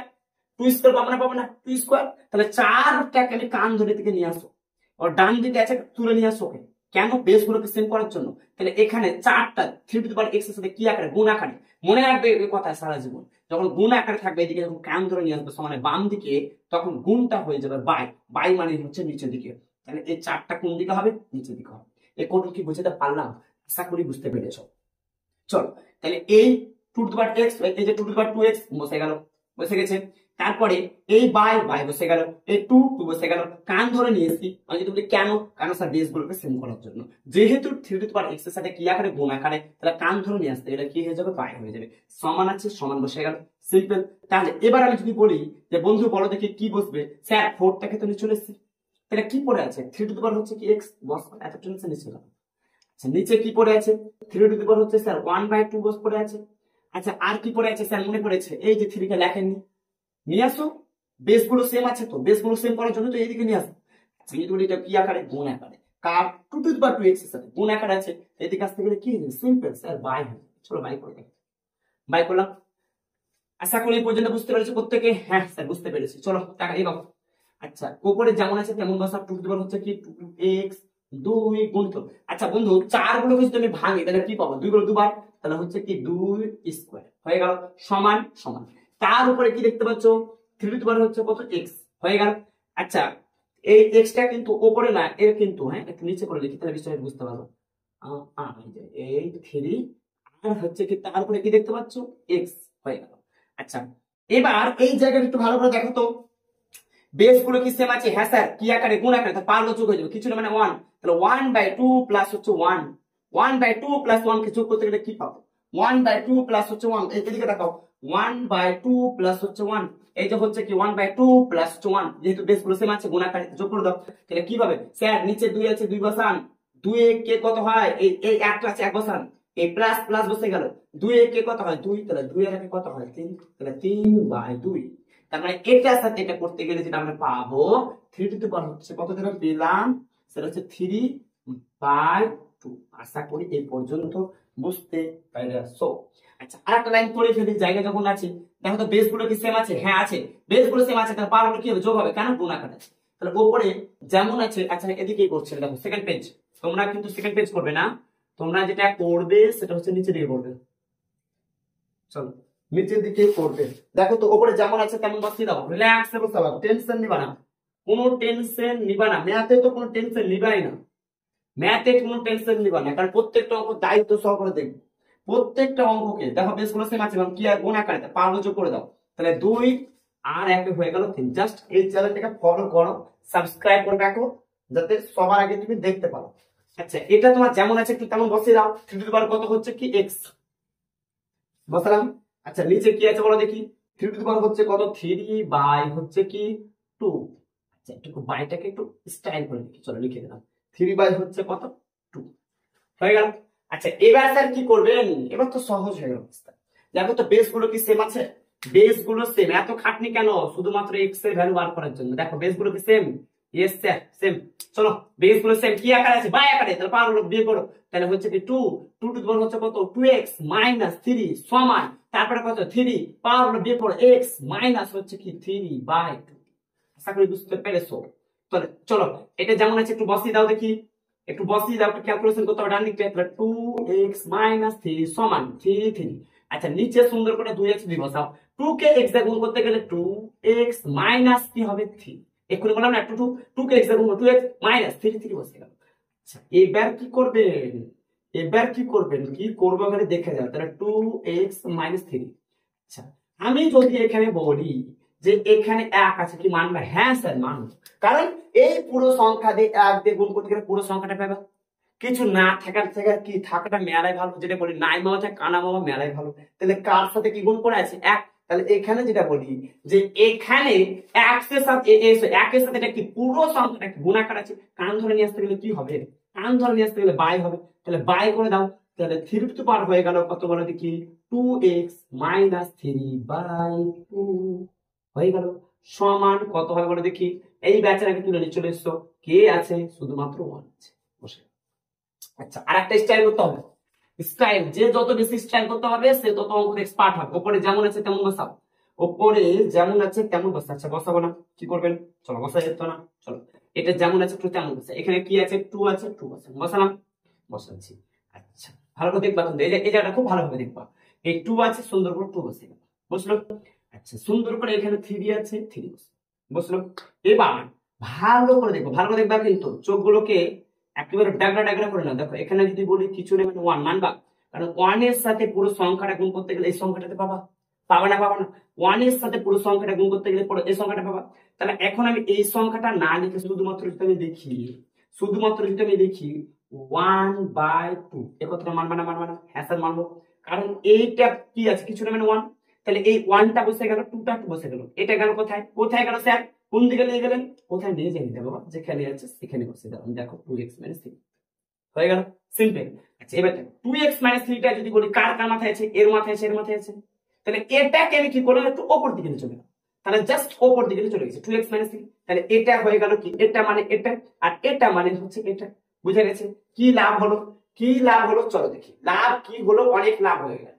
[SPEAKER 1] 2 স্কয়ার পাবো না 2 স্কয়ার, তাহলে 4টাকে আমি কান ধরে থেকে নিয়ে আসো, ওর ডান দিকে আছে তুলে নিয়ে আসো ওকে। কেন? বেস গুলোকে সেম করার জন্য। তাহলে এখানে 4টা 3 টু দি পাওয়ার x এর সাথে কি আকারে? গুণ আকারে। মনে রাখবে এই কথা সারা জীবন, যখন গুণ আকারে থাকবে এদিকে যখন কান ধরে নিয়ে আসবে সমানে বাম দিকে, তখন গুণটা হয়ে যাবে বাই। বাই মানে হচ্ছে নিচের দিকে। তাহলে এই 4টা কোন দিকে হবে? নিচের দিকে হবে। এই কোড কি বুঝতে পারলাম? আশা করি বুঝতে পেরেছো। চলো তাহলে এই 2 টু দি পাওয়ার x, এই যে 2 টু দি পাওয়ার 2x বসে গেল, বসে গেছে। তারপরে এই বাই বাই বসে গেল, এই 2 2 বসে গেল। কান ধরে নিয়েছি আমি যদি বলি কেন? কারণ স্যার বেস গুলোকে সেম করার জন্য। যেহেতু 3 টু দি পাওয়ার x এর সাথে কি আকারে? গুণ আকারে, তাহলে কান ধরে নিয়ে আসতে এটা কি হয়ে যাবে? বাই হয়ে যাবে। সমান আছে, সমান বসে গেল, সিম্পল। তাহলে এবার আমি যদি বলি যে বন্ধু বলো দেখি কি বসবে, স্যার 4টাকে তো নিয়ে চলে এসেছি, তাহলে কি পড়ে আছে? 3 টু দি পাওয়ার হচ্ছে কি x, বস এত টেনশন নিচ্ছে না। আচ্ছা নিচে কি পড়ে আছে? 3 টু দি পাওয়ার হচ্ছে স্যার 1/2 বস পড়ে আছে। আচ্ছা আর কি পড়ে আছে স্যার? মনে পড়েছে, এই যে 3 কে লেখেননি, নিয়ে আসো। বেস গুলো সেম আছে তো, বেস গুলো সেম করার জন্য তো এইদিকে নিয়ে আসো। আচ্ছা এই দুটো এটা কি আকারে? গুণ আকারে। কার? 2 টু দি পাওয়ার 2x এর সাথে গুণ আকারে আছে, এদিকে আসতে গেলে কি হবে? সিম্পল স্যার বাই হবে। চলো বাই করে দেখি। বাই করলাম। আশা করি এই পর্যন্ত বুঝতে পেরেছো প্রত্যেকে? হ্যাঁ স্যার বুঝতে পেরেছি। চলো টাকা এই বাবু। আচ্ছা উপরে যেমন আছে তেমন বসা। 2 টু দি পাওয়ার হচ্ছে কি 2x 2 গুণিত। আচ্ছা বন্ধু 4 গুলোকে যদি আমি ভাঙি তাহলে কি পাবো? 2 গুলো দুবার, তাহলে হচ্ছে কি 2 স্কয়ার হয়ে গেল, সমান সমান। তার উপরে কি দেখতে পাচ্ছ? 3 টু দি পাওয়ার হচ্ছে কত? x হয়ে গেল। আচ্ছা এই x টা কিন্তু উপরে না, এর কিন্তু হ্যাঁ একটু নিচে করে লিখি তাহলে বিষয়টা বুঝতে পারবো। এই 3 আর হচ্ছে কি তার উপরে কি দেখতে পাচ্ছ? x হয়ে গেল। আচ্ছা এবার এই জায়গাটা একটু ভালো করে দেখো তো, বেস গুলো কি সেম আছে? হ্যাঁ স্যার কি আকারে? গুণ আকারে। তাহলে পারলো যোগ হয়ে যাবে, কিছু না মানে 1। তাহলে 1/2 প্লাস হচ্ছে 1, 1/2 প্লাস 1 কে যোগ করতে গেলে কি পাবো? 1/2 প্লাস হচ্ছে 1, এদিকে দেখাও। 1/2 প্লাস হচ্ছে 1, এই যে হচ্ছে কি 1/2 প্লাস হচ্ছে 1, যেহেতু বেস গুলো সেম আছে গুণ আকারে যোগ করে দাও। তাহলে কি হবে স্যার? নিচে 2 আছে 2 বসান, 2 এ কে কত হয়? এই এই একটা আছে 1 বসান, এই প্লাস প্লাস বসে গেল। 2 এ কে কত হয়? 2, তাহলে 2 এর আগে কত হয়? 3, তাহলে 3/2। তার মানে এটার সাথে এটা করতে গেলে যেটা আমরা পাবো 3 টু দি পাওয়ার হচ্ছে কত যেন পেলাম? সেটা হচ্ছে 3/2। আশা করি এই পর্যন্ত বুঝতে পেরেছো। আচ্ছা আরেকটা লাইন পড়ে ফেলি, জায়গা যখন আছে। দেখো তো বেস গুলো কি সেম আছে? হ্যাঁ আছে, বেস গুলো সেম আছে, তাহলে পাওয়ার কি হবে? যোগ হবে। কেন? গুণ আকারে আছে। তাহলে উপরে যেমন আছে। আচ্ছা এদিকেই করছে, দেখো সেকেন্ড পেজ। তোমরা কিন্তু সেকেন্ড পেজ করবে না, তোমরা যেটা করবে সেটা হচ্ছে নিচে দিকে করবে। চলো নিচের দিকে করবে। দেখো তো উপরে যেমন আছে তেমন বসিয়ে দাও, রিল্যাক্স এ বসতে পারো, টেনশন নিবা না, কোনো টেনশন নিবা না। ম্যাথে তো কোনো টেনশন নিবাই না, ম্যাথে কোনো টেনশন নিবা না, কারণ প্রত্যেকটা অঙ্ক দায়িত্ব সহকারে দেখবে। প্রত্যেকটা অঙ্ককে দেখো বেস গুলো সেম আছে, কি আর গুণ আকারে পারলো যোগ করে দাও। তাহলে 2 আর 1 হয়ে গেল 3। জাস্ট এই চ্যানেলটাকে ফলো করো, সাবস্ক্রাইব করে রাখো, যাতে সবার আগে তুমি দেখতে পারো। আচ্ছা এটা তোমার যেমন আছে একটু তেমন বসিয়ে দাও। 3 টু দি পাওয়ার কত হচ্ছে কি? x বসালাম। আচ্ছা নিচে কি আছে বলো দেখি? 3 টু দি পাওয়ার হচ্ছে কত? 3 বাই হচ্ছে কি 2। আচ্ছা একটু বাইটাকে একটু স্টাইল করে লিখি, চলো লিখে দিলাম। 3 বাই হচ্ছে কত? 2 হয়ে গেল। আচ্ছা এবার স্যার কি করবেন? এবার তো সহজ হয়ে গেল। দেখো তো বেস গুলো কি সেম আছে? বেস গুলো সেম, এত খাটনি কেন? শুধুমাত্র x এর ভ্যালু বার করার জন্য। দেখো বেস গুলো কি সেম? Yes sir same. চলো বেস গুলো সেম, কি আকারে আছে? বাই আকারে, তাহলে পাওয়ার হলো বিয়োগ করো। তাহলে হচ্ছে কি 2 টু দি পাওয়ার হচ্ছে কত? 2x মাইনাস 3 সমান, তারপরে কত? 3 পাওয়ার হলো বিয়োগ করো x মাইনাস হচ্ছে কি 3/2। আশা করি বুঝতে পেরেছো। তাহলে চলো এটা যেমন আছে একটু বসিয়ে দাও দেখি, একটু বসিয়ে দাও, একটু ক্যালকুলেশন করতে হবে ডান দিকটা। তাহলে 2x মাইনাস 3 সমান 3। আচ্ছা নিচে সুন্দর করে 2x দিয়ে বসাও। 2 কে x দিয়ে গুণ করতে গেলে 2x মাইনাস কি হবে? 3। এক্ষুনি বললাম না 2 কে x দিয়ে গুণ করো, 2x মাইনাস 3 বসে গেল। আচ্ছা এবার কি করবেন? এবার কি করবেন? কি করবো এখানে দেখে যাও। তাহলে 2x মাইনাস 3। আচ্ছা আমি যদি এখানে বলি যে এখানে 1 আছে, কি মানবে? হ্যাঁ স্যার মানবে, কারণ এই পুরো সংখ্যা দিয়ে 1 দিয়ে গুণ করতে গেলে পুরো সংখ্যাটা পাবে। কিছু না থাকার থেকে কি থাকাটা মেলায় ভালো, যেটা বলি নাই মামা থাকে কানা মামা মেলায় ভালো। তাহলে কার সাথে কি গুণ করে আছে? 1। তাহলে এখানে যেটা বলি যে এখানে 1 এর সাথে 1 এর সাথে এটা কি পুরো সংখ্যাটা গুণাকার আছে, কান ধরে নিয়ে আসতে গেলে কি হবে? কান ধরে নিয়ে আসতে গেলে বাই হবে। তাহলে বাই করে দাও। তাহলে 3 টু দি পাওয়ার হয়ে গেল কত বলো দেখি? 2x মাইনাস 3/2 হয়ে গেল, সমান কত হবে বলো দেখি? এই ব্যাচটাকে তুলে নিয়ে চলে এসছো, কে আছে? শুধুমাত্র 1 আছে, বসে। আচ্ছা আরেকটা স্টাইল করতে হবে। স্টাইল, যে যত বেশি স্টাইল করতে হবে সে তত অঙ্ক এক্সপার্ট হবে। উপরে যেমন আছে তেমন বসাও, উপরে যেমন আছে তেমন বসা। আচ্ছা বসাবো না, কি করবেন? চলো বসা যেত না, চলো এটা যেমন আছে টু তেমন আছে, এখানে কি আছে টু আছে, টু আছে, বসালাম, বসাচ্ছি। আচ্ছা ভালো করে দেখবা, কিন্তু এই জায়গাটা খুব ভালোভাবে দেখবা, এই টু আছে সুন্দর করে টু বসে গেল, বুঝলো? আচ্ছা সুন্দর করে এখানে থ্রি আছে, থ্রি বসে, বুঝলো? এবার ভালো করে দেখবো, ভালো করে দেখবা, কিন্তু চোখগুলোকে একেবারে ডাগড়া ডাগড়া করে না। দেখো এখানে যদি বলি কিছু নেই মানে ওয়ান মানবা, কারণ ওয়ান এর সাথে পুরো সংখ্যাটা গুণ করতে গেলে এই সংখ্যাটাতে পাবা, পাবা না, পাবা না। ওয়ান এর সাথে পুরো সংখ্যাটা গুণ করতে গেলে পুরো এই সংখ্যাটা পাবা। তাহলে এখন আমি এই সংখ্যাটা না লিখে শুধুমাত্র যদি আমি দেখি, শুধুমাত্র যদি আমি দেখি 1/2, এ কথাটা মানবা না, মানবা না? হ্যাঁ স্যার মানবো, কারণ এইটা কি আছে কিছু না মানে ওয়ান। তাহলে এই ওয়ানটা বসে গেল, টুটা বসে গেল, এটা গেল কোথায়, কোথায় গেল স্যার? কোন দিকে নিয়ে গেলেন? কোথায় নিয়ে যাই দেবো, যেখানে আছে সেখানে বসে দিলাম। দেখো 2x - 3 হয়ে গেল, সিম্পল। আচ্ছা এবার 2x - 3টা যদি বলি কার কার মাথায় আছে, এর মাথায় আছে, এর মাথায় আছে, তাহলে এটাকে আমি কি করলাম, একটু ওপর দিকে নিয়ে চলে গেলাম, তাহলে জাস্ট ওপর দিকে চলে গেছে 2x - 3। তাহলে এটা হয়ে গেল কি, এটা মানে এটা, আর এটা মানে হচ্ছে এটা, বুঝে গেছে? কি লাভ হলো, কি লাভ হলো, চলো দেখি লাভ কি হলো, অনেক লাভ হয়ে গেল।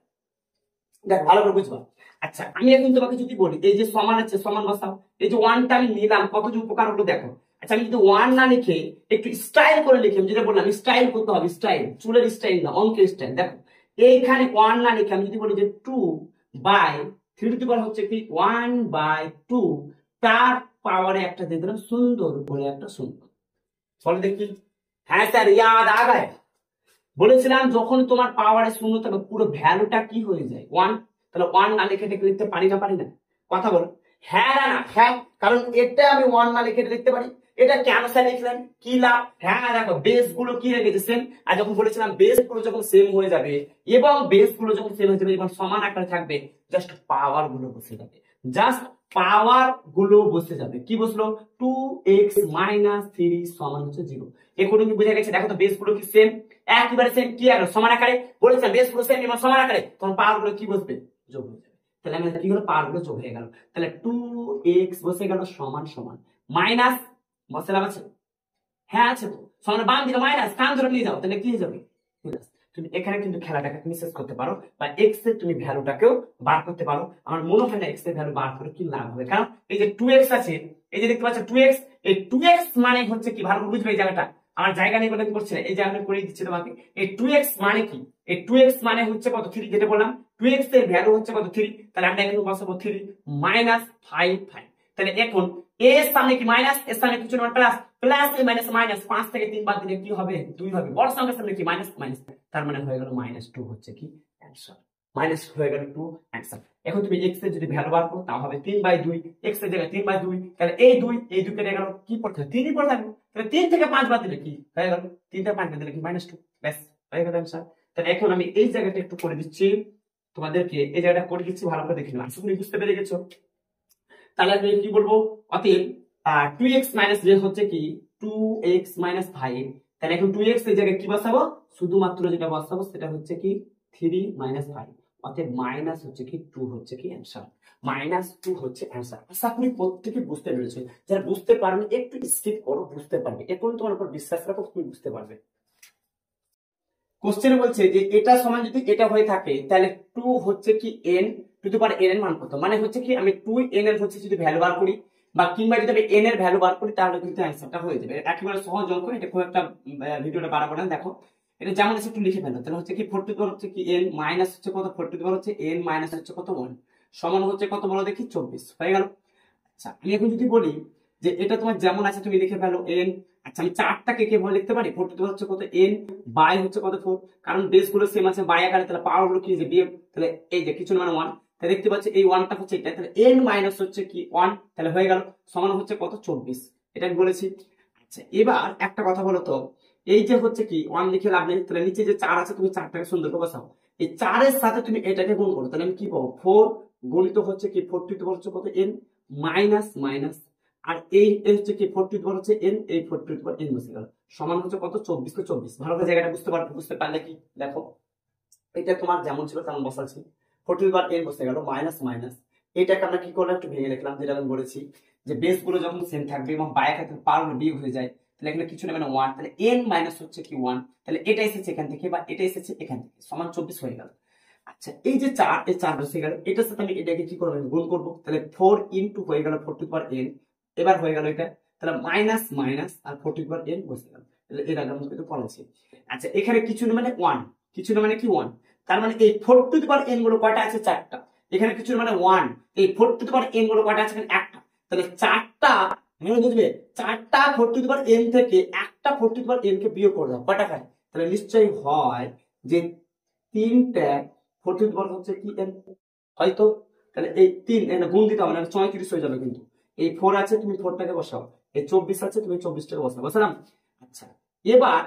[SPEAKER 1] দেখ ভালো করে বুঝবা। আচ্ছা আমি এখন তোমাকে যদি বলি এই যে সমান আছে, সমান বসাও, এই যে ওয়ানটা আমি নিলাম, কত যে উপকার হলো দেখো। আচ্ছা আমি যদি ওয়ান না লিখে একটু স্টাইল করে লিখি, আমি যেটা বললাম স্টাইল করতে হবে, স্টাইল, চুলের স্টাইল না, অঙ্কের স্টাইল। দেখো এইখানে ওয়ান না লিখে আমি যদি বলি যে 2/3 হচ্ছে কি 1/2, তার পাওয়ারে একটা দিয়ে দিলাম সুন্দর করে একটা সুন্দর, চলো দেখি। হ্যাঁ স্যার ইয়াদ আ গায়ে, বলেছিলাম যখন তোমার পাওয়ারে শূন্য থাকবে পুরো ভ্যালুটা কি হয়ে যায় ওয়ান। তাহলে ওয়ান না লিখে এটা লিখতে পারি না, পারি না? কথা বলো হ্যাঁ না, হ্যাঁ, কারণ এটা আমি ওয়ান না লিখে লিখতে পারি। এটা কেন স্যার লিখলেন, কি লাভ? হ্যাঁ দেখো বেস গুলো কি হয়ে গেছে সেম, আর যখন বলেছিলাম বেস গুলো যখন সেম হয়ে যাবে এবং বেস গুলো যখন সেম হয়ে যাবে এবং সমান আকারে থাকবে, জাস্ট পাওয়ার গুলো বসে যাবে, জাস্ট পাওয়ার গুলো বসে যাবে। কি বসলো, 2x - 3 সমান হচ্ছে 0। এখন কি বুঝে গেছে? দেখো তো বেস গুলো কি সেম, একেবারে সেম, কি আর সমান আকারে বলেছিলাম বেস গুলো সেম এবং সমান আকারে, তখন পাওয়ার গুলো কি বসবে, যোগ হয়ে যাবে। তাহলে আমি কি হলো, পাওয়ার গুলো যোগ হয়ে গেল। তাহলে 2x বসে গেল সমান সমান মাইনাস, বসালাম আছে, হ্যাঁ আছে তো, সমান বাম দিকে মাইনাস, কান ধরে নিয়ে যাও, তাহলে কি হয়ে যাবে প্লাস। তুমি এখানে কিন্তু খেলাটাকে তুমি শেষ করতে পারো, বা এক্স এর তুমি ভ্যালুটাকেও বার করতে পারো। আমার মনে হয় না এক্স এর ভ্যালু বার করে কি লাভ হবে, কারণ এই যে 2x আছে, এই যে দেখতে পাচ্ছ 2x, এই 2x মানে হচ্ছে কি, ভালো করে বুঝবে এই জায়গাটা, আমার জায়গা নেই বলে করছি না, এই জায়গাটা করে দিচ্ছি তোমাকে। এই 2x মানে কি, এই 2x মানে হচ্ছে কত, 3, যেটা বললাম 2x এর ভ্যালু হচ্ছে কত 3, তাহলে আমরা এখানে বসাবো 3 - 5। তাহলে এখন এর সামনে কি মাইনাস, এর সামনে কিছু না প্লাস, প্লাস এ মাইনাস মাইনাস, 5 থেকে 3 বাদ দিলে কি হবে, 2 হবে। বড় সংখ্যার সামনে কি মাইনাস মাইনাস, তার মানে হয়ে গেল -2 হচ্ছে কি অ্যানসার, মাইনাস হয়ে গেল 2 অ্যানসার। এখন তুমি x এর যদি ভ্যালু বার করো তা হবে 3/2, x এর জায়গায় 3/2, তাহলে এই 2 কেটে গেল, কি পড়তে হবে 3ই পড়ে থাকবে। তাহলে 3 থেকে 5 বাদ দিলে কি হয়ে গেল, 3 থেকে 5 বাদ দিলে কি -2, ব্যাস হয়ে গেল অ্যানসার। তাহলে এখন আমি এই জায়গাটা একটু করে দিচ্ছি তোমাদেরকে, এই জায়গাটা করে দিচ্ছি, ভালো করে দেখে নাও, আশা করি বুঝতে পেরে গেছো। তাহলে আমি কি বলবো, অতএব 2x - যে হচ্ছে কি 2x - 5, তাহলে এখন 2x এর জায়গায় কি বসাবো, শুধুমাত্র যেটা বসাবো সেটা হচ্ছে কি 3 - 5, অতএব মাইনাস হচ্ছে কি 2 হচ্ছে কি অ্যানসার, -2 হচ্ছে অ্যানসার। আশা করি প্রত্যেকে বুঝতে পেরেছে, যারা বুঝতে পারেন একটু স্কিপ করো, বুঝতে পারবে, এখন তোমার উপর বিশ্বাস রাখো, তুমি বুঝতে পারবে। কোশ্চেনে বলছে যে এটা সমান যদি এটা হয়ে থাকে তাহলে 2 হচ্ছে কি n two the power n এর মান কত, মানে হচ্ছে কি আমি 2n এর হচ্ছে যদি ভ্যালু বার করি, বা কিংবা যদি আমি n এর ভ্যালু বার করি, তাহলে কিন্তু অ্যানসারটা হয়ে যাবে। একেবারে সহজ অঙ্ক, এটা খুব একটা ভিডিওটা বাড়াবো না। দেখো এটা যেমন আছে একটু লিখে ফেলো, তাহলে হচ্ছে কি 4 টু দি পাওয়ার হচ্ছে কি n মাইনাস হচ্ছে কত, 4 টু দি পাওয়ার হচ্ছে n মাইনাস হচ্ছে কত 1, সমান হচ্ছে কত বলো দেখি 24 হয়ে গেল। আচ্ছা আমি এখন যদি বলি যে এটা তোমার যেমন আছে তুমি লিখে ফেলো n, আচ্ছা আমি চারটাকে কে বলে লিখতে পারি, 4 টু দি পাওয়ার হচ্ছে কত n বাই হচ্ছে কত 4, কারণ বেস গুলো সেম আছে বাই আকারে, তাহলে পাওয়ার গুলো কি যে বিয়োগ, তাহলে এই যে কিছু না মানে 1, তাহলে দেখতে পাচ্ছি এই 1টা হচ্ছে এটা, তাহলে n মাইনাস হচ্ছে কি 1, তাহলে হয়ে গেল সমান হচ্ছে কত 24, এটা আমি বলেছি। আচ্ছা এবার একটা কথা বলো তো, এই যে হচ্ছে কি 1 লিখে লাভ নেই, তাহলে নিচে যে 4 আছে তুমি 4টাকে সুন্দর করে বসাও, এই 4 এর সাথে তুমি এটাকে গুণ করো, তাহলে আমি কি পাবো 4 গুণিত হচ্ছে কি 4 টু দি পাওয়ার হচ্ছে কত n মাইনাস মাইনাস, আর এই হচ্ছে কি 4 টু দি পাওয়ার হচ্ছে n, এই 4 টু দি পাওয়ার n বসে গেল, সমান হচ্ছে কত 24 কে 24। ভালো করে জায়গাটা বুঝতে পারলে কি, দেখো এটা তোমার যেমন ছিল তেমন বসাচ্ছি, 4 টু দি পাওয়ার n বসে গেল মাইনাস মাইনাস, এটাকে আমরা কি করলাম একটু ভেঙে লিখলাম, যেটা আমি বলেছি যে বেস গুলো যখন সেম থাকবে এবং বাই ক্ষেত্রে পাওয়ার গুলো বিয়োগ হয়ে যায়, তাহলে এখানে কিছু না মানে 1, তাহলে n মাইনাস হচ্ছে কি 1, তাহলে এটা এসেছে এখান থেকে বা এটা এসেছে এখান থেকে, সমান 24 হয়ে গেল। আচ্ছা এই যে 4, এই 4 বসে গেল, এটার সাথে আমি এটাকে কি করব গুণ করব, তাহলে 4 ইনটু হয়ে গেল 4 টু দি পাওয়ার n, এবার হয়ে গেল এটা তাহলে মাইনাস মাইনাস আর 4 টু দি পাওয়ার n বসে গেল। এর আগে আমরা কিন্তু পড়েছি। আচ্ছা এখানে কিছু না মানে 1, কিছু না মানে কি 1, তার মানে এই 4 টু দি পাওয়ার n গুলো কয়টা আছে? 4টা। এখানে কিছু না মানে 1, এই 4 টু দি পাওয়ার n গুলো কয়টা আছে? এখানে একটা। তাহলে 4টা বুঝবে, 4টা 4 টু দি পাওয়ার n থেকে একটা 4 টু দি পাওয়ার n কে বিয়োগ করে দাও, কয়টা হয়? তাহলে নিশ্চয়ই হয় যে 3টা 4 টু দি পাওয়ার হচ্ছে কি n, হয়তো। তাহলে এই 3 এখানে গুণ দিতে হবে না, 34 হয়ে যাবে। কিন্তু এই 4 আছে, তুমি 4টাকে বসাও, এই 24 আছে, তুমি 24টাকে বসাও, বুঝলাম? আচ্ছা এবার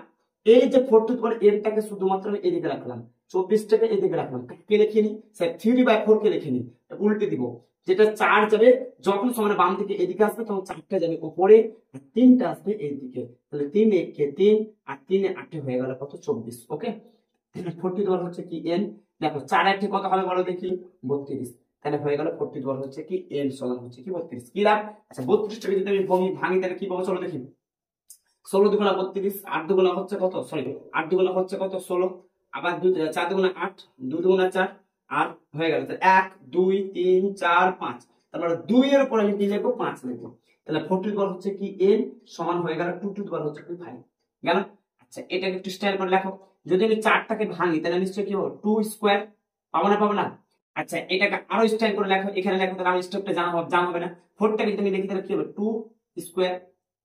[SPEAKER 1] এই যে 4 টু দি পাওয়ার n টাকে শুধুমাত্র আমি এদিকে রাখলাম, 24টাকে এদিকে রাখলাম, কে লিখে নি স্যার 3/4 কে লিখে নি, উল্টে দিব। যেটা 4 যাবে যখন সমান বাম থেকে এদিকে আসবে তখন 4টা যাবে উপরে আর 3টা আসবে এইদিকে। তাহলে 3 1 কে 3 আর 3 এ 8 হয়ে গেল কত? 24। ওকে 4 টু দি পাওয়ার হচ্ছে কি n, দেখো 4 8 কত হবে বলো দেখি? 32। তাহলে হয়ে গেল 4 টু দি পাওয়ার হচ্ছে কি n সমান হচ্ছে কি 32। কি লাভ? আচ্ছা 32টাকে যদি আমি ভাঙি তাহলে কি পাবো চলো দেখি। 16 দুগুণা 32, 8 দুগুণা হচ্ছে কত? সরি 8 দুগুণা হচ্ছে কত? 16, আবার 4 দুগুণা 8, 2 দুগুণা 4 আর হয়ে গেল 1 2 3 4 5। তারপরে 2 এর উপর আমি কি লিখবো? 5 লিখবো। তাহলে 4 টু দি পাওয়ার হচ্ছে কি n সমান হয়ে গেল 2 টু দি পাওয়ার হচ্ছে কি 5 গেল। আচ্ছা এটাকে একটু স্টাইল করে লেখো। যদি আমি 4টাকে ভাঙি তাহলে নিশ্চয়ই কি হবে? 2 স্কয়ার, পাবো না পাবো না? আচ্ছা এটাকে আরো স্টাইল করে লেখো, এখানে লেখো, তাহলে আমি স্টেপটা জানা হবে না। 4টাকে যদি আমি লিখি তাহলে কি হবে? 2 স্কয়ার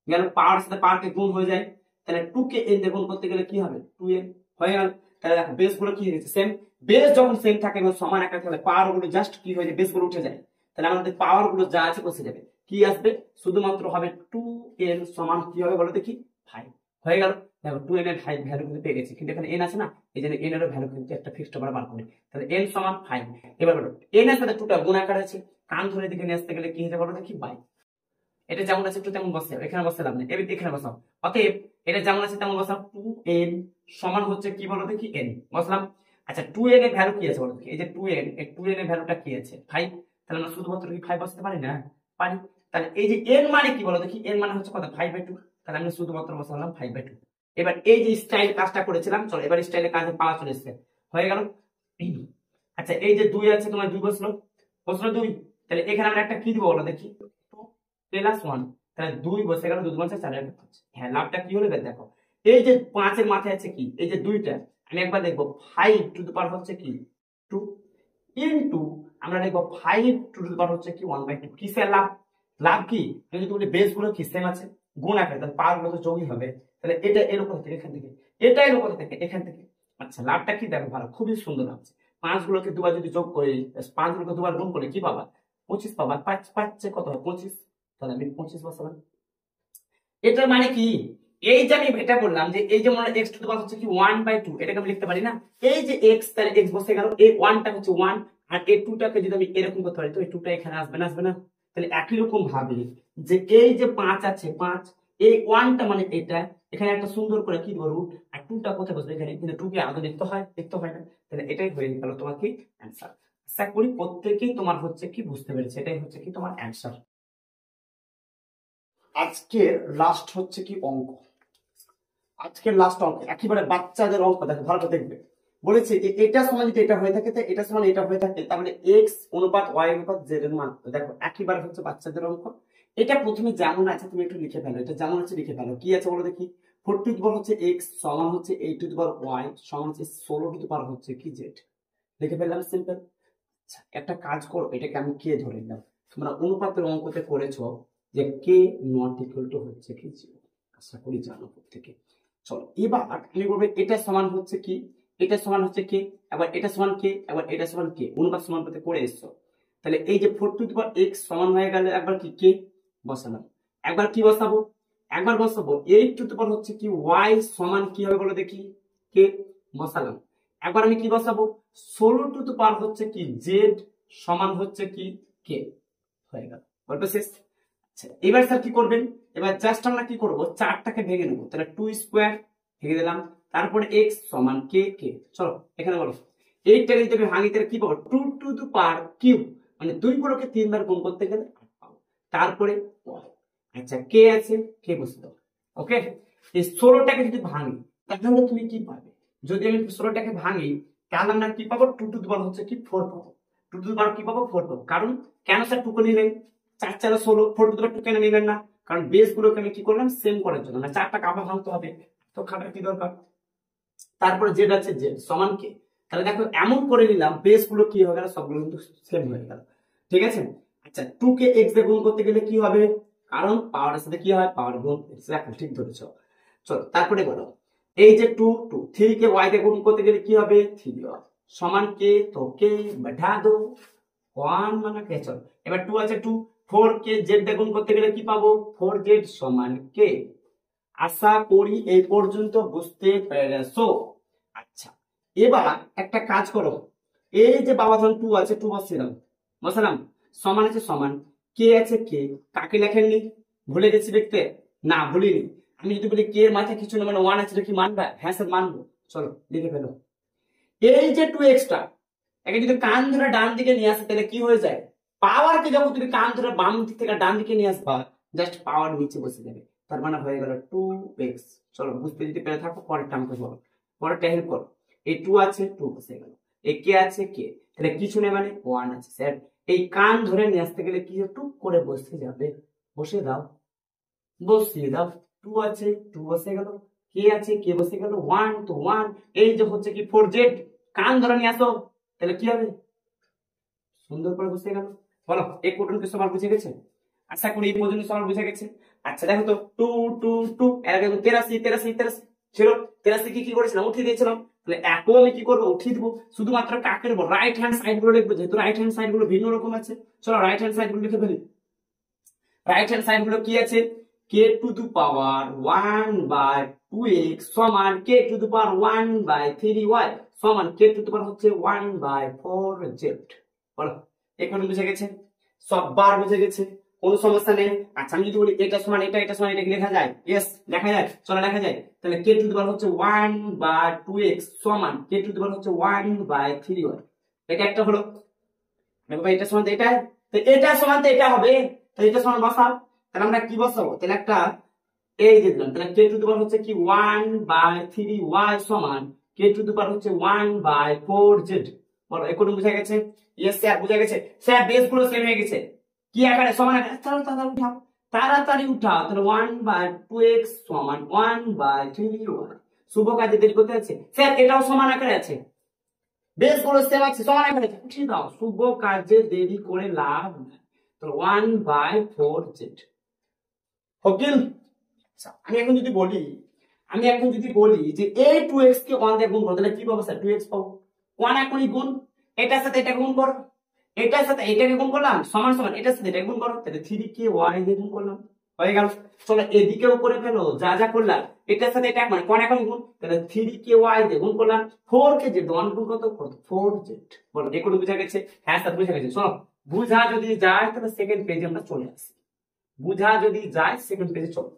[SPEAKER 1] গেল, পাওয়ার সাথে পাওয়ার কে গুণ হয়ে যায়, তাহলে 2 কে n দিয়ে গুণ করতে গেলে কি হবে? 2n হয়ে গেল। তাহলে দেখো বেস গুলো কি হয়ে গেছে? সেম। বেস যখন সেম থাকে এবং সমান আকারে তাহলে পাওয়ার গুলো জাস্ট কি হয়ে যায়? বেস গুলো উঠে যায়। তাহলে আমাদের পাওয়ার গুলো যা আছে বসে যাবে, কি আসবে? শুধুমাত্র হবে 2n সমান কি হবে বলো দেখি? 5 হয়ে গেল। দেখো 2n এর ভ্যালু কিন্তু পেয়ে গেছি, কিন্তু এখানে n আছে না, এই জন্য n এর ভ্যালু কিন্তু একটা ফিক্সড আমরা বার করি। তাহলে n সমান 5। এবার বলো n এর সাথে 2টা গুণ আকারে আছে, কান ধরে দিকে নিয়ে আসতে গেলে কি হয়ে যাবে বলো দেখি? 22। এটা যেমন আছে একটু তেমন বসাও, এখানে বসালাম না, এখানে বসাও। অতএব এটা যেমন আছে তেমন বসাও, 2n সমান হচ্ছে কি বলো দেখি? n বসলাম। আচ্ছা 2n এর ভ্যালু কি আছে বলো দেখি? এই যে 2n, এই 2n এর ভ্যালুটা কি আছে? 5। তাহলে আমরা শুধুমাত্র কি 5 বসাতে পারি না? পারি। তাহলে এই যে n মানে কি বলো দেখি? n মানে হচ্ছে কত? 5/2। তাহলে আমি শুধুমাত্র বসালাম 5/2। এবার এই যে স্টাইল কাজটা করেছিলাম, চলো এবার স্টাইলের কাজে পাওয়া চলে এসেছে, হয়ে গেল। আচ্ছা এই যে 2 আছে, তোমার 2 বসলো, বসলো 2। তাহলে এখানে আমরা একটা কি দিব বলো দেখি? +1। তাহলে 2 বসে গেল, 2 × 4 = 5। হ্যাঁ লাভটা কি হলো এবার দেখো, এই যে 5 এর মাথায় আছে কি? এই যে 2টা, আমি একবার দেখবো 5 টু দি পাওয়ার হচ্ছে কি 2 ইনটু আমরা দেখবো 5 টু দি পাওয়ার হচ্ছে কি 1/2। কিসের লাভ? লাভ কি? যদি তুমি বেস গুলো কি সেম আছে, গুণ আকারে, তাহলে পাওয়ার গুলো তো যোগই হবে। তাহলে এটা এর উপর থেকে এখান থেকে, এটা এর উপর থেকে এখান থেকে। আচ্ছা লাভটা কি দেখো, ভালো খুবই সুন্দর লাগছে। 5 গুলোকে দুবার যদি যোগ করি, 5 গুলোকে দুবার গুণ করে কি পাবা? 25 পাবা। 5 5 কত হয়? 25। তাহলে আমি 25 বসালাম। এটার মানে কি? এই যে আমি এটা বললাম যে এই যে মনে x টু দি পাওয়ার হচ্ছে কি 1/2, এটাকে আমি লিখতে পারি না? এই যে x, তাহলে x বসে গেল, এই 1টা হচ্ছে 1 আর এই 2টাকে যদি আমি এরকম করতে পারি তো এই 2টা এখানে আসবে না? আসবে না? তাহলে একই রকম ভাবে যে এই যে 5 আছে, 5 এই 1টা মানে এটা, এখানে একটা সুন্দর করে কি দেব? রুট। আর 2টা কোথায় বসবে? এখানে। কিন্তু 2 কে আগে লিখতে হয়? লিখতে হয় না। তাহলে এটাই হয়ে গেল তোমার কি অ্যানসার। আশা করি প্রত্যেকেই তোমার হচ্ছে কি বুঝতে পেরেছে, এটাই হচ্ছে কি তোমার অ্যানসার। আজকের লাস্ট হচ্ছে কি অঙ্ক, আজকের লাস্ট অঙ্ক একেবারে বাচ্চাদের অঙ্ক। দেখো ভালো করে দেখবে, বলেছে যে এটা সমান যদি এটা হয়ে থাকে, এটা সমান এটা হয়ে থাকে, তাহলে x অনুপাত y অনুপাত z এর মান। দেখো একেবারে হচ্ছে বাচ্চাদের অঙ্ক। এটা প্রথমে যেমন আছে তুমি একটু লিখে ফেলো, এটা যেমন আছে লিখে ফেলো। কি আছে বলো দেখি? 4 টু দি পাওয়ার হচ্ছে x সমান হচ্ছে 8 টু দি পাওয়ার y সমান হচ্ছে 16 টু দি পাওয়ার হচ্ছে কি z। লিখে ফেললাম, সিম্পল। আচ্ছা একটা কাজ করো, এটাকে আমি কে ধরে নিলাম। তোমরা অনুপাতের অঙ্কতে করেছো যে কে নট ইকুয়াল টু হচ্ছে কি 0। আশা করি জানো প্রত্যেকে। চলো এবার তুমি বলবে এটা সমান হচ্ছে কি, এটা সমান হচ্ছে কে, একবার এটা সমান কে, একবার এটা সমান কে, অনুপাত সমান করতে করে এসছো। তাহলে এই যে 4 টু দি পাওয়ার x সমান হয়ে গেল, একবার কি কে বসালাম, একবার কি বসাবো, একবার বসাবো 8 টু দি পাওয়ার হচ্ছে কি y সমান কি হবে বলো দেখি? কে বসালাম। একবার আমি কি বসাবো? 16 টু দি পাওয়ার হচ্ছে কি z সমান হচ্ছে কি কে। হয়ে গেল, গল্প শেষ। আচ্ছা এবার স্যার কি করবেন? এবার জাস্ট আমরা কি করব? 4টাকে ভেঙে নেব। তাহলে 2 স্কয়ার ভেঙে দিলাম, তারপরে x সমান কে কে। চলো এখানে বলো 8টাকে যদি আমি ভাঙি তাহলে কি পাবো? 2 টু দি পাওয়ার কিউব, মানে 2 গুলোকে 3 বার গুণ করতে গেলে 8 পাবো। তারপরে আচ্ছা কে আছে, কে বসে দাও। ওকে এই 16টাকে যদি ভাঙি তাহলে তুমি কি পাবে? যদি আমি 16টাকে ভাঙি তাহলে আমরা কি পাবো? 2 টু দি পাওয়ার হচ্ছে কি 4 পাবো। 2 টু দি পাওয়ার কি পাবো? 4 পাবো। কারণ কেন স্যার 2 কে নিলেন? 4 4 16, 4 টু দি পাওয়ার 2 কেন নিলেন না? কারণ বেস গুলোকে আমি কি করলাম সেম করার জন্য, না চারটা কাপা ভাঙতে হবে, তো খাটার কি দরকার। তারপরে জেড আছে জেড সমান কে, তাহলে দেখো এমন করে নিলাম বেস গুলো কি হয়ে গেল সবগুলো কিন্তু সেম হয়ে গেল, ঠিক আছে। আচ্ছা 2 কে x দিয়ে গুণ করতে গেলে কি হবে, কারণ পাওয়ারের সাথে কি হয় পাওয়ার গুণ, দেখো ঠিক ধরেছো। চলো তারপরে বলো এই যে 2 2 3 কে y দিয়ে গুণ করতে গেলে কি হবে 3y সমান কে, তো কে बढ़ा दो 1 মানে কে। চলো এবার 2 আছে 2 4 কে z দিয়ে গুণ করতে গেলে কি পাবো 4z সমান কে। আশা করি এই পর্যন্ত বুঝতে পেরেছো। আচ্ছা এবার একটা কাজ করো, এই যে বাবা ধরুন 2 আছে 2 বসালাম, সমান আছে সমান, কে আছে কে, কাকে লেখেননি ভুলে গেছি লিখতে, না ভুলিনি। আমি যদি বলি কে এর মাথায় কিছু না মানে 1 আছে, কি মানবা, হ্যাঁ স্যার মানবো, চলো লিখে ফেলো। এই যে 2x টা একে যদি কান ধরে ডান দিকে নিয়ে আসে তাহলে কি হয়ে যায়, পাওয়ার কে যখন তুমি কান ধরে বাম দিক থেকে ডান দিকে নিয়ে আসবা জাস্ট পাওয়ার নিচে বসে যাবে, তার মানে হয়ে গেল 2x। চলো বুঝতে যদি পেরে থাকো পরেরটা আমাকে বলো, পরেরটা হেল্প করো। এই 2 আছে 2 বসে গেল, এই কে আছে কে, তাহলে কিছু নেই মানে 1 আছে স্যার, এই কান ধরে নিয়ে আসতে গেলে কি টুক করে বসে যাবে, বসে দাও বসিয়ে দাও। 2 আছে 2 বসে গেল, কে আছে কে বসে গেল 1, তো 1 এই যে হচ্ছে কি 4z কান ধরে নিয়ে আসো তাহলে কি হবে সুন্দর করে বসে গেল। বলো এই পর্যন্ত সবার বুঝে গেছে, আশা করি এই পর্যন্ত সবার বুঝে গেছে। আচ্ছা দেখো তো 2 2 2 এর আগে 83 83 83 ছিল, 83 কি কি করেছিলাম উঠিয়ে দিয়েছিলাম, তাহলে এখন আমি কি করবো উঠিয়ে দিব, শুধুমাত্র কাকে নেবো রাইট হ্যান্ড সাইড গুলো লিখবো, যেহেতু রাইট হ্যান্ড সাইড গুলো ভিন্ন রকম আছে। চলো রাইট হ্যান্ড সাইড গুলো লিখে ফেলি। রাইট হ্যান্ড সাইড গুলো কি আছে, কে two the power 1 by 2x সমান কে two the power 1 by 3y সমান কে টু দি পাওয়ার হচ্ছে 1 বাই 4z। বলো এখন বুঝে গেছে, সববার বুঝে গেছে, কোনো সমস্যা নেই। আচ্ছা আমি যদি বলি এটা সমান এটা, এটা সমান এটা কি লেখা যায়, ইয়েস লেখা যায়, চলো লেখা যায়। তাহলে কে টু দি পাওয়ার হচ্ছে 1 বাই 2x সমান কে টু দি পাওয়ার হচ্ছে 1 বাই 3y, এটা একটা হলো। দেখো এটা সমান এটা, তো এটা সমান তো এটা হবে, তো এটা সমান বসাও, তাহলে আমরা কি বসাবো, তাহলে একটা এই যে দিলাম, তাহলে কে টু দি পাওয়ার হচ্ছে কি 1 বাই 3y সমান কে টু দি পাওয়ার হচ্ছে 1 বাই 4z। বলো এখন বুঝা গেছে, ইয়েস স্যার বুঝা গেছে স্যার, বেস গুলো সেম হয়ে গেছে, কি আকারে সমান আকারে, তাড়াতাড়ি তাড়াতাড়ি উঠাও তাড়াতাড়ি উঠাও, তাহলে 1 বাই 2x সমান 1 বাই 3y। শুভ কাজে দেরি করতে আছে স্যার, এটাও সমান আকারে আছে, বেস গুলো সেম আছে সমান আকারে, উঠিয়ে দাও, শুভ কাজে দেরি করে লাভ নাই, তাহলে 1 বাই 4z হকিল। আমি এখন যদি বলি, আমি এখন যদি বলি যে এই 2x কে 1 দিয়ে গুণ করো তাহলে কি পাবো স্যার 2x পাবো, 1 এখনই গুণ, এটার সাথে এটা গুণ করো, এটার সাথে এটাকে গুণ করলাম সমান সমান এটার সাথে এটা গুণ করো, তাহলে 3 কে y দিয়ে গুণ করলাম হয়ে গেল। চলো এদিকেও করে ফেলো যা যা করলাম, এটার সাথে এটা মানে কোন এখন গুণ, তাহলে 3 কে y দিয়ে গুণ করলাম, 4 কে z 1 গুণ কত 4z। বলো দেখো বুঝা গেছে, হ্যাঁ স্যার বুঝা গেছে। শোনো বুঝা যদি যায় তাহলে সেকেন্ড পেজে আমরা চলে আসি, বুঝা যদি যায় সেকেন্ড পেজে চলো।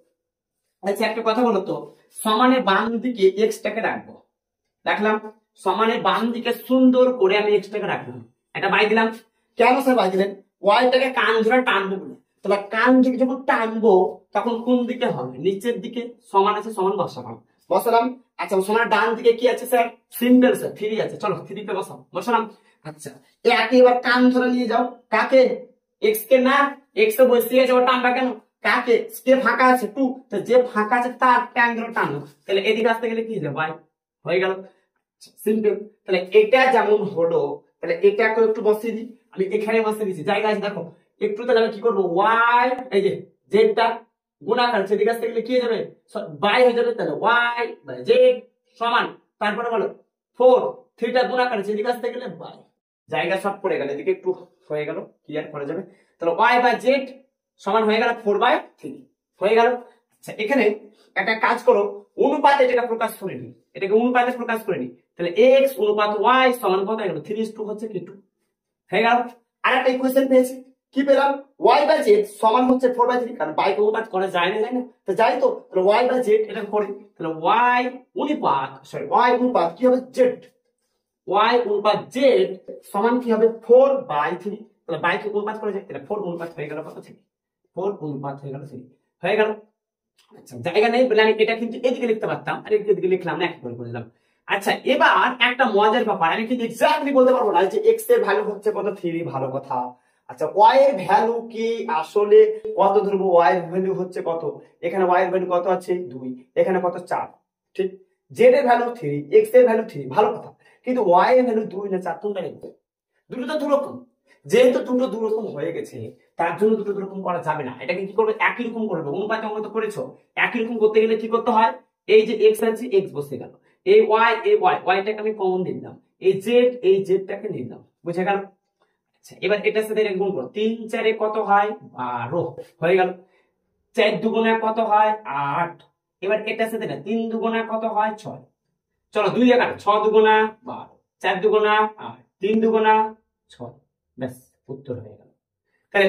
[SPEAKER 1] আচ্ছা একটা কথা বলো তো, সমানের বাম দিকে x টাকে রাখবো, রাখলাম সমানের বাম দিকে সুন্দর করে আমি x টাকে রাখলাম, এটা বাই দিলাম, কেন স্যার বাই দিলেন, y টাকে কান ধরে টানবো বলে, তবে কান থেকে যখন টানবো তখন কোন দিকে হবে নিচের দিকে, সমান আছে সমান বসালাম বসালাম। আচ্ছা সমান ডান দিকে কি আছে স্যার, সিম্পল স্যার 3 আছে, চলো 3 তে বসাও বসালাম। আচ্ছা একে এবার কান ধরে নিয়ে যাও, কাকে x কে, না x এ বসিয়ে যাও টানবা কেন, কাকে কে ফাঁকা আছে 2, তো যে ফাঁকা আছে তার টান ধরে টানো, তাহলে এদিকে আসতে গেলে কি হবে y হয়ে গেল সিম্পল। তাহলে এটা যেমন হলো, তাহলে এটাকে একটু বসিয়ে দিই, আমি এখানে বসিয়ে দিচ্ছি জায়গা আছে দেখো একটু, তাহলে আমি কি করবো y এই যে z টা গুণাকার সেদিকে আসতে গেলে কি হয়ে যাবে বাই হয়ে যাবে, তাহলে y বাই z সমান, তারপরে বলো 4 থিটা গুণাকার সেদিকে আসতে গেলে y, জায়গা সব পড়ে গেল এদিকে একটু হয়ে গেল ক্লিয়ার করা যাবে, তাহলে y বাই z সমান হয়ে গেল 4 বাই 3 হয়ে গেল। আচ্ছা এখানে একটা কাজ করো, অনুপাতে এটাকে প্রকাশ করে নি, এটাকে অনুপাতে প্রকাশ করে নি, তাহলে x অনুপাত y সমান কত হয়ে গেল 3:2 হচ্ছে কি 2 হয়ে গেল। আর একটা ইকুয়েশন পেয়েছি, কি পেলাম y বাই z সমান হচ্ছে 4 বাই 3, কারণ y কে অনুপাত করা যায় না, তো যাই তো, তাহলে y বাই z এটা করি, তাহলে y অনুপাত y অনুপাত কি হবে z, y অনুপাত z সমান কি হবে 4 বাই 3, তাহলে y কে অনুপাত করা যায়, তাহলে 4 অনুপাত হয়ে গেল কত থেকে 4 অনুপাত হয়ে গেল 3 হয়ে গেল। আচ্ছা জায়গা নেই বলে আমি এটা কিন্তু এদিকে লিখতে পারতাম, আর এদিকে লিখলাম না, একবার করে দিলাম। আচ্ছা এবার একটা মজার ব্যাপার, আমি কিন্তু এক্স্যাক্টলি বলতে পারবো না যে x এর ভ্যালু হচ্ছে কত 3 ভালো কথা, আচ্ছা, ওয়াই এর ভ্যালু কি আসলে কত ধরবো? ওয়াই এর ভ্যালু হচ্ছে কত? এখানে ওয়াই এর ভ্যালু কত আছে? 2, এখানে কত? 4। ঠিক। জেড এর ভ্যালু 3, এক্স এর ভ্যালু 3, ভালো কথা। কিন্তু ওয়াই এর ভ্যালু 2 না 4 কোনটা নেব? দুটো তো দুরকম। যেহেতু দুটো দুরকম হয়ে গেছে, তার জন্য দুটো দুরকম করা যাবে না। এটাকে কি করবে? একই রকম করবে। অনুপাতে অঙ্ক তো করেছো, একই রকম করতে গেলে কি করতে হয়? এই যে এক্স আছে, এক্স বসে গেল। এই ওয়াই, এই ওয়াইটাকে আমি কমন নিলাম। এই জেড, এই জেডটাকে নিলাম। বুঝে গেল? আচ্ছা, এবার এটার সাথে এটা গুণ করো। 3 4 এ কত হয়? 12 হয়ে গেল। 4 দুগুণে কত হয়? 8। এবার এটার সাথে না 3 দুগুণে কত হয়? 6। চলো 2 এ কাটো। 6 দুগুণা 12, 4 দুগুণা 8, 3 দুগুণা 6। ব্যাস, উত্তর হয়ে গেল। তাহলে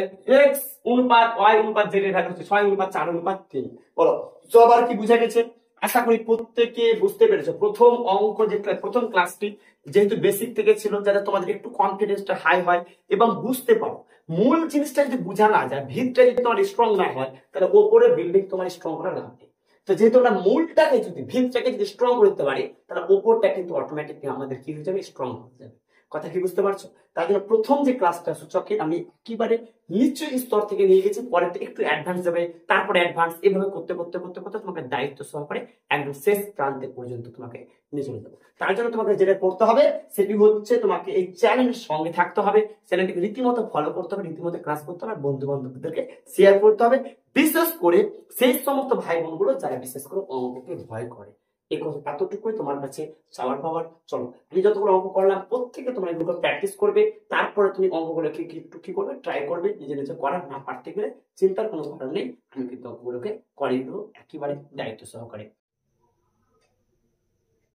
[SPEAKER 1] x অনুপাত y অনুপাত z এর ভ্যালু হচ্ছে 6 অনুপাত 4 অনুপাত 3। বলো সবার কি বুঝা গেছে? আশা করি প্রত্যেকে বুঝতে পেরেছো। প্রথম অঙ্ক যে প্রথম ক্লাসটি যেহেতু বেসিক থেকে ছিল, যাতে তোমাদের একটু কনফিডেন্সটা হাই হয় এবং বুঝতে পারো। মূল জিনিসটা যদি বোঝা না যায়, ভিতটা যদি তোমার স্ট্রং না হয়, তাহলে ওপরে বিল্ডিং তোমার স্ট্রং করা লাগবে। তো যেহেতু আমরা মূলটাকে যদি ভিতটাকে যদি স্ট্রং করতে পারি, তাহলে ওপরটা কিন্তু অটোমেটিকলি আমাদের কি হয়ে যাবে? স্ট্রং হয়ে যাবে। কথা কি বুঝতে পারছো? তার জন্য প্রথম যে ক্লাসটা সূচকে আমি একেবারে নিচু স্তর থেকে নিয়ে গেছি, পরে একটু অ্যাডভান্স যাবে, তারপরে অ্যাডভান্স, এভাবে করতে করতে করতে করতে তোমাকে দায়িত্ব সহকারে একদম শেষ প্রান্তে পর্যন্ত তোমাকে নিয়ে চলে যাবো। তার জন্য তোমাকে যেটা করতে হবে সেটি হচ্ছে তোমাকে এই চ্যানেলের সঙ্গে থাকতে হবে, চ্যানেলটিকে রীতিমতো ফলো করতে হবে, রীতিমতো ক্লাস করতে হবে, বন্ধু বান্ধবদেরকে শেয়ার করতে হবে, বিশেষ করে সেই সমস্ত ভাই বোনগুলো যারা বিশেষ করে অঙ্ককে ভয় করে। এই কথা এতটুকুই তোমার কাছে চাওয়ার পাওয়ার। চলো, আমি যতগুলো অঙ্ক করলাম প্রত্যেকে তোমরা এগুলো প্র্যাকটিস করবে, তারপরে তুমি অঙ্কগুলোকে একটু কি করবে? ট্রাই করবে। নিজে নিজে করার না পারতে গেলে চিন্তার কোনো কারণ নেই, আমি কিন্তু অঙ্কগুলোকে করিয়ে দেবো একেবারে দায়িত্ব সহকারে।